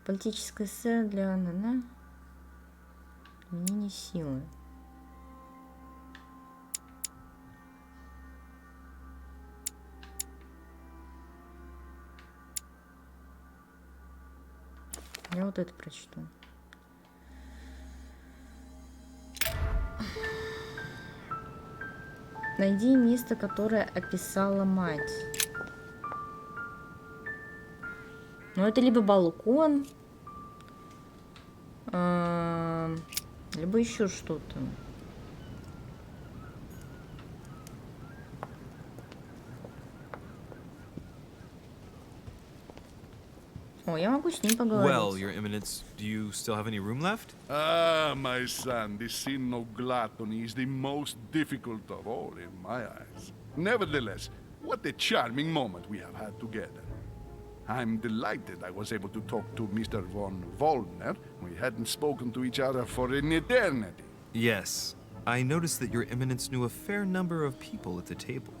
Политическое эссе для применения силы. Я вот это прочту. Найди место, которое описала мать. Ну, это либо балкон, либо еще что-то. О, я могу с ним поговорить. Well, Your Eminence, do you still have any room left? Ah, my son, the sin of gluttony is the most difficult of all in my eyes. Nevertheless, what a charming moment we have had together. I'm delighted I was able to talk to Mr. von Wollner. We hadn't spoken to each other for an eternity. Yes. I noticed that Your Eminence knew a fair number of people at the table.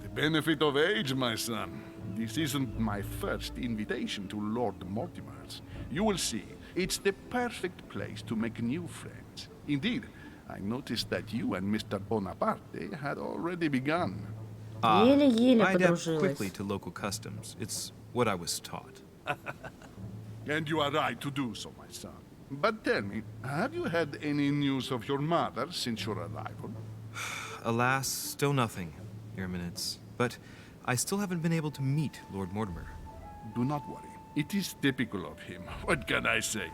The benefit of age, my son. This isn't my first invitation to Lord Mortimer's. You will see, it's the perfect place to make new friends. Indeed, I noticed that you and Mr. Bonaparte had already begun. Еле-еле I adapt подружилась. quickly to local customs. It's what I was taught. And you are right to do so, my son. But tell me, have you had any news of your mother since your arrival? Alas, still nothing, Your Eminence. But I still haven't been able to meet Lord Mortimer. Do not worry. It is typical of him. What can I say?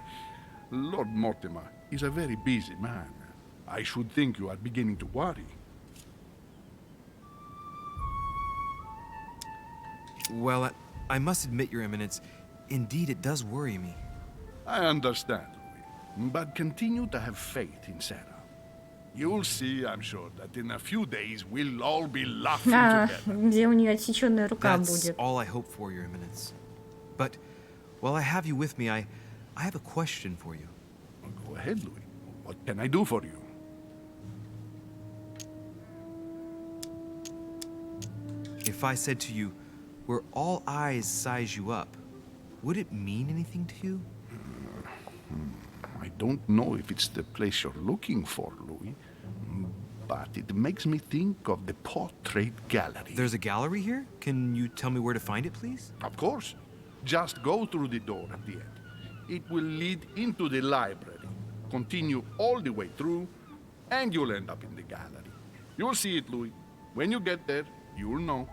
Lord Mortimer is a very busy man. I should think you are beginning to worry. Well, I must admit, Your Eminence, indeed it does worry me. I understand, Louis. But continue to have faith in Sarah. You'll see, I'm sure, that in a few days we'll all be laughing together. Где у нее отсеченная рука That's будет. all I hope for, Your Eminence. But while I have you with me, I have a question for you. Go ahead, Louis. What can I do for you? If I said to you, where all eyes size you up, would it mean anything to you? I don't know if it's the place you're looking for, Louis, but it makes me think of the portrait gallery. There's a gallery here? Can you tell me where to find it, please? Of course. Just go through the door at the end. It will lead into the library. Continue all the way through, and you'll end up in the gallery. You'll see it, Louis. When you get there, you'll know.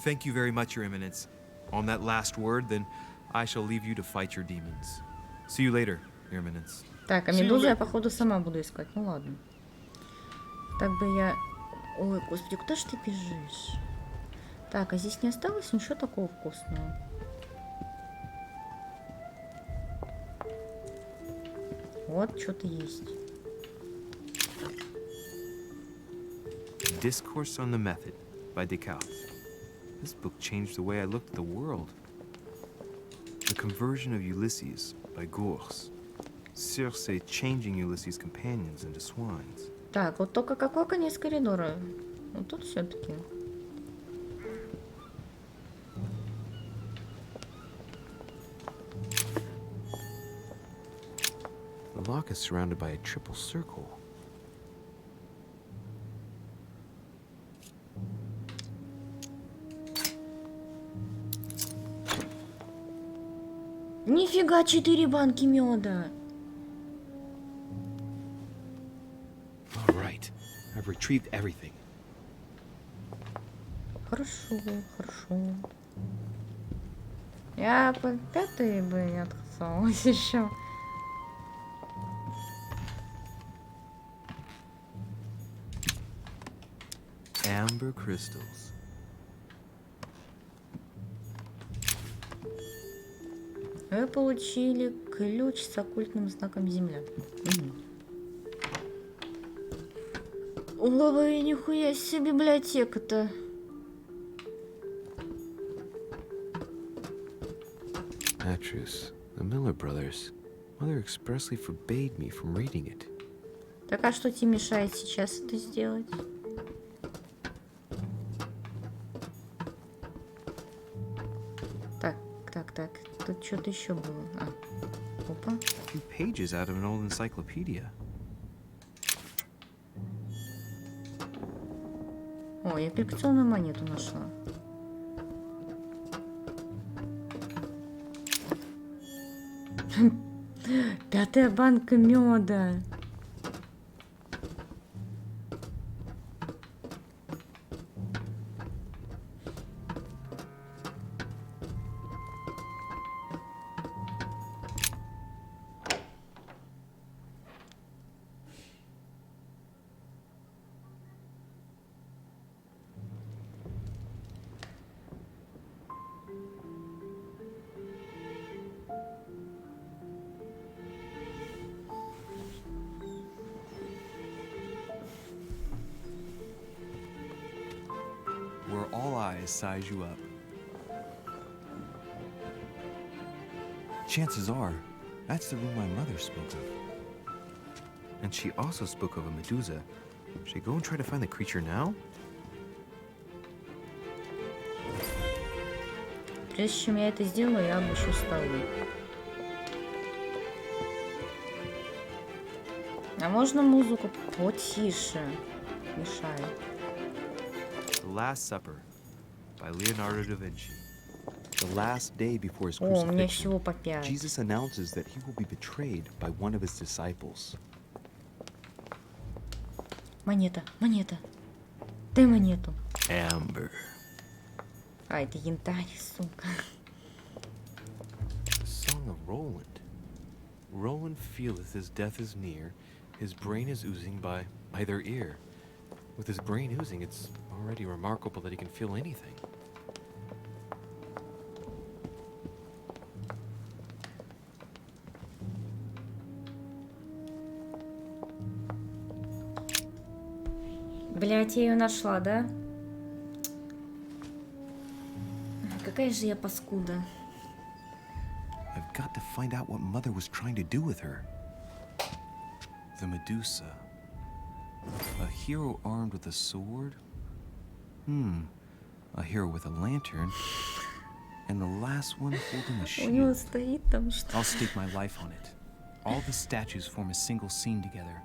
Thank you very much, Your Eminence. On that last word, then I shall leave you to fight your demons. See you later, Your Eminence. Так, а медузу я, походу, сама буду искать. Ну ладно. Так бы я... Ой, господи, куда ж ты бежишь? Так, а здесь не осталось ничего такого вкусного. Вот, что-то есть. Discourse on the Method by Descartes. This book changed the way I looked at the world. The Conversion of Ulysses by Gours. Circe changing Ulysses' companions into swines. Так, вот только какой конец коридора? Вот тут все-таки. The lock is surrounded by a triple circle. Нифига, 4 банки меда. All right, I've retrieved everything. Хорошо, хорошо. Я по 5 бы не отказалась еще. Amber crystals. Вы получили ключ с оккультным знаком Земля. Ой, нихуя себе библиотека-то. Petrus, the Miller brothers. Mother expressly forbade me from reading it. Так, а что тебе мешает сейчас это сделать? Так, тут что-то еще было. Опа. A few pages out of an old encyclopedia. О, я коллекционную монету нашла. Пятая банка меда. Where all eyes size you up. Chances are, that's the room my mother spoke of. And she also spoke of a Medusa. Should I go and try to find the creature now? Прежде чем я это сделаю, я обыщу столы. А можно музыку потише? Мешает. The Last Supper by Leonardo da Vinci. The last day before his О, у меня crucifixion, всего по 5. Jesus announces that he will be betrayed by one of his disciples. Монета. Дай монету. Amber. А, это янтарь, сука. The Song of Roland. Roland feeleth his death is near. His brain is oozing by either ear. With his brain oozing, it's already remarkable that he can feel anything. Блять, я ее нашла, да? Какая же я паскуда. I've got to find out what Mother was trying to do with her. The Medusa. A hero armed with a sword? A hero with a lantern. And the last one holding a У него shield. стоит там что. I'll stake my life on it. All the statues form a single scene together.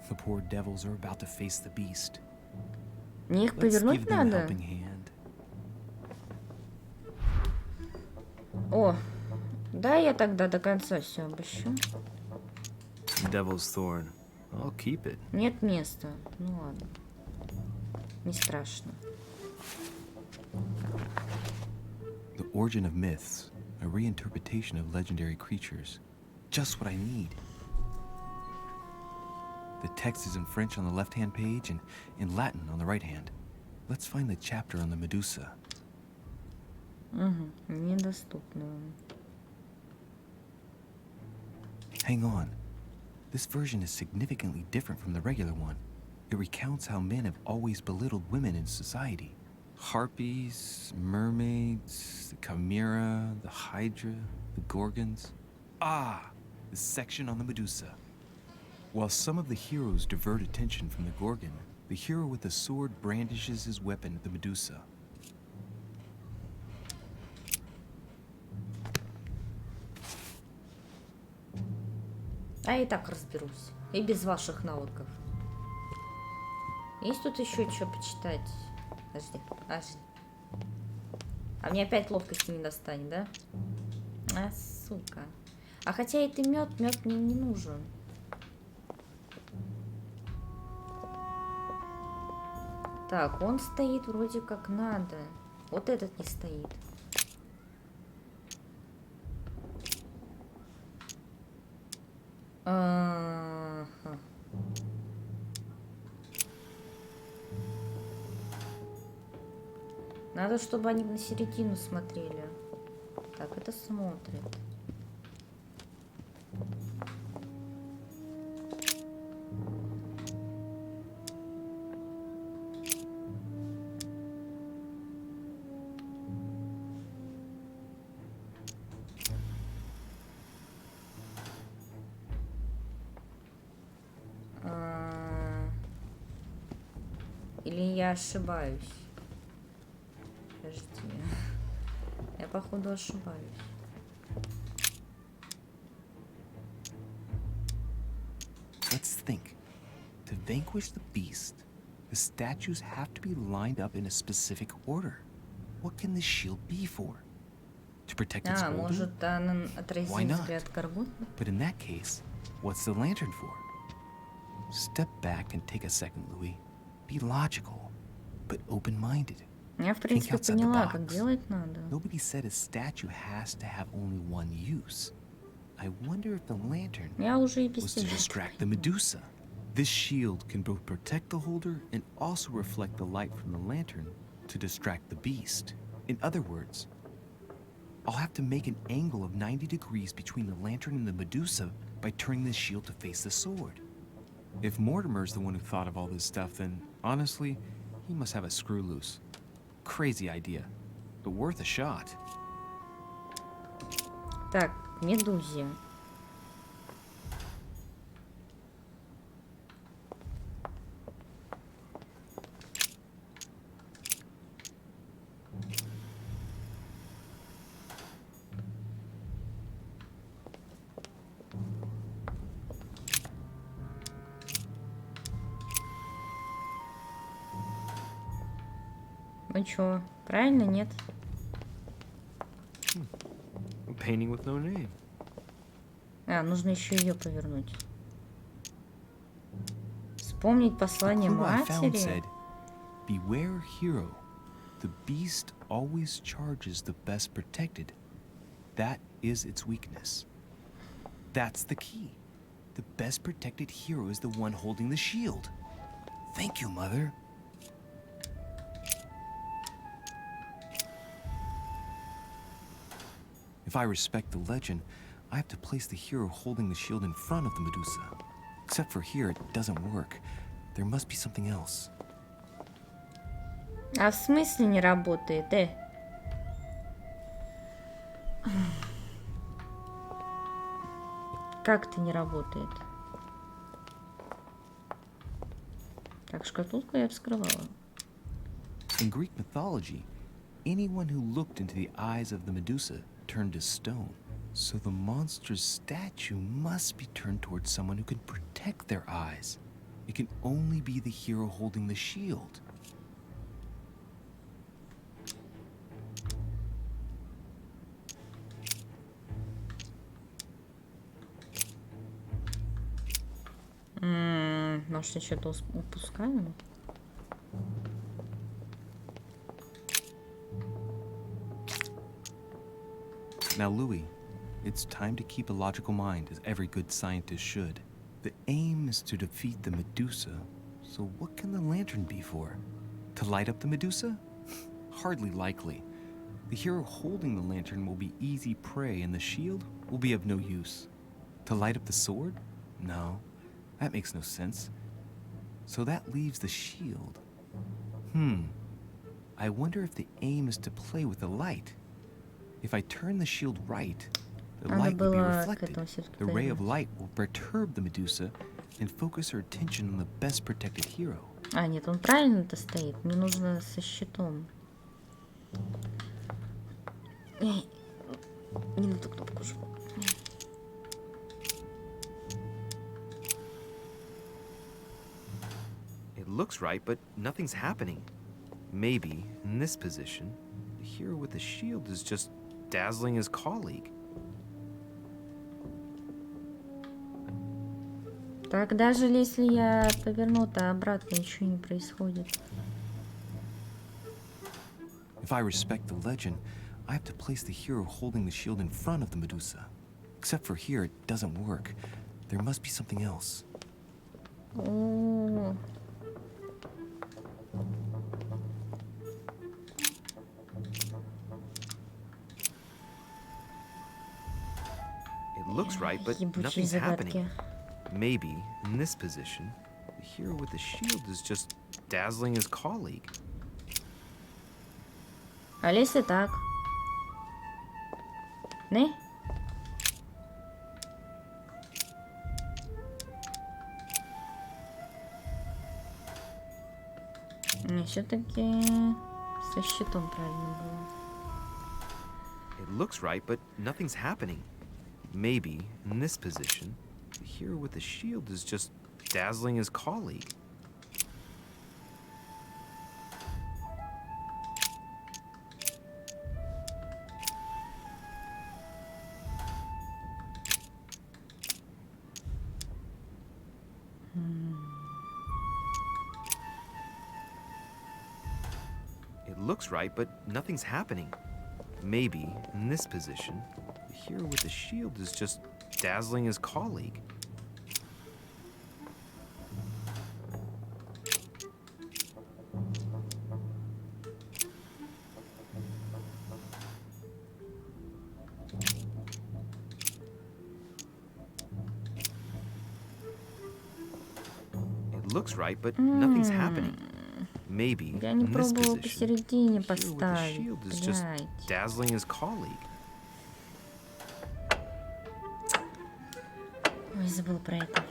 The poor devils are about to face the beast. Мне их Let's повернуть give them a надо. helping hand. О, да, я тогда до конца все обыщу. Devil's Thorn. I'll keep it. Нет места. Ну ладно. Не страшно. The Origin of Myths. A reinterpretation of legendary creatures. Just what I need. The text is in French on the left-hand page and in Latin on the right-hand. Let's find the chapter on the Medusa. Угу, недоступно. Hang on. This version is significantly different from the regular one. It recounts how men have always belittled women in society. Harpies, mermaids, the chimera, the hydra, the gorgons. Ah, the section on the Medusa. While some of the heroes divert attention from the Gorgon, the hero with the sword brandishes his weapon at the Medusa. А я и так разберусь. И без ваших навыков. Есть тут еще что почитать? Подожди. А мне опять ловкости не достанет, да? А, сука. А хотя это мед мне не нужен. Так, он стоит вроде как надо. Вот этот не стоит. Ага. Надо, чтобы они на середину смотрели. Так, это смотрит. Или я ошибаюсь? Подожди. Я, походу, ошибаюсь. Let's think. To vanquish the beast, the statues have to be lined up in a specific order. What can this shield be for? To protect its holder? Может, она отразит Why not? взгляд Каргуна? But in that case, what's the lantern for? Step back and take a second, Louis. Be logical, but open-minded. Я, в принципе, поняла, как делать надо. Nobody said a statue has to have only one use. I wonder if the lantern was to distract the Medusa. This shield can both protect the holder and also reflect the light from the lantern to distract the beast. In other words, I'll have to make an angle of 90 degrees between the lantern and the Medusa by turning the shield to face the sword. If Mortimer's the one who thought of all this stuff, then honestly, he must have a screw loose. Crazy idea, but worth a shot. Так, Медузе. Ну чё, правильно, нет? Painting with no name. А, нужно еще ее повернуть. Вспомнить послание матери. Said, beware, hero. The beast always charges the best protected. That is its weakness. That's the key. The best protected hero is the one holding the shield. Thank you, Mother. If I respect the legend, I have to place the hero holding the shield in front of the Medusa. Except for here, it doesn't work. There must be something else. А в смысле не работает, Как это не работает? Так, шкатулку я вскрывала. In Greek mythology, anyone who looked into the eyes of the Medusa turned to stone. So the monster's statue must be turned towards someone who can protect their eyes. It can only be the hero holding the shield. Может, я что-то упускаю? Now, Louis, it's time to keep a logical mind, as every good scientist should. The aim is to defeat the Medusa, so what can the lantern be for? To light up the Medusa? Hardly likely. The hero holding the lantern will be easy prey, and the shield will be of no use. To light up the sword? No, that makes no sense. So that leaves the shield. I wonder if the aim is to play with the light. If I turn the shield right, the light will be reflected. The ray of light will perturb the Medusa and focus her attention on the best protected hero. А, нет, он правильно-то стоит. Мне нужно со щитом. Не на ту кнопку жму. looks right, but nothing's happening. Maybe, in this position, the hero with the shield is just dazzling his colleague. Так, даже если я поверну-то обратно, ничего не происходит. If I respect the legend, I have to place the hero holding the shield in front of the Medusa. Except for here, it doesn't work. There must be something else. О. It looks right, but Ебучие nothing's загадки. happening. Maybe, in this position, the hero with the shield is just dazzling his colleague. А если так? Не? Не, все-таки со щитом правильно было. It looks right, but nothing's happening. Maybe, in this position, the hero with the shield is just dazzling his colleague. It looks right, but nothing's happening. Maybe, in this position, the hero with the shield is just dazzling his colleague. It looks right, but nothing's happening. Maybe, Я не in this пробовала position, посередине the hero with the поставить. shield is just Блядь. dazzling his colleague. Ой, забыл про это.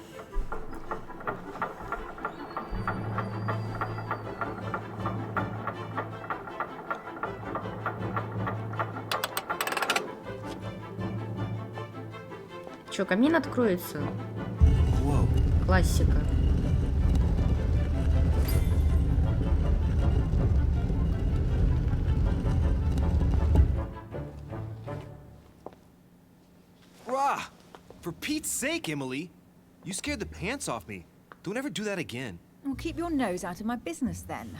Чё, камин откроется? Классика. Rah! For Pete's sake, Emily! You scared the pants off me. Don't ever do that again. Well, keep your nose out of my business then.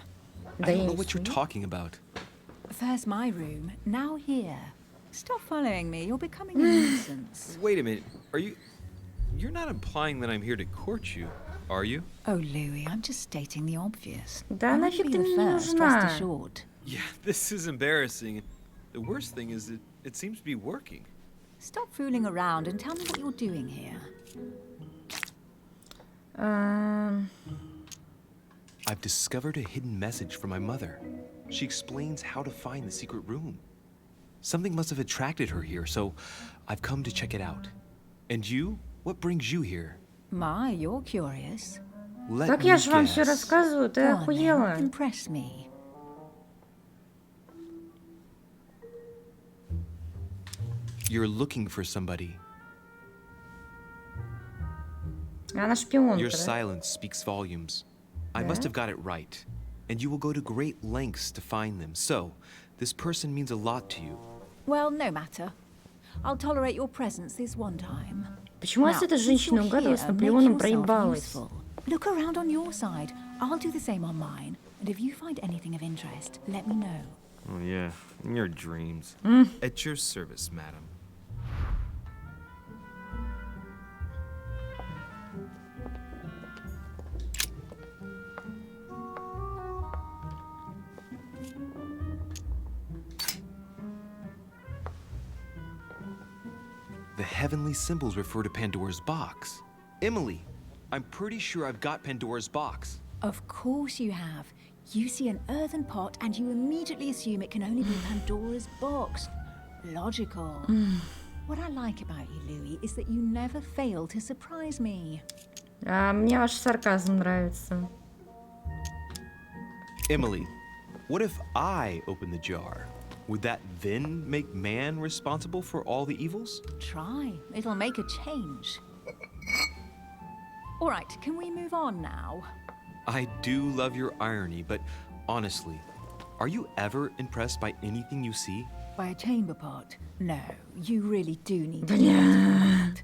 I don't know what you're talking about. First my room, now here. Stop following me, you're becoming a nuisance. Wait a minute. You're not implying that I'm here to court you, are you? Oh, Louis, I'm just stating the obvious. Да I нафиг wouldn't ты be the мне first, нужна? rest assured. Yeah, this is embarrassing. The worst thing is that it seems to be working. Stop fooling around and tell me what you're doing here. I've discovered a hidden message from my mother. She explains how to find the secret room. Something must have attracted her here, so I've come to check it out. And you? What brings you here? My, you're curious. Let Так me я же вам все guess. рассказываю, ты Go on, then, охуела. impress me. You're looking for somebody. Она шпионка, Your да? silence speaks volumes. I must have got it right. And you will go to great lengths to find them. So, this person means a lot to you. Well, no matter. I'll tolerate your presence this one time. Почему Now, эта since женщина you're угадывала с here, make Наполеоном yourself проебалась? useful. Look around on your side. I'll do the same on mine. And if you find anything of interest, let me know. Oh, yeah. In your dreams. At your service, madam. The heavenly symbols refer to Pandora's box. Emily, I'm pretty sure I've got Pandora's box. Of course you have. You see an earthen pot and you immediately assume it can only be Pandora's box. Logical. What I like about you, Louis, is that you never fail to surprise me. А мне ваш сарказм нравится. Emily, what if I open the jar? Would that then make man responsible for all the evils? Try. It'll make a change. All right, can we move on now? I do love your irony, but honestly, are you ever impressed by anything you see? By a chamber pot? No, you really do need to Бля.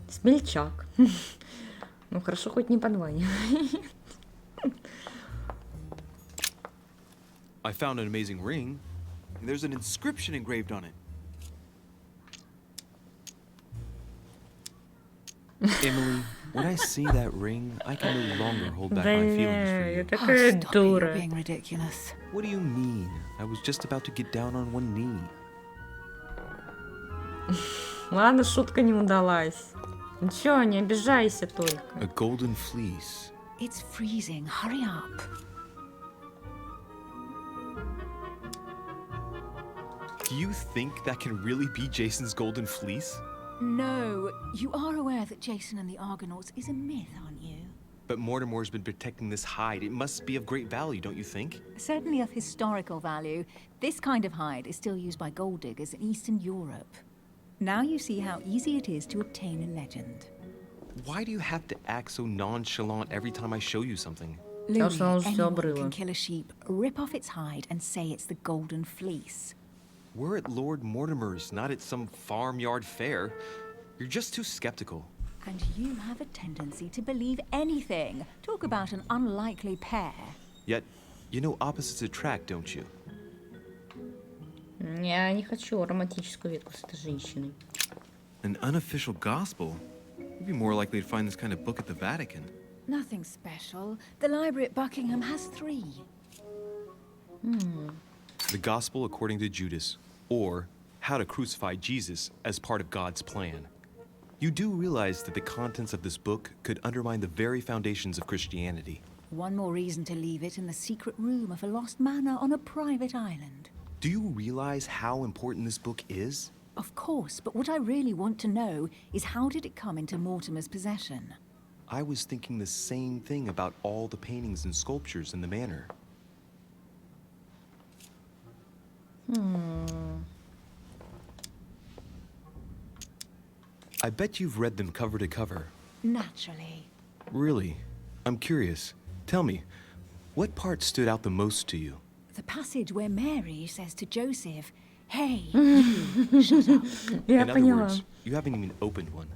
Смельчак. Ну хорошо, хоть не подванивай. I found an amazing ring. There's an inscription engraved on it. Emily, when I see that ring, I can no longer hold back my feelings for Бля, you. я такая Stop it, you're дура. being ridiculous. What do you mean? I was just about to get down on one knee. Ладно, шутка не удалась. Ничего, не обижайся только. A golden fleece. It's freezing. Hurry up. Do you think that can really be Jason's golden fleece? No, you are aware that Jason and the Argonauts is a myth, aren't you? But Mortimer's been protecting this hide. It must be of great value, don't you think? Certainly of historical value. This kind of hide is still used by gold diggers in Eastern Europe. Now you see how easy it is to obtain a legend. Why do you have to act so nonchalant every time I show you something? Louis, anyone can kill a sheep, rip off its hide, and say it's the Golden Fleece. We're at Lord Mortimer's, not at some farmyard fair. You're just too skeptical. And you have a tendency to believe anything. Talk about an unlikely pair. Yet, you know opposites attract, don't you? Я не хочу романтическую ветку с этой женщиной. An unofficial gospel? You'd be more likely to find this kind of book at the Vatican. Nothing special. The library at Buckingham has 3. The Gospel according to Judas, or How to Crucify Jesus as part of God's plan. You do realize that the contents of this book could undermine the very foundations of Christianity. One more reason to leave it in the secret room of a lost manor on a private island. Do you realize how important this book is? Of course, but what I really want to know is how did it come into Mortimer's possession? I was thinking the same thing about all the paintings and sculptures in the manor. I bet you've read them cover to cover. Naturally. Really? I'm curious. Tell me, what part stood out the most to you? The passage where Mary says to Joseph, "Hey, you, shut up." Я In other поняла. words, you haven't even opened one.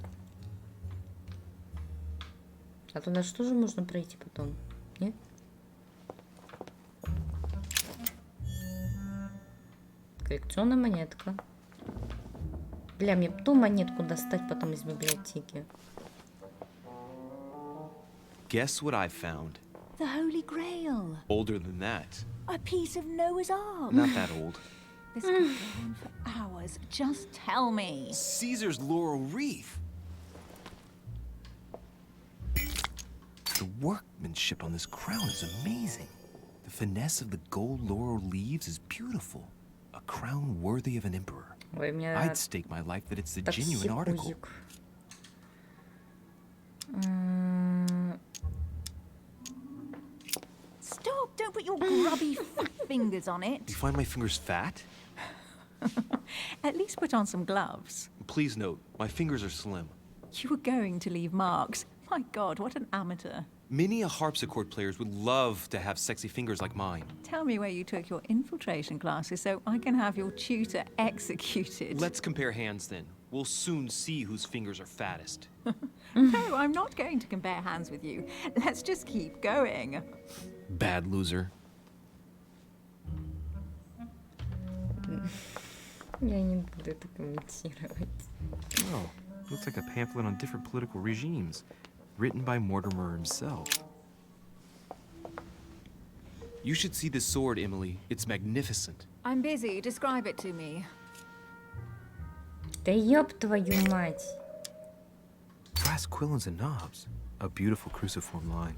А туда что же можно пройти потом? Нет? Коллекционная монетка. Бля, мне ту монетку достать потом из библиотеки. Guess what I found? The Holy Grail. Older than that. A piece of Noah's Ark. Not that old. This could go on for hours. Just tell me. Caesar's laurel wreath. The workmanship on this crown is amazing. The finesse of the gold laurel leaves is beautiful. A crown worthy of an emperor. Ой, меня I'd stake my life that it's the так genuine article. хипузик. Stop! Don't put your grubby fat fingers on it. You find my fingers fat? At least put on some gloves. Please note, my fingers are slim. You were going to leave marks. My God, what an amateur. Many a harpsichord players would love to have sexy fingers like mine. Tell me where you took your infiltration classes so I can have your tutor executed. Let's compare hands then. We'll soon see whose fingers are fattest. No, I'm not going to compare hands with you. Let's just keep going. Bad loser. Я не буду это комментировать. Oh, looks like a pamphlet on different political regimes, written by Mortimer himself. You should see this sword, Emily. It's magnificent. I'm busy. Describe it to me. Да ёб твою мать. Brass quillons and knobs. A beautiful cruciform line.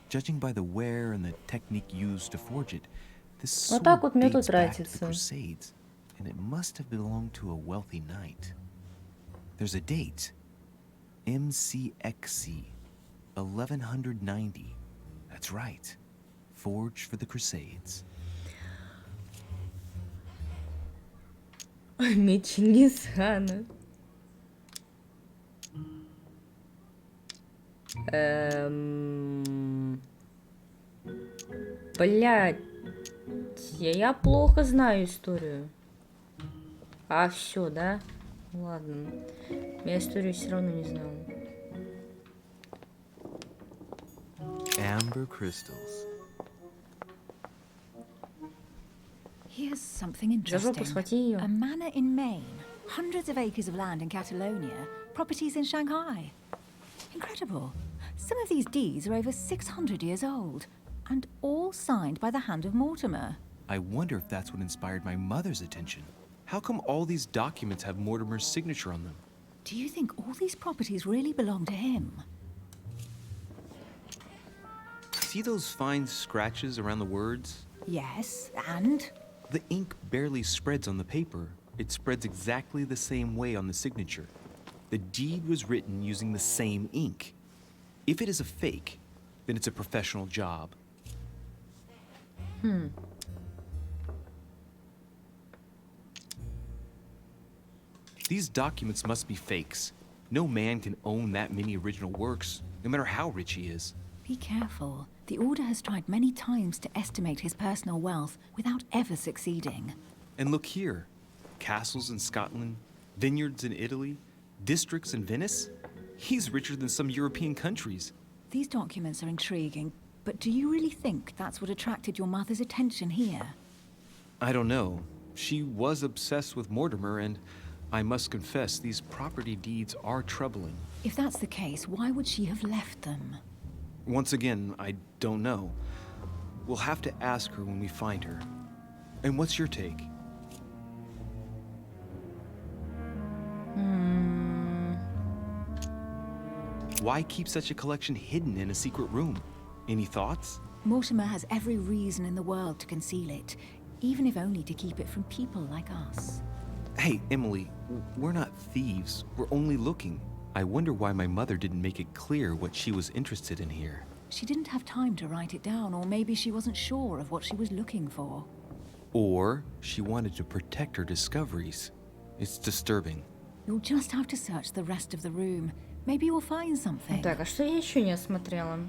Judging by the wear and the technique used to forge it, this Вот sword так вот мёд dates back to the тратится. Crusades, and it must have belonged to a wealthy knight. There's a date. MCXC, 1190. That's right. Forged for the Crusades. Меч Чингисхана. Блядь, я плохо знаю историю. А, все, да? Ладно. Я историю все равно не знала. Amber crystals. Here's something За жопу interesting. схвати ее. A manor in Maine, hundreds of acres of land in Catalonia, properties in Shanghai. Incredible. Some of these deeds are over 600 years old, and all signed by the hand of Mortimer. I wonder if that's what inspired my mother's attention. How come all these documents have Mortimer's signature on them? Do you think all these properties really belong to him? See those fine scratches around the words? Yes, and? The ink barely spreads on the paper. It spreads exactly the same way on the signature. The deed was written using the same ink. If it is a fake, then it's a professional job. These documents must be fakes. No man can own that many original works, no matter how rich he is. Be careful. The Order has tried many times to estimate his personal wealth without ever succeeding. And look here. Castles in Scotland, vineyards in Italy, districts in Venice. He's richer than some European countries. These documents are intriguing, but do you really think that's what attracted your mother's attention here? I don't know. She was obsessed with Mortimer, and I must confess, these property deeds are troubling. If that's the case, why would she have left them? Once again, I don't know. We'll have to ask her when we find her. And what's your take? Why keep such a collection hidden in a secret room? Any thoughts? Mortimer has every reason in the world to conceal it, even if only to keep it from people like us. Hey, Emily, we're not thieves. We're only looking. I wonder why my mother didn't make it clear what she was interested in here. She didn't have time to write it down, or maybe she wasn't sure of what she was looking for. Or she wanted to protect her discoveries. It's disturbing. You'll just have to search the rest of the room. Maybe you'll find something. Так, а что я еще не осмотрела?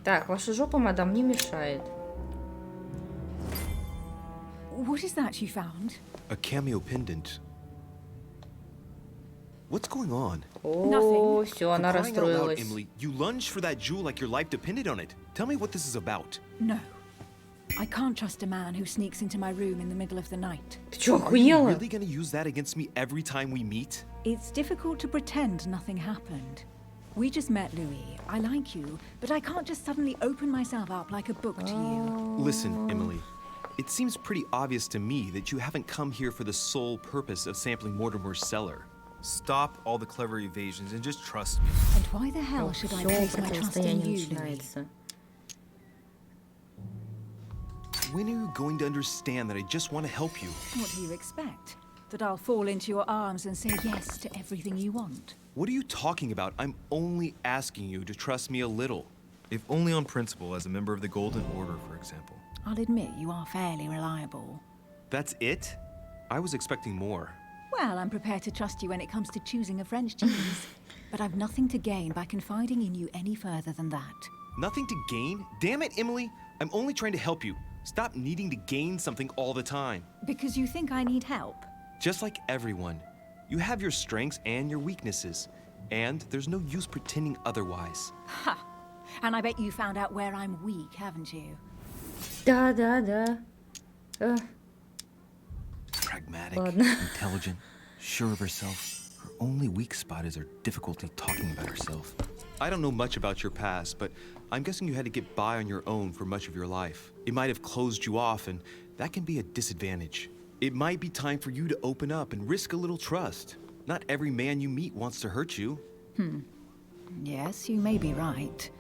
Так, ваша жопа, мадам, не мешает. What is that you found? A cameo pendant. What's going on? О, все, она For crying out loud, расстроилась. Emily, you lunged for that jewel like your life depended on it. Tell me what this is about. No. I can't trust a man who sneaks into my room in the middle of the night. Ты чё, Are you охуела? really gonna use that against me every time we meet? It's difficult to pretend nothing happened. We just met, Louis. I like you, but I can't just suddenly open myself up like a book to you. Listen, Emily. It seems pretty obvious to me that you haven't come here for the sole purpose of sampling Mortimer's cellar. Stop all the clever evasions and just trust me. And why the hell should I Все, place my trust in противостояние you, Louis? начинается. When are you going to understand that I just want to help you? What do you expect? That I'll fall into your arms and say yes to everything you want? What are you talking about? I'm only asking you to trust me a little. If only on principle, as a member of the Golden Order, for example. I'll admit you are fairly reliable. That's it? I was expecting more. Well, I'm prepared to trust you when it comes to choosing a French cheese. But I've nothing to gain by confiding in you any further than that. Nothing to gain? Damn it, Emily! I'm only trying to help you. Stop needing to gain something all the time. Because you think I need help? Just like everyone. You have your strengths and your weaknesses. And there's no use pretending otherwise. Ha! And I bet you found out where I'm weak, haven't you? Да, да, да. Pragmatic, Ладно. intelligent, sure of herself. Her only weak spot is her difficulty talking about herself. I don't know much about your past, but I'm guessing you had to get by on your own for much of your life. It might have closed you off, and that can be a disadvantage. It might be time for you to open up and risk a little trust. Not every man you meet wants to hurt you. Yes, you may be right.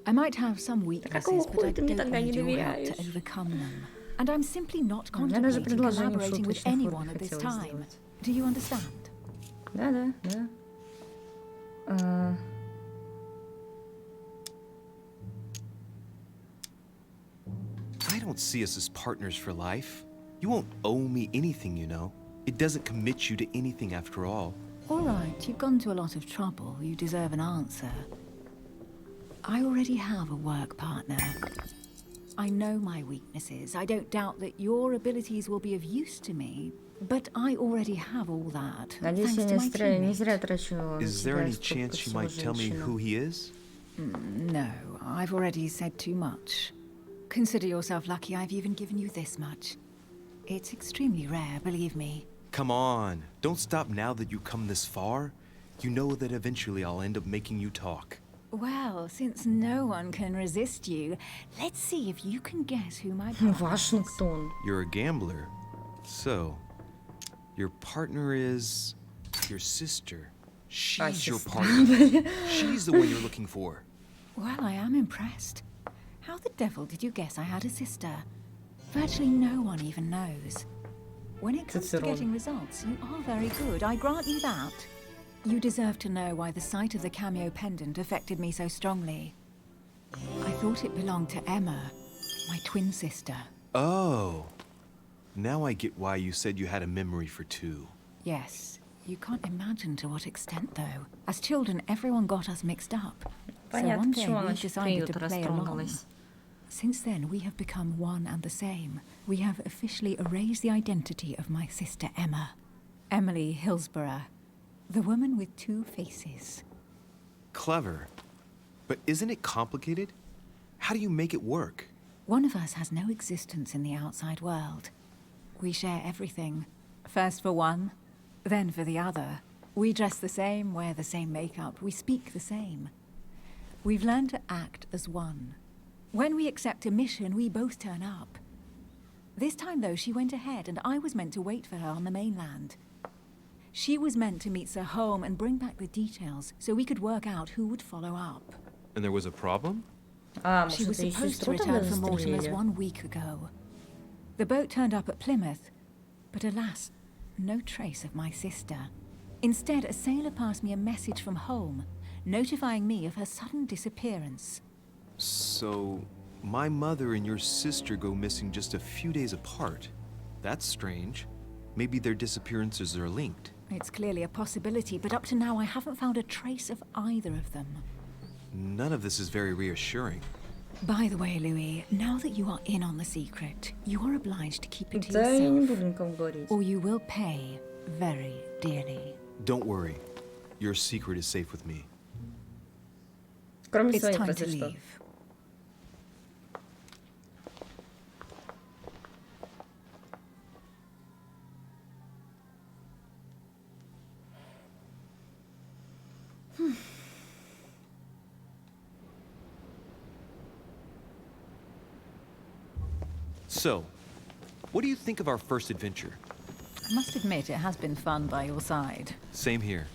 I might have some weaknesses, but I хуя ты мне don't тогда не need your help to доверяешь? overcome them. And I'm simply not У меня даже contemplating предложение в collaborating with шуточной anyone форме at this хотелось time. сделать. Do you understand? Да, да, да. I don't see us as partners for life. You won't owe me anything, you know. It doesn't commit you to anything after all. All right, you've gone to a lot of trouble. You deserve an answer. I already have a work partner. I know my weaknesses. I don't doubt that your abilities will be of use to me, but I already have all that. Надеюсь, я не зря трачу на Is there тебя any столько chance you всего might tell me женщины. who he is? No, I've already said too much. Consider yourself lucky I've even given you this much. It's extremely rare, believe me. Come on, don't stop now that you've come this far. You know that eventually I'll end up making you talk. Well, since no one can resist you, let's see if you can guess who my partner is. Вашингтон. You're a gambler. So, your partner is your sister. She's your partner. She's the one you're looking for. Well, I am impressed. How the devil did you guess I had a sister? Virtually no one even knows. When it comes to getting results, you are very good, I grant you that. You deserve to know why the sight of the cameo pendant affected me so strongly. I thought it belonged to Emma, my twin sister. Oh. Now I get why you said you had a memory for two. Yes, you can't imagine to what extent, though. As children, everyone got us mixed up. So one day we decided to play along. Since then, we have become one and the same. We have officially erased the identity of my sister Emma. Emily Hillsborough. The woman with two faces. Clever. But isn't it complicated? How do you make it work? One of us has no existence in the outside world. We share everything. First for one, then for the other. We dress the same, wear the same makeup, we speak the same. We've learned to act as one. When we accept a mission, we both turn up. This time, though, she went ahead, and I was meant to wait for her on the mainland. She was meant to meet Sir Home and bring back the details so we could work out who would follow up. And there was a problem? She was supposed to return from Mortimer's 1 week ago. The boat turned up at Plymouth, but alas, no trace of my sister. Instead, a sailor passed me a message from home, notifying me of her sudden disappearance. So, my mother and your sister go missing just a few days apart. That's strange. Maybe their disappearances are linked. It's clearly a possibility, but up to now I haven't found a trace of either of them. None of this is very reassuring. By the way, Louis, now that you are in on the secret, you are obliged to keep it to yourself, or you will pay very dearly. Don't worry. Your secret is safe with me. It's time to leave. So, what do you think of our first adventure? I must admit, it has been fun by your side. Same here.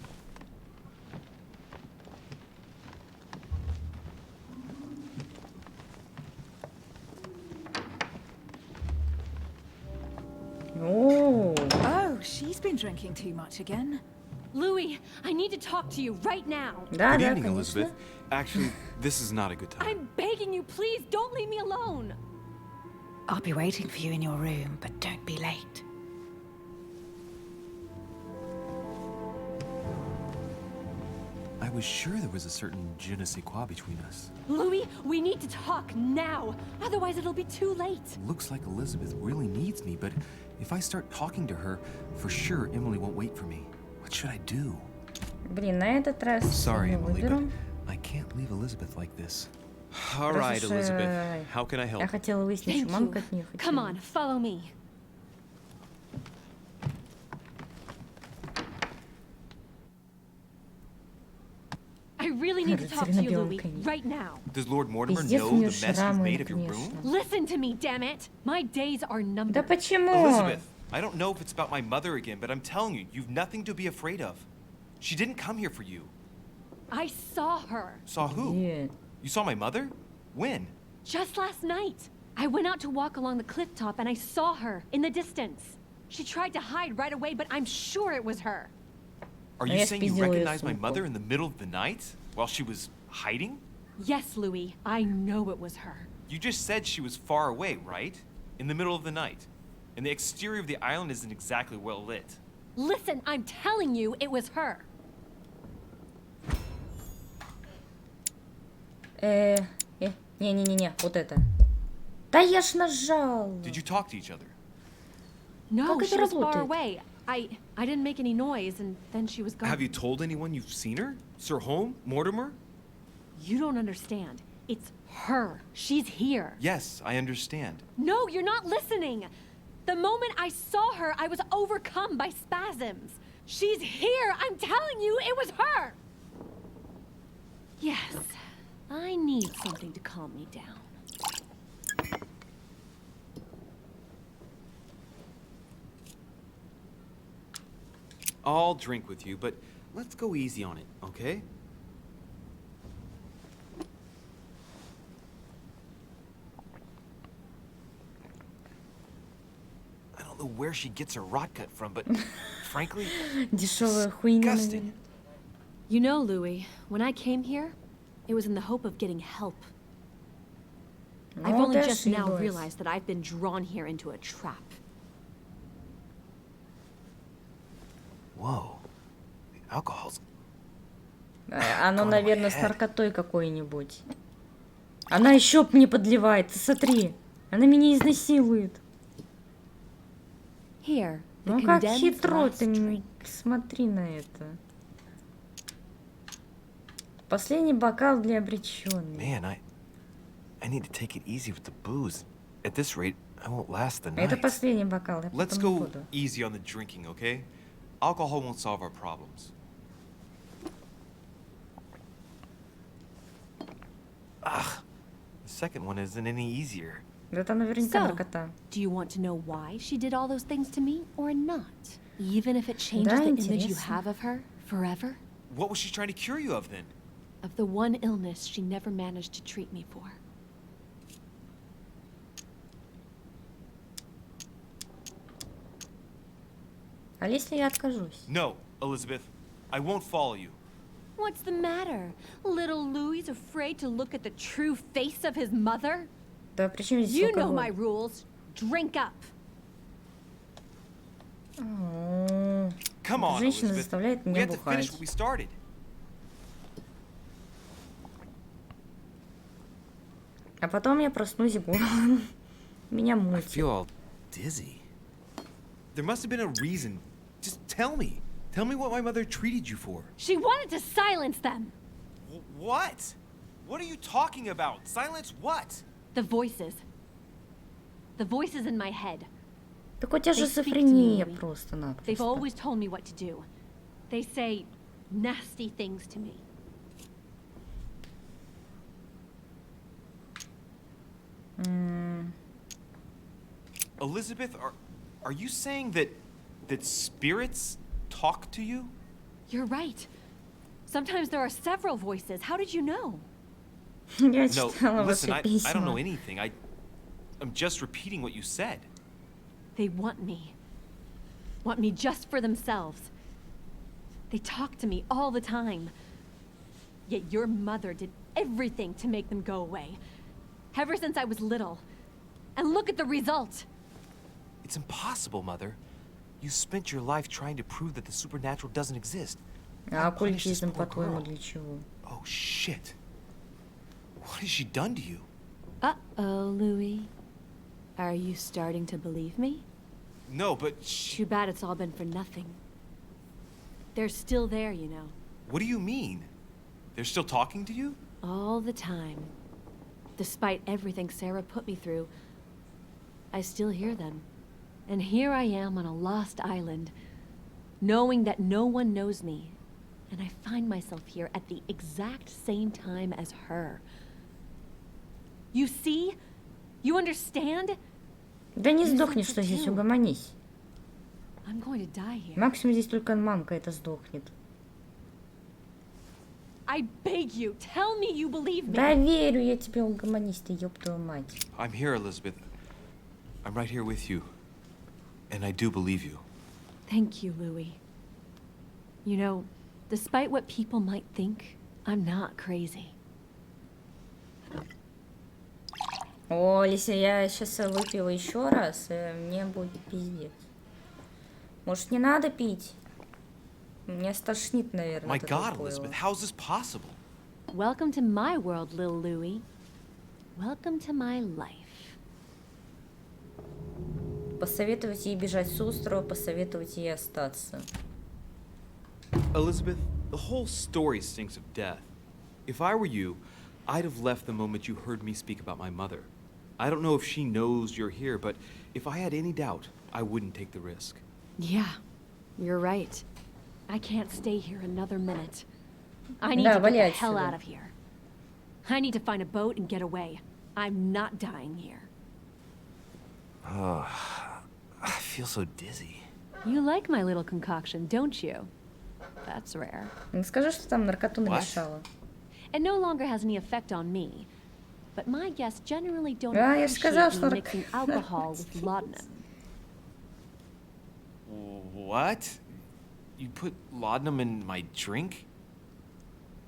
Oh, she's been drinking too much again. Louis, I need to talk to you right now. Good evening, Elizabeth. Actually, this is not a good time. I'm begging you, please don't leave me alone. I'll be waiting for you in your room, but don't be late. I was sure there was a certain je ne sais quoi between us. Louis, we need to talk now. Otherwise, it'll be too late. Looks like Elizabeth really needs me, but if I start talking to her, for sure Emily won't wait for me. What should I do? Блин, на этот раз Sorry, не Emily, but выберу. I can't leave Elizabeth like this. All right, Elizabeth. How can I help? Я хотела выяснить, что мамка от нее хотела. Come on, follow me. I really need to talk to you, Louis, right now. Does Lord Mortimer know the mess you've made of your room? Listen to me, damn it. My days are numbered. Да почему? Elizabeth, I don't know if it's about my mother again, but I'm telling you, you've nothing to be afraid of. She didn't come here for you. I saw her. Saw who? Yeah. You saw my mother? When? Just last night. I went out to walk along the cliff top and I saw her in the distance. She tried to hide right away, but I'm sure it was her. Are you saying you recognized my mother in the middle of the night while she was hiding? Yes, Louis. I know it was her. You just said she was far away, right? In the middle of the night. And the exterior of the island isn't exactly well lit. Listen, I'm telling you, it was her. Не-не-не, вот это. Да я ж нажал. Did you talk to each other? No, Как she это was far работает? away. I didn't make any noise, and then she was gone. Have you told anyone you've seen her? Sir Holm? Mortimer? You don't understand. It's her. She's here. Yes, I understand. No, you're not listening. The moment I saw her, I was overcome by spasms. She's here. I'm telling you, it was her. Yes, I need something to calm me down. I'll drink with you, but let's go easy on it, okay? I don't know where she gets her rot gut from, but frankly, Дешевая хуйня. disgusting. You know, Louis, when I came here, it was in the hope of getting help. I've Ну, only ты just now ошиблась. realized that I've been drawn here into a trap. Whoa. The alcohol's... Оно, наверное, с наркотой какой-нибудь. Она еще мне подливает, ты смотри. Она меня изнасилует. Here, the Ну как condemned хитро last ты, drink. смотри на это. Последний бокал для обреченных. Man, I need to take it easy with the booze. At this rate, I won't last the Это night. последний бокал, я Let's потом не go буду. easy on the drinking, okay? Alcohol won't solve our problems. Ugh, the second one isn't any easier. Это наверняка So, наркота. do you want to know why she did all those things to me or not? Even if it changes Да, the image you интересно. have of her forever? What was she trying to cure you of then? Of the one illness she never managed to treat me for. А если я откажусь? No, Elizabeth. I won't follow you. What's the matter? Little Louis's afraid to look at the true face of his mother? Да при чем здесь You know my алкоголь? rules. Drink up. О, Come on, Женщина Elizabeth. заставляет We меня have to finish бухать. what we started. А потом я проснусь и буду. Меня I мутит. feel all dizzy. There must have been a reason. Just tell me. Tell me what my mother treated you for. She wanted to silence them. What? What are you talking about? Silence what? The voices. The voices in my head. Так у тебя же They speak to me, шизофрения Louis. They've просто-напросто. always told me what to do. They say nasty things to me. Elizabeth, are you saying that spirits talk to you? You're right. Sometimes there are several voices. How did you know? Я No, читала listen, ваши I don't know письма. anything. I'm just repeating what you said. They want me. Want me just for themselves. They talk to me all the time. Yet your mother did everything to make them go away. Ever since I was little. And look at the result. It's impossible, Mother. You spent your life trying to prove that the supernatural doesn't exist. А Why punish this оккультизм, poor по-твоему, girl? для чего? Oh, shit. What has she done to you? Uh-oh, Louis. Are you starting to believe me? No, but Too bad it's all been for nothing. They're still there, you know. what do you mean? They're still talking to you? All the time. Despite everything Sarah put me through, I still hear them. And here I am on a lost island, knowing that no one knows me. And I find myself here at the exact same time as her. You see? You understand? Да не You сдохнешь, said что so здесь, too. угомонись. I'm going to die here. Максимум здесь только мамка это сдохнет. I beg you, tell me you believe me. Да верю я тебе, угомонись ты, ёб твою мать. I'm here, Elizabeth. I'm right here with you. And I do believe you. Thank you, Louis. You know, despite what people might think, I'm not crazy. О, если я сейчас выпила еще раз, мне будет пиздец. Может, не надо пить? Меня стошнит, наверное. My от этого God, пойла. Elizabeth, how's this possible? Welcome to my world, little Louie. Welcome to my life. Посоветовать ей бежать с острова, посоветовать ей остаться. Elizabeth, the whole story stinks of death. If I were you, I'd have left the moment you heard me speak about my mother. I don't know if she knows you're here, but if I had any doubt, I wouldn't take the risk. Yeah, you're right. I can't stay here another minute. I need to get the hell out of here. I need to find a boat and get away. I'm not dying here. Oh, I feel so dizzy. You like my little concoction, don't you? That's rare. Не скажи, что там наркоту намешала. It no longer has any effect on me. But my guests generally don't Я же сказала, appreciate что me mixing alcohol with laudanum. What? You put laudanum in my drink?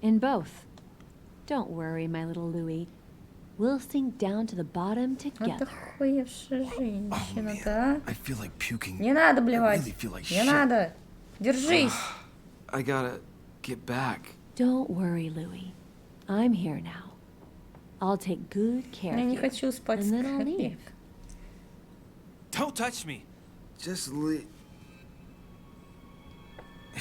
In both. Don't worry, my little Louie. We'll sink down to the bottom together. Охуевшая женщина, да? I feel like puking. Не надо блевать. I really feel like Не shit. надо. Держись. I gotta get back. Don't worry, Louie. I'm here now. I'll take good care of Я you. не хочу спать And с then I'll Крэпи. leave. Don't touch me. Just leave.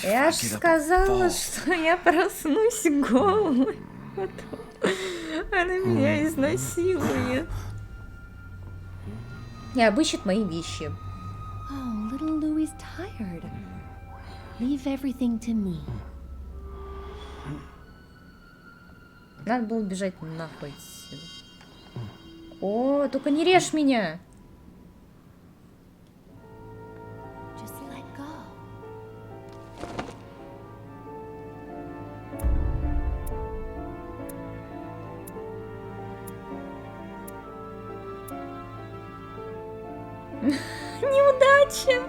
Я ж сказала, что я проснусь голой. Потом она меня изнасилует. И обыщет мои вещи. Oh, little Louie's tired. Leave everything to me. Надо было бежать нахуй отсюда. О, только не режь меня. Just let go. Неудача.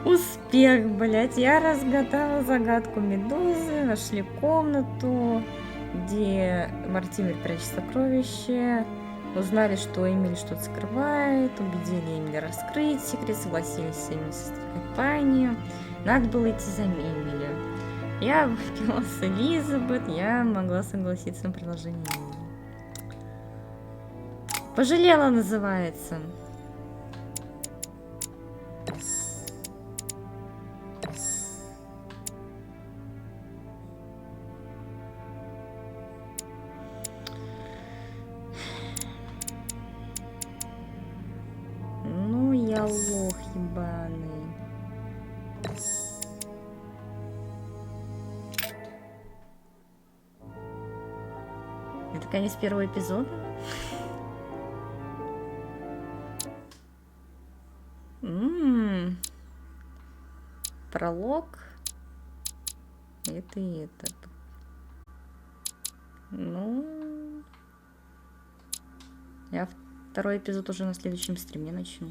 Успех, блять. Я разгадала загадку медузы. Нашли комнату, где Мартимер прячет сокровище. Узнали, что Эмиль что-то скрывает. Убедили Эмили раскрыть секрет. Согласились с Эмили составить компанию. Надо было идти за Эмили. Я выпила с Элизабет. Я могла согласиться на предложение Эмили. Пожалела, называется. Ну, я лох ебаный. Это конец первого эпизода? Пролог. Это и этот. Ну, я второй эпизод уже на следующем стриме начну.